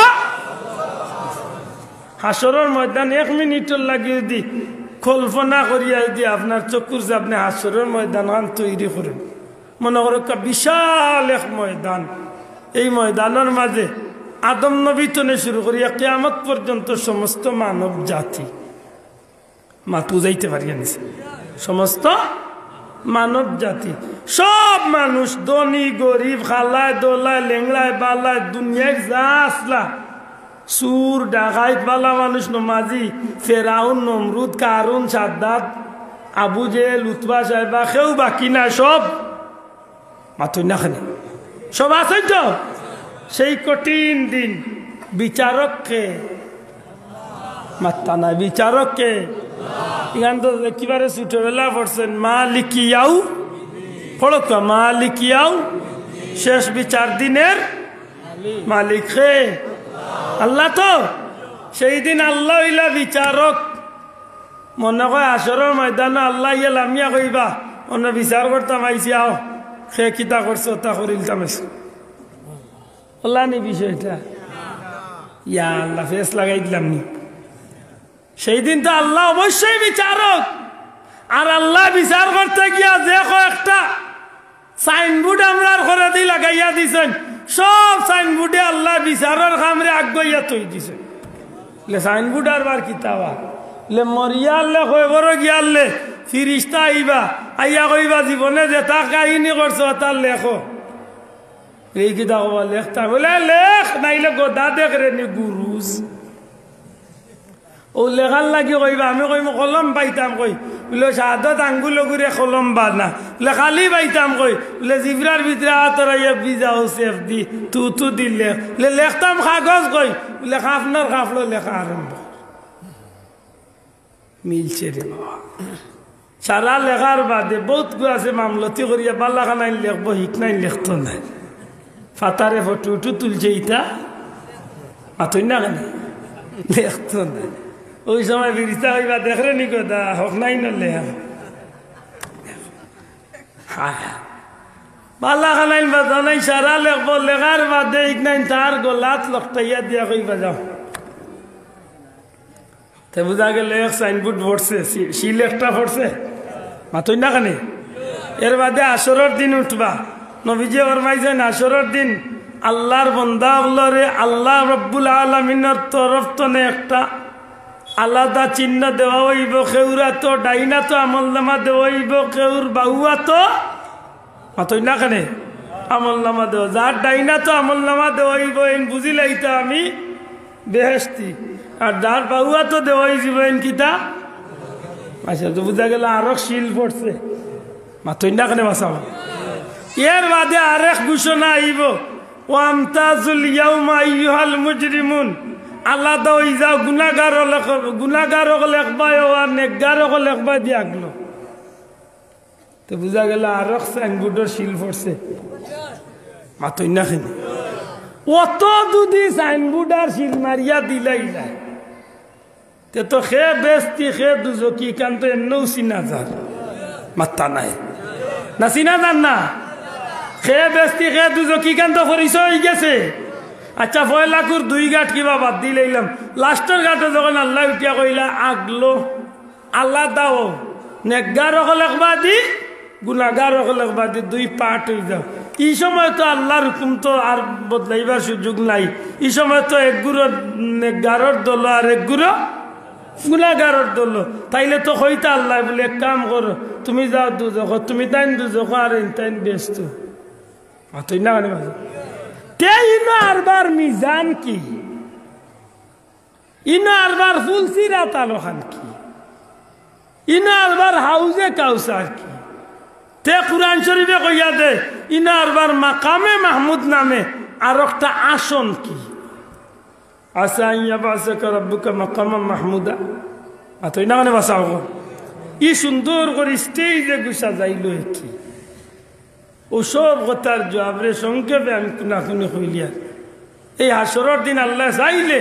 হাসরের ময়দান 1 মিনিটর লাগিয়ে দি কল্পনা করিয়া দি আপনার চক্ষুর যে আপনি হাসরের ময়দান তৈরি করেন, মনে করো বিশাল এক ময়দান। এই ময়দানের মাঝে আদম নবী থেকে শুরু করিয়া কিয়ামত পর্যন্ত সমস্ত মানব জাতি মাতু যাইতে পারিয়া নিছে, সমস্ত মানব জাতি সব মানুষ ধনী গরিব খালায় দোলায় লেংড়ায় বালায় দুনিয়ায় যা আসলা, সুর ডাকাইত বালা মানুষ নমাজি ফেরাউন নমরুদ কারুন সাদ্দাত আবু জেহেল উতবা সাহেবা কেউ বাকি না, সব মাতুই না খানি সব আছে তো সেই কঠিন দিন বিচারককে মাত্তা না বিচারককে এখান তো একেবারে ছোটবেলা পড়ছেন মালিকিয়াও পড়ো তো মালিকিয়াও শেষ বিচার দিনের মালিক হে আল্লাহ তো সেই দিন আল্লাহ হইলা বিচারক মনে হয় আসরের ময়দানে আল্লাহ ইয়া লামিয়া কইবা অন্য বিচার করতাম আইসি আও সে কিতা করছো তা করিলতাম আল্লাহ নি বিষয়টা ইয়া আল্লাহ ফেস লাগাই দিলাম নি সেই দিন তো আল্লাহ অবশ্যই বিচারক আর আল্লাহ বিচার করতে গিয়া যে কয়েকটা সাইনবোর্ড আমরা করে দিয়ে লাগাইয়া দিছেন সব সাইনবোর্ডে আল্লাহ বিচারের কামরে আগাইয়া তৈ দিছে সাইনবোর্ড আর বার কিতাবা মরিয়ালে কইবর গিয়ালে ফিরিস্তা আইবা আইয়া কইবা জীবনে যে তা কাহিনী করছো তার লেখো এই কিতাব লেখতা বলে লেখ নাইলে গোদা দেখ রে নি গুরুজ ও লেখার লাগি কইবা আমি কইম কলম পাইতাম কই বলে শাহাদত আঙ্গুল ঘুরে কলম বানা বলে খালি পাইতাম কই বলে জিবরার ভিতরে আতরাইয়া বিজা হোসেফ দি তু দিলে লেখতাম কাগজ কই বলে খাফনার খাফলো লেখা আরম্ভ মিলছে রে বাবা সারা লেখার বাদে বহুত গু আছে মামলতি করিয়া বাল্লা খানাই লেখবো হিক নাই লেখতো নাই ফাতারে ফটো তুলছে ইটা মাতই না কেন লেখতো নাই ওই সময় ফিরিস্তা হইবা দেখরে নি কথা হক নাই নলে বাল্লা খানাইন বাদা নাই সারা লেখবো লেখার বাদে হিক নাই তার গোলাত লকটাইয়া দিয়া কইবা যাও তে বুঝা গেলে সাইনবোর্ড পড়ছে শিল একটা পড়ছে মাতই না কানে এর বাদে আসরের দিন উঠবা নবীজি ফরমাইছেন আসরের দিন আল্লাহর বান্দা বলরে আল্লাহ রব্বুল আলামিনের তরফ থেকে একটা আলাদা চিহ্ন দেওয়া হইব কেউরা তো ডাইনা তো আমলনামা দেওয়া হইব কেউর বাহুয়া তো মাতই না কানে আমলনামা দেওয়া যার ডাইনা তো আমলনামা দেওয়া হইব এন বুঝিলাই তো আমি বেহেশতি আর যার বাহুয়া তো দেওয়াই জীবন কিতা আচ্ছা তো বুঝা গেল আরো শিল পড়ছে মাতই না কেন বাসাও এর বাদে আরেক ঘোষণা আইব ওয়ামতাজুল ইয়াউমা আইয়ুহাল মুজরিমুন আলাদা হয়ে যাও গুনাহগার লেখবা আর নেকগার লেখবা দিয়া গেল তো বুঝা গেল আরেক সাইনবোর্ডের শিল পড়ছে মাতই না কেন অত দুদি সাইনবোর্ড আর শিল মারিয়া দিলাই যায় তো খে বেস্তি খে দুজকি কান তো এমনও চিনা যার মাত্তা নাই না চিনা যান না খে বেস্তি খে দুজকি কান তো পরিচয় হয়ে গেছে আচ্ছা ফয়লাকুর 2 ঘাট কিবা বাদ দিলাম লাস্টের ঘাটে যখন আল্লাহ উঠিয়া কইলা আগলো আল্লাহ দাও নেকগার লেখবা দি গুনাহগার লেখবা দি 2 পার্ট হয়ে যাও এই সময় তো আল্লাহর হুকুম তো আর বদলাইবার সুযোগ নাই এই সময় তো এক গুরো নেকগারর দল আর এক গুরো গুনাহগারর দল তাইলে তো কইতা আল্লাহ বলে এক কাম করো তুমি যাও দুজক তুমি তাইন দুজক আর তাইন ব্যস্ত অতই না মানে তে ইনো আরবার মিজান কি ইনো আরবার ফুলসিরা তালখান কি ইনো আরবার হাউজে কাউসার কি তে কুরআন শরীফে কইয়া দে ইনো আরবার মাকামে মাহমুদ নামে আর একটা আসন কি আসা ইয়াবাসাকা রাব্বুকা মাকামান মাহমুদা আতই না মানে বাসাও ই সুন্দর করে স্টেজে গুছা যাইল কি ও সব কথার জবাবে সংক্ষেপে আমি না শুনে কইলিয়া এই হাসরের দিন আল্লাহ চাইলে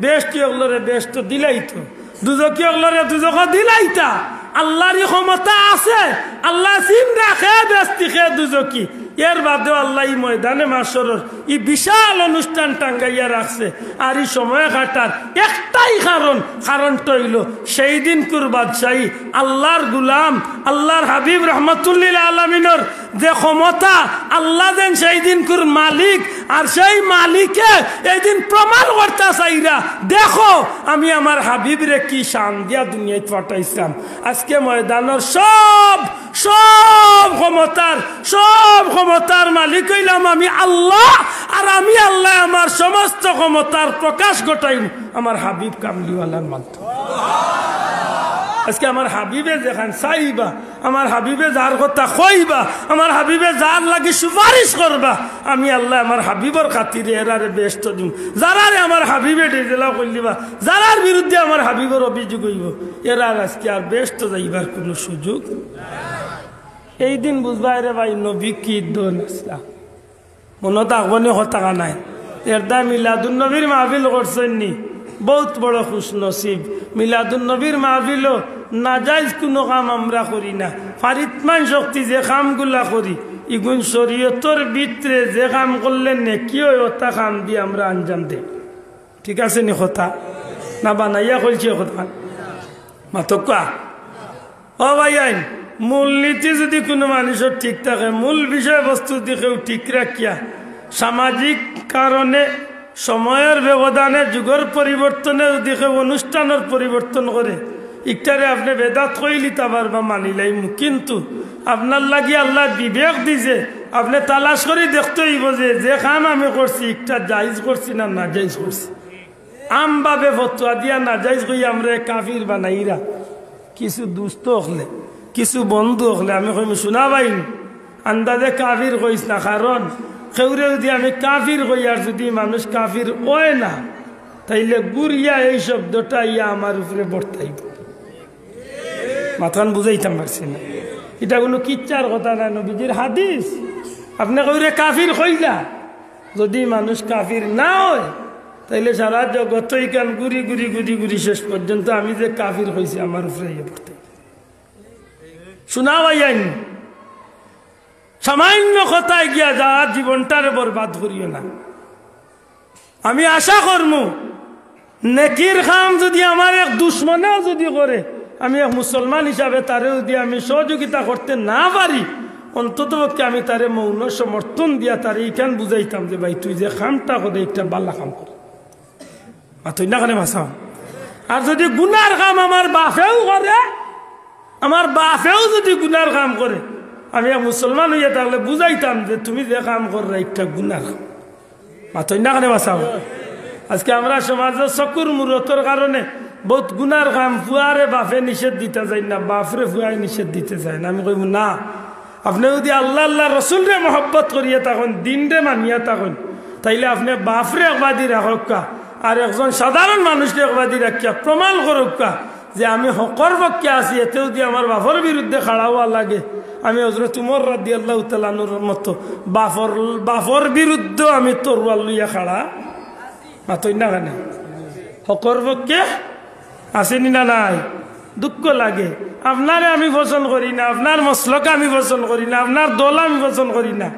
বেশটি ওগুলোরে বেশট দিলাই তো দুজকি ওগুলোরে দুজক দিলাইতা আল্লাহর ক্ষমতা আছে আল্লাহ সিম রাখে বেশটি খে দুজকি এর বাদেও আল্লাহ এই ময়দানে মাসরের এই বিশাল অনুষ্ঠান টাঙ্গাইয়া রাখছে আর এই সময় কাটার একটাই কারণটা হইল সেই দিন কুর বাদশাহী আল্লাহর গুলাম আল্লাহর হাবিব রহমতুল্লিল আলমিনের যে ক্ষমতা আল্লাহ দেন সেই দিন কুর মালিক আর সেই মালিকে এই দিন প্রমাণ করতে চাইরা দেখো আমি আমার হাবিবরে কি শান দিয়া দুনিয়ায় পাঠাইছিলাম আজকে ময়দানের সব ক্ষমতার মালিক হইলাম আমি আল্লাহ আর আমি আল্লাহ আমার সমস্ত ক্ষমতার প্রকাশ ঘটাই আমার হাবিব কামলিওয়ালার মাধ্যমে আজকে আমার হাবিবে যেখান চাইবা, আমার হাবিবে যার কথা কইবা, আমার হাবিবে যার লাগি সুপারিশ করবা, আমি আল্লাহ আমার হাবিবর খাতিরে এরারে বেস্ত দিম। যারারে আমার হাবিবে ডেজেলা করলিবা, যারার বিরুদ্ধে আমার হাবিবর অভিযোগ হইব, এরার আজকে আর বেস্ত যাইবার কোনো সুযোগ। এই দিন বুঝবা রে ভাই নবী কি দন আসলা মনত আগবনে হতাকা নাই। এরদা মিলাদুন নবীর মাহফিল করছেন নি, বহুত বড় খুশ নসিব। মিলাদুন নবীর মাহফিল নাজাইজ কোনো কাম আমরা করি না। ফারিতমান শক্তি যে কামগুলা করি, ইগুন শরীয়তর ভিতরে যে কাম করলে নেকি হয় ওটা কাম দিয়ে আমরা আঞ্জাম দেই। ঠিক আছে নি কথা না বানাইয়া করছি কথা মাতকা। ও ভাই আইন মূলনীতি যদি কোনো মানুষের ঠিক থাকে, মূল বিষয়বস্তু দিকেও ঠিক রাখিয়া, সামাজিক কারণে সময়ের ব্যবধানে যুগের পরিবর্তনের দিকে অনুষ্ঠানের পরিবর্তন করে ইকটারে আপনি বেদাত কইলিতে পারবা মানিলাইম। কিন্তু আপনার লাগি আল্লাহ বিবেক দিছে, আপনি তালাশ করে দেখতে হইব যে কাম আমি করছি একটা জায়েজ করছি না না জায়েজ করছি। আমভাবে ফতোয়া দিয়া না জায়েজ কই আমরা কাফির বানাইরা। কিছু দুস্থ হলে, কিছু বন্ধু হলে আমি কইম শোনা পাইন আন্দাজে কাফির কইস না, কারণ সেউরে যদি আমি কাফির কই আর যদি মানুষ কাফির ওয় না, তাইলে গুরিয়া এই শব্দটা ইয়া আমার উপরে বর্তাইব। মাথান বুঝাইতাম পারছি না, এটা কোনো কিচ্ছার কথা না, নবীজির হাদিস। আপনি কইরে কাফির কইলা, যদি মানুষ কাফির না হয় তাইলে সারা জগতই কান গুড়ি গুড়ি গুড়ি গুড়ি শেষ পর্যন্ত আমি যে কাফির হয়েছি আমার উপরে ইয়ে পড়তাই। শোনা ভাই আইন সামান্য কথায় গিয়া যা জীবনটারে বরবাদ করিও না। আমি আশা করমু নেকির কাম যদি আমার এক দুশ্মনেও যদি করে, আমি এক মুসলমান হিসাবে তারে যদি আমি সহযোগিতা করতে না পারি, অন্তত পক্ষে আমি তারে মৌন সমর্থন দিয়া তারে এইখান বুঝাইতাম যে ভাই তুই যে কামটা করে একটা বাল্লা কাম কর, তুই না কানে ভাষা। আর যদি গুনার কাম আমার বাপেও করে, আমার বাপেও যদি গুনার কাম করে, আমি মুসলমান হইয়া থাকলে বুঝাইতাম যে তুমি যে কাম কররা একটা গুনার কাম, তুই না কানে ভাষা। আজকে আমরা সমাজের চকুর মূরতর কারণে বহুত গুনার কাম ফুয়ারে বাপে নিষেধ দিতে যাই না, বাপরে ফুয়ায় নিষেধ দিতে যায় না। আমি কইব না, আপনি যদি আল্লাহ আল্লাহ রসুলরে মহব্বত করিয়া থাকুন, দিনরে মানিয়া থাকুন, তাইলে আপনি বাপরে একবাদি রাখা আর একজন সাধারণ মানুষকে একবাদি রাখিয়া প্রমাণ করুকা যে আমি হকর পক্ষে আছি। এতে যদি আমার বাপর বিরুদ্ধে খাড়া হওয়া লাগে, আমি হযরত উমর রাদিয়াল্লাহু তাআলা আনহুর মতো বাপর বিরুদ্ধে আমি তরোয়াল লইয়া খাড়া মাতই না কেন হকর পক্ষে আসেনি না নাই। দুঃখ লাগে, আপনারে আমি পছন্দ করি না, আপনার মসলকে আমি পছন্দ করি না, আপনার দল আমি পছন্দ করি না,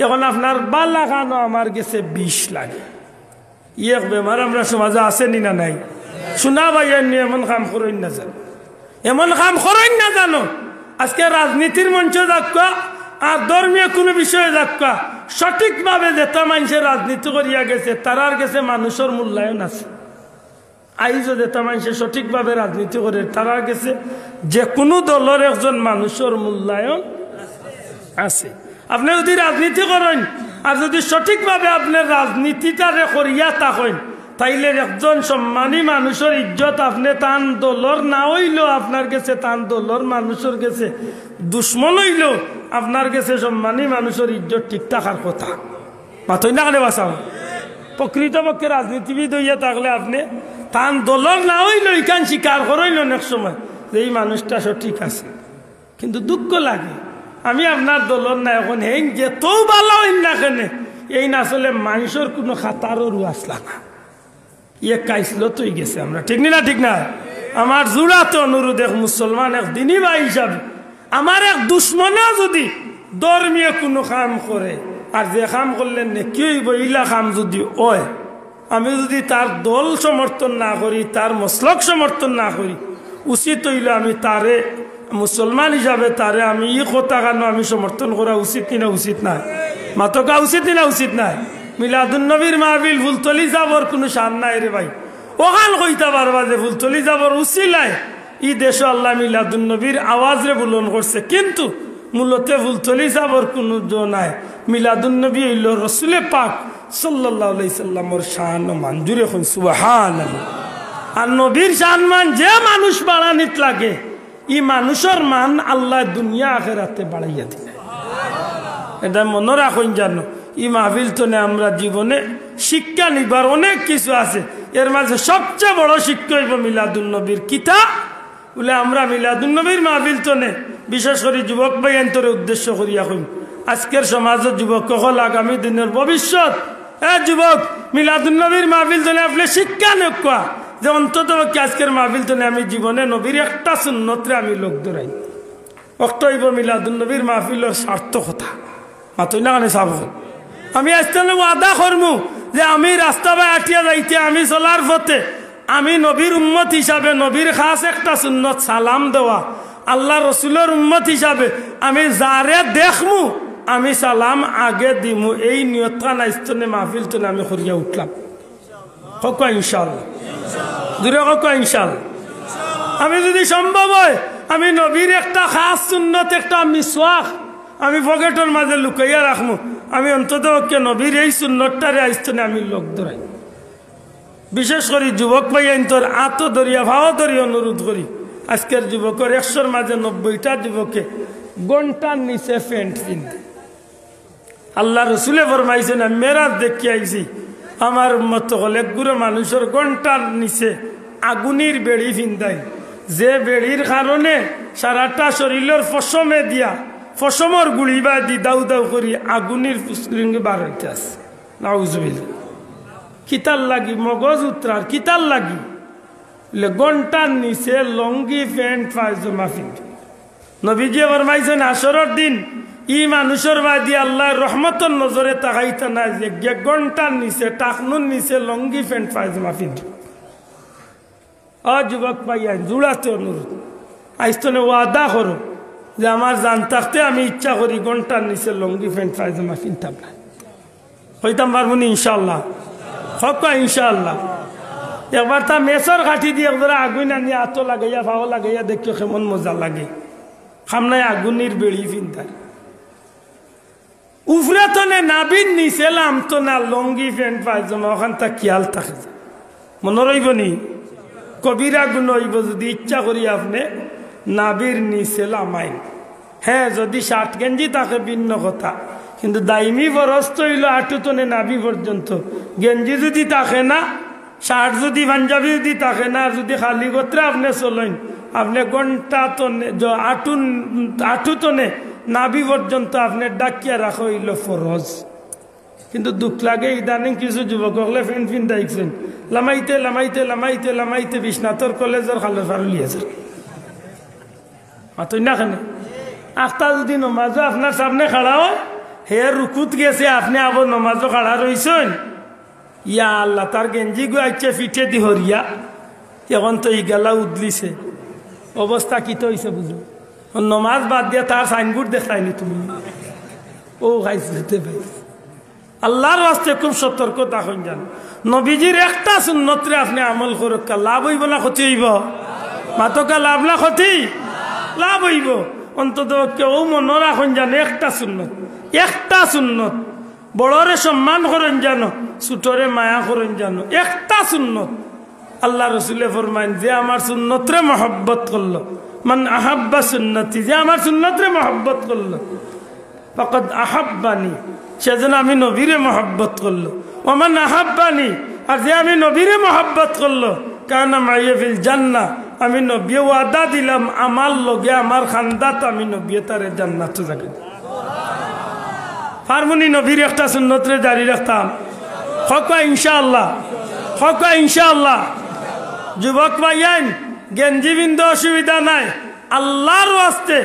এখন আপনার বালা খানো আমার গেছে বিষ লাগে। ইয়ে বেমার আমরা সমাজে আসেনি না নাই। শোনা ভাই এমন কাম করেন না জানো, এমন কাম করেন না জানো। আজকে রাজনীতির মঞ্চে যাক্কা আর ধর্মীয় কোনো বিষয়ে যাক্কা, সঠিকভাবে যেটা মানুষের রাজনীতি করিয়া গেছে তারার গেছে মানুষের মূল্যায়ন আছে। আইজও যেটা মানুষের সঠিকভাবে রাজনীতি করে তারার গেছে যে কোনো দলের একজন মানুষের মূল্যায়ন আছে। আপনি যদি রাজনীতি করেন আর যদি সঠিকভাবে আপনার রাজনীতিটারে করিয়া থাকেন, তাইলে একজন সম্মানী মানুষের ইজ্জত আপনি তান দলর না হইলেও আপনার গেছে, তান দলর মানুষের গেছে দুশ্মন হইলেও আপনার গেছে সম্মানী মানুষের ইজ্জত ঠিক থাকার কথা। মাথই না কানে বাঁচাও। প্রকৃতপক্ষে রাজনীতিবিদ হইয়া থাকলে আপনি তান দলর না হইলেও এখান স্বীকার করেন অনেক সময় যে এই মানুষটা সঠিক আছে। কিন্তু দুঃখ লাগে আমি আপনার দলর না, এখন হেন যেত ভালো হইন না কেন এই না আসলে মানুষের কোনো খাতারও আসলা না, ইয়ে কাইছিল তুই গেছে আমরা, ঠিক না ঠিক না। আমার জোড়াতে অনুরোধ এক মুসলমান এক দিনী ভাই হিসাবে, আমার এক দুশ্মনে যদি ধর্মীয় কোনো কাম করে আর যে কাম করলেন না কি হইব ইলা কাম যদি ওয়, আমি যদি তার দল সমর্থন না করি, তার মসলক সমর্থন না করি, উচিত হইল আমি তারে মুসলমান হিসাবে তারে আমি ই কথা কেন আমি সমর্থন করা উচিত কিনা উচিত নাই। মাতকা উচিত কিনা উচিত নাই। মিলাদুন নবীর মাহফিল ফুলতলি যাবর কোনো শান নাই রে ভাই, ওখান কইতে পারবা যে ফুলতলি যাবর উচিলাই ই দেশ আল্লাহ মিলাদুন নবীর আওয়াজ রে বুলন করছে, কিন্তু মূলত ফুলতলি যাবর কোনো জো নাই। মিলাদুন নবী হইল রসুলে পাক সাল্লাল্লাহু আলাইহি সাল্লামর শান ও মঞ্জুরে হন সুবহানাল্লাহ। আর নবীর শান মান যে মানুষ বাড়ানিত লাগে ই মানুষের মান আল্লাহ দুনিয়া আখেরাতে বাড়াইয়া দিলে। এটা মনে রাখুন জানো, ই মাহফিল তো আমরা জীবনে শিক্ষা নিবার অনেক কিছু আছে। এর মাঝে সবচেয়ে বড় শিক্ষা হইব মিলাদুন নবীর কিতাব বলে আমরা মিলাদুন নবীর মাহফিল তো বিশেষ করে যুবক ভাই অন্তরে উদ্দেশ্য করিয়া কইম, আজকের সমাজের যুবক হল আগামী দিনের ভবিষ্যৎ। যুবক মিলাদুন নবীর মাহফিল তো আপনি শিক্ষা নেওয়া যে অন্তত আজকের মাহফিল তো আমি জীবনে নবীর একটা সুন্নতরে আমি লোক ধরাই অক্ট হইব মিলাদুন নবীর মাহফিলের সার্থকতা মাতই না কানে চাব। আমি আজকে ওয়াদা করমু যে আমি রাস্তা বাই আটিয়া যাইতে আমি চলার পথে আমি নবীর উম্মত হিসাবে নবীর খাস একটা সুন্নত সালাম দেওয়া, আল্লাহ রসুলের উম্মত হিসাবে আমি যারে দেখমু আমি সালাম আগে দিমু, এই নিয়তটা নাইস্তনে মাহফিল তো আমি করিয়া উঠলাম। কক ইনশাল্লাহ, দূরে কক ইনশাল্লাহ। আমি যদি সম্ভব হয় আমি নবীর একটা খাস সুন্নত একটা মিসওয়াক আমি পকেটের মাঝে লুকাইয়া রাখবো, আমি অন্তত নবীর এই সুন্নতটারে আইস্তনে আমি লোক ধরাই। বিশেষ করে যুবক ভাই তোর আতো ধরিয়া ভাও ধরিয়া অনুরোধ করি, আজকের যুবকের 100-র মাঝে 90টা যুবকে ঘন্টার নিচে প্যান্ট কিনতে। আল্লাহ রসুলে ফরমাইছেন আমি মেরাজ দেখি আইছি আমার মতো হলে গুরু মানুষের ঘন্টার নিচে আগুনের বেড়ি ফিন্দাই, যে বেড়ির কারণে সারাটা শরীরের ফসমে দিয়া ফসমর গুড়ি বা দি দাউ দাউ করি আগুনের ফুসলিঙ্গে বার হইতে আছে। নাউজুবিল্লাহ। কিতার লাগি মগজ উত্তরার কিতার লাগি ঘন্টার নিচে লঙ্গি প্যান্ট পায়জামা ফিন্দি। নবীজি ফরমাইছেন আসরের দিন ই মানুষের বাদি আল্লাহর রহমতের নজরে তাকাইতে না যে ঘন্টার নিচে টাকনুর নিচে লঙ্গি প্যান্ট পায়জামা ফিন্দি। যুবক পাইয়া জুড়াতে অনুরোধ আইস্তনে ওয়াদা করো যে আমার জান থাকতে আমি ইচ্ছা করি ঘন্টার নিচে লঙ্গি প্যান্ট পায়জামা কিনতাম না। হইতাম পারবনি ইনশাল্লাহ, হক ইনশাল্লাহ। একবার তা মেসর কাঠি দিয়ে একবার আগুন আনিয়ে আতো লাগাইয়া ভাও লাগাইয়া দেখিও কেমন মজা লাগে। সামনে আগুনের বেড়ি ফিনতার উফরে তো নাবিন নিচেলাম তো না লঙ্গি প্যান্ট পায়জামা ওখান তা খেয়াল থাকে মনে রইব নি। কবিরা গুণ হইব যদি ইচ্ছা করি আপনি নাবির নিচে লামাইন। হ্যাঁ যদি শার্ট গেঞ্জি তাকে ভিন্ন কথা, কিন্তু দাইমি ফরস্ত হইল আটুতনে নাবি পর্যন্ত। গেঞ্জি যদি থাকে না, শার্ট যদি পাঞ্জাবি যদি থাকে না, যদি খালি গোত্রে আপনি চলেন আপনি ঘন্টা তনে আটুতনে নাবি পর্যন্ত আপনি ডাকিয়া রাখা হইল ফরজ। কিন্তু দুঃখ লাগে ইদানিং কিছু যুবক হলে ফেন ফিন দেখছেন লামাইতে লামাইতে লামাইতে লামাইতে বিশ্বনাথর কলেজের খালের ফারুলিয়েছে মাতই না কেন। আখতা যদি নমাজও আপনার সামনে খাড়া হয় হে রুকুত গেছে আপনি আবার নমাজও খাড়া রয়েছেন, ইয়া আল্লাহ তার গেঞ্জি গুয়াইছে ফিটে দি হরিয়া এখন তো ই গেলা উদলিছে অবস্থা কি তো হয়েছে বুঝো। নমাজ বাদ দিয়ে তার সাইনবোর্ড দেখায়নি তুমি ও খাইছে ভাই। আল্লাহর ওয়াস্তে খুব সতর্কতা হন যান। নবীজির একটা সুন্নতরে আপনি আমল করুক, লাভ হইব না ক্ষতি হইব? মাতকা লাভ না ক্ষতি? লাভ হইব। অন্তত কেউ মনে রাখুন জানো একটা সুন্নত বড়রে সম্মান করেন জানো, ছোটরে মায়া করেন জানো, একটা সুন্নত। আল্লাহ রসুলে ফরমাইন যে আমার সুন্নতরে মহব্বত করলো, মান আহাব্বা সুন্নতি, যে আমার সুন্নতরে মহব্বত করলো ফাকাদ আহাব্বানি, সেজন্য আমি নবীরে মহব্বত করলো। ওমান আহাব্বানি, আর যে আমি নবীরে মহব্বত করলো কানা মাইয়া ফিল জান্নাহ, আমি নবী ওয়াদা দিলাম আমার লগে আমার খানদাত আমি নবী তারে জান্নাত যাবে। ফারমুনি নবীর একটা সুন্নতরে জারি রাখতাম। হক ইনশাআল্লাহ, হক ইনশাআল্লাহ। যুবক ভাইয়ান গেঞ্জি বিন্দু অসুবিধা নাই, আল্লাহর ওয়াস্তে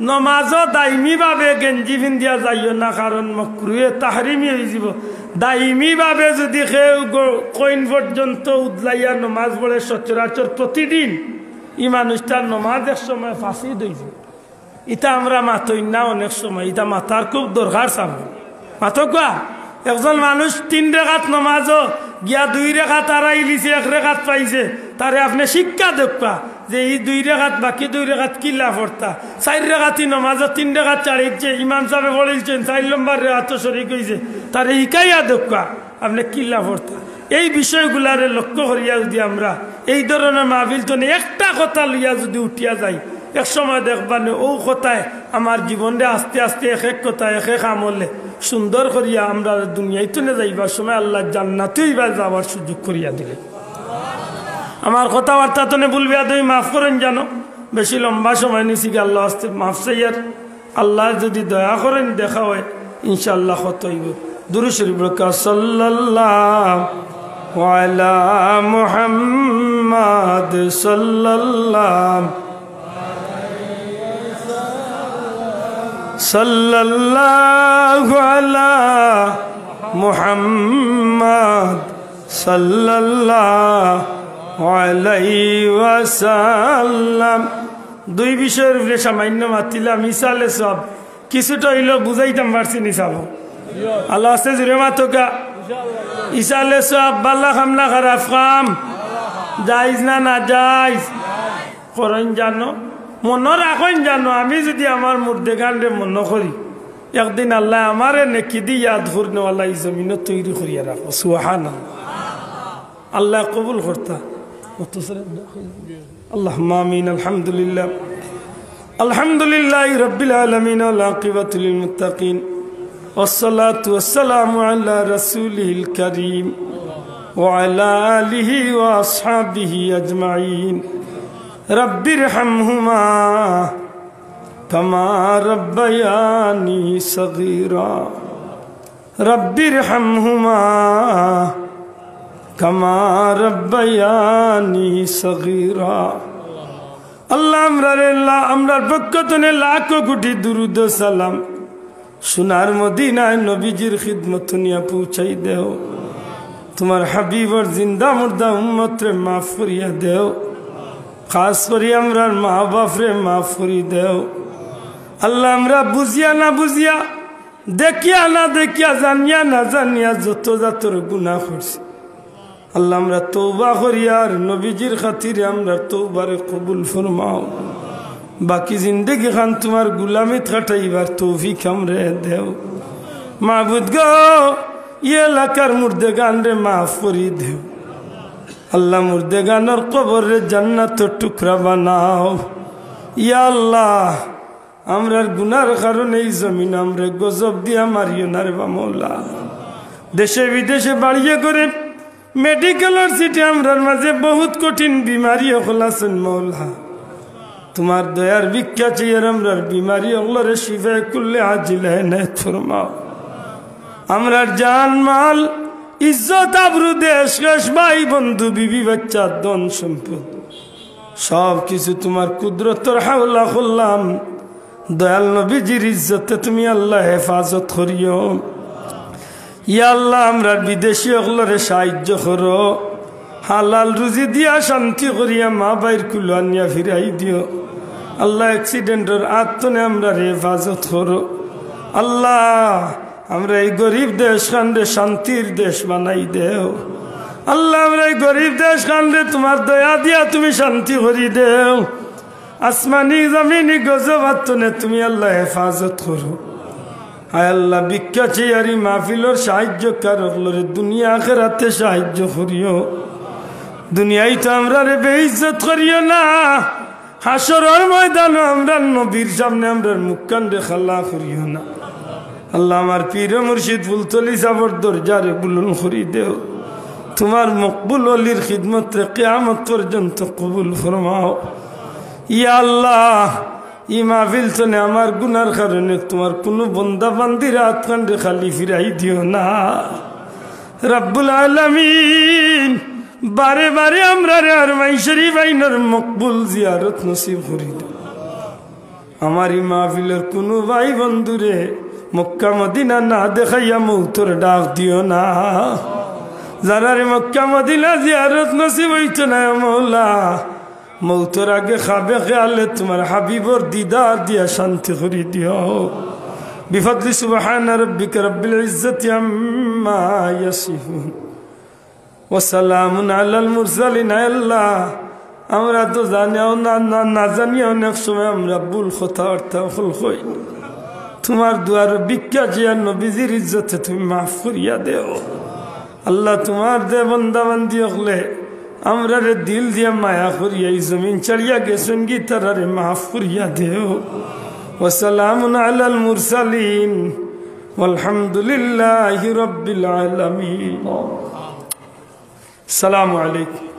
নমাজও দাইমি ভাবে গেঞ্জি পিন্ধিয়া যাইও না, কারণ মকরুহে তাহরিমি হয়ে যাব। দাইমি ভাবে যদি কেউ কইন পর্যন্ত উদলাইয়া নমাজ পড়ে সচরাচর প্রতিদিন, ই মানুষটার নমাজ এক সময় ফাঁসি দইছে। ইটা আমরা মাতই না অনেক সময়, ইটা মাতার খুব দরকার চাব মাতকা। একজন মানুষ 3 রেখাত নমাজও গিয়া 2 রেখাত আড়াই লিছে 1 রেখাত পাইছে, তারে আপনি শিক্ষা দেখবা যে এই 2 রেখাত বাকি 2 রেখাত কিল্লা পড়তা। 4 রেখাতি নমাজও 3 রেখাত চাড়িয়েছে, ইমাম সাহেব বলেছেন 4 নম্বর রেখাত শরিক হয়েছে, তারে শিখাইয়া দেখবা আপনি কিল্লা পড়তা। এই বিষয়গুলারে লক্ষ্য করিয়া যদি আমরা এই ধরনের মাহফিল তো একটা কথা লইয়া যদি উঠিয়া যাই, এক সময় দেখবানে ও কথায় আমার জীবনে আস্তে আস্তে এক এক কথায় এক এক আমলে সুন্দর করিয়া আমরা দুনিয়ায় তুলে যাইবার সময় আল্লাহ জান্নাতেই বা যাওয়ার সুযোগ করিয়া দিলে। আমার কথাবার্তা তো বলবে তুমি মাফ করেন জানো, বেশি লম্বা সময় নিছি কি আল্লাহ আস্তে মাফ চাইয়ার। আল্লাহ যদি দয়া করেন দেখা হয় ইনশাআল্লাহ কত হইব। দুরূদ শরীফ বরকা সাল্লাল্লাহু আলা মুহাম্মাদ সাল্লাল্লাহু আলা মুহাম্মাদ সাল্লাল্লাহু আলাইহি ওয়াসাল্লাম। দুই বিষয়ের উপরে সামান্য মাতিলাম, মিসালে সব কিছুটা হইলো বুঝাইতাম পারছি নিসাব। আল্লাহ আস্তে জুড়ে মাতকা ইসালে সব বাল্লা খামলা খারাপ খাম যাইজ না যাইজ করেন জানো, মনে রাখেন জানো। আমি যদি আমার মুর্দে গানরে মনে করি একদিন আল্লাহ আমারে নেকি দি ইয়াদ ফুরনেওয়ালা এই জমিন তৈরি করিয়া রাখো। সুবহানাল্লাহ, আল্লাহ কবুল করতা। আল্লাহুম্মা আমিন। আলহামদুলিল্লাহ আলহামদুলিল্লাহি রাব্বিল আলামিন ওয়াল আকিবাতু লিল মুত্তাকিন ওয়াসসালাতু ওয়াসসালামু আলা রাসূলিল কারীম ওয়া আলা আলিহি ওয়া আসহাবিহি আজমাইন। রব্বিরহামহুমা কামা রাব্বায়ানি সগীরা। রব্বিরহামহুমা কামা রাব্বায়ানি সগীরা। আল্লাহ আমরার পক্ষ থেকে লাখো কোটি দুরুদ সালাম সোনার মদিনায় নবীজির খিদমত নিয়ে পৌঁছাই দেও। তোমার হাবিবর জিন্দা মুর্দা উম্মতরে মাফ করিয়া দেও। খাস করি আমরার মা বাপরে মাফ করি দেও। আল্লাহ আমরা বুঝিয়া না বুঝিয়া, দেখিয়া না দেখিয়া, জানিয়া না জানিয়া যত জাতর গুনাহ করছি আল্লাহ আমরা তওবা করি আর নবীজির খাতিরে আমরা তওবারে কবুল ফরমাও। বাকি জিন্দেগি খান তোমার গুলামিত কাটাইবার তৌফিক আমরে দেও। মাবুদ গো ই এলাকার মুর্দে গানরে মাফ করি দেও। আল্লাহ মুর্দে গানের কবরে জান্নাতের টুকরা বানাও। ইয়া আল্লাহ আমরার গুনার কারণে এই জমিন আমরে গজব দিয়া মারিও না রে মওলা। দেশে বিদেশে বাড়িয়ে করে মেডিকেলের সিটে আমরার মাঝে বহুত কঠিন বিমারি হলাছেন মৌলা। তোমার দয়ার ভিক্ষা চেয়ে আমরার বিমারি ওগুলোরে শিফায়ে কুল্লে আজিল এনায়েত ফরমাও। আমরার জান মাল ইজ্জত আবরু দেশ কেশ ভাই বন্ধু বিবি বাচ্চা ধন সম্পদ সব কিছু তোমার কুদরতের হাওলা করলাম। দয়াল নবীজির ইজ্জতে তুমি আল্লাহ হেফাজত করিও। ইয়া আল্লাহ আমরার বিদেশি ওগুলোরে সাহায্য করো। হালাল রুজি দিয়া শান্তি করিয়া মা বাইর কুলো আনিয়া ফিরাই দিও। আল্লাহ অ্যাক্সিডেন্টের আত্মনে আমরা হেফাজত করো। আল্লাহ আমরা এই গরিব দেশ খানরে শান্তির দেশ বানাই দেও। আল্লাহ আমরা এই গরিব দেশ খানরে তোমার দয়া দিয়া তুমি শান্তি করি দেও। আসমানি জমিনি গজব আত্মনে তুমি আল্লাহ হেফাজত করো। হায় আল্লাহ ভিক্ষা চেয়ারি মাহফিলর সাহায্য কারকলরে দুনিয়া আখিরাতে সাহায্য করিও। দুনিয়ায় তো আমরা রে বেইজ্জত করিও না, হাসরের ময়দানে আমরা নবীর সামনে আমরা মুখকান রে খালা করিও না। আল্লাহ আমার পীর মুর্শিদ ফুলতলি সাবর দরজারে বুলন করি দেও। তোমার মকবুল অলির খিদমত রে কিয়ামত পর্যন্ত কবুল ফরমাও। ইয়া আল্লাহ ই মাহফিল চলে আমার গুনার কারণে তোমার কোনো বন্দা বান্দির হাতখান্ডে খালি ফিরাই দিও না। রব্বুল আলামিন বারে বারে আমরা রে আর মাইশরি বাইনের মকবুল জিয়ারত নসিব করি দাও। আমার ই মাহফিলের কোনো ভাই বন্ধুরে মক্কা মদিনা না দেখাইয়া মৌতর ডাক দিও না। যারা রে মক্কা মদিনা জিয়ারত নসিব হইতো না মৌলা, মৌতর আগে খাবে খেয়ালে তোমার হাবিবর দিদার দিয়া শান্তি করি দিও। বিফদলি সুবহানা রাব্বিকা রাব্বিল ইজ্জাতি আম্মা ইয়াসিফুন ওয়া সালামুন আলাল মুরসালিন। আল্লাহ আমরা তো জানিও না জানিও অনেক সময় আমরা ভুল কথা অর্থ হই। তোমার দুয়ার ভিক্ষা জিয়া নবীজির ইজ্জতে তুমি মাফ করিয়া দেও। আল্লাহ তোমার দে বন্দা বান্দি হলে আমরা রে দিল দিয়ে মায়া করিয়া এই জমিন ছাড়িয়া গেছেন কি তারারে মাফ করিয়া দেও ওয়াসালামুন আলাল মুরসালিন ওয়ালহামদুলিল্লাহি রাব্বিল আলামিন। আসসালামু আলাইকুম।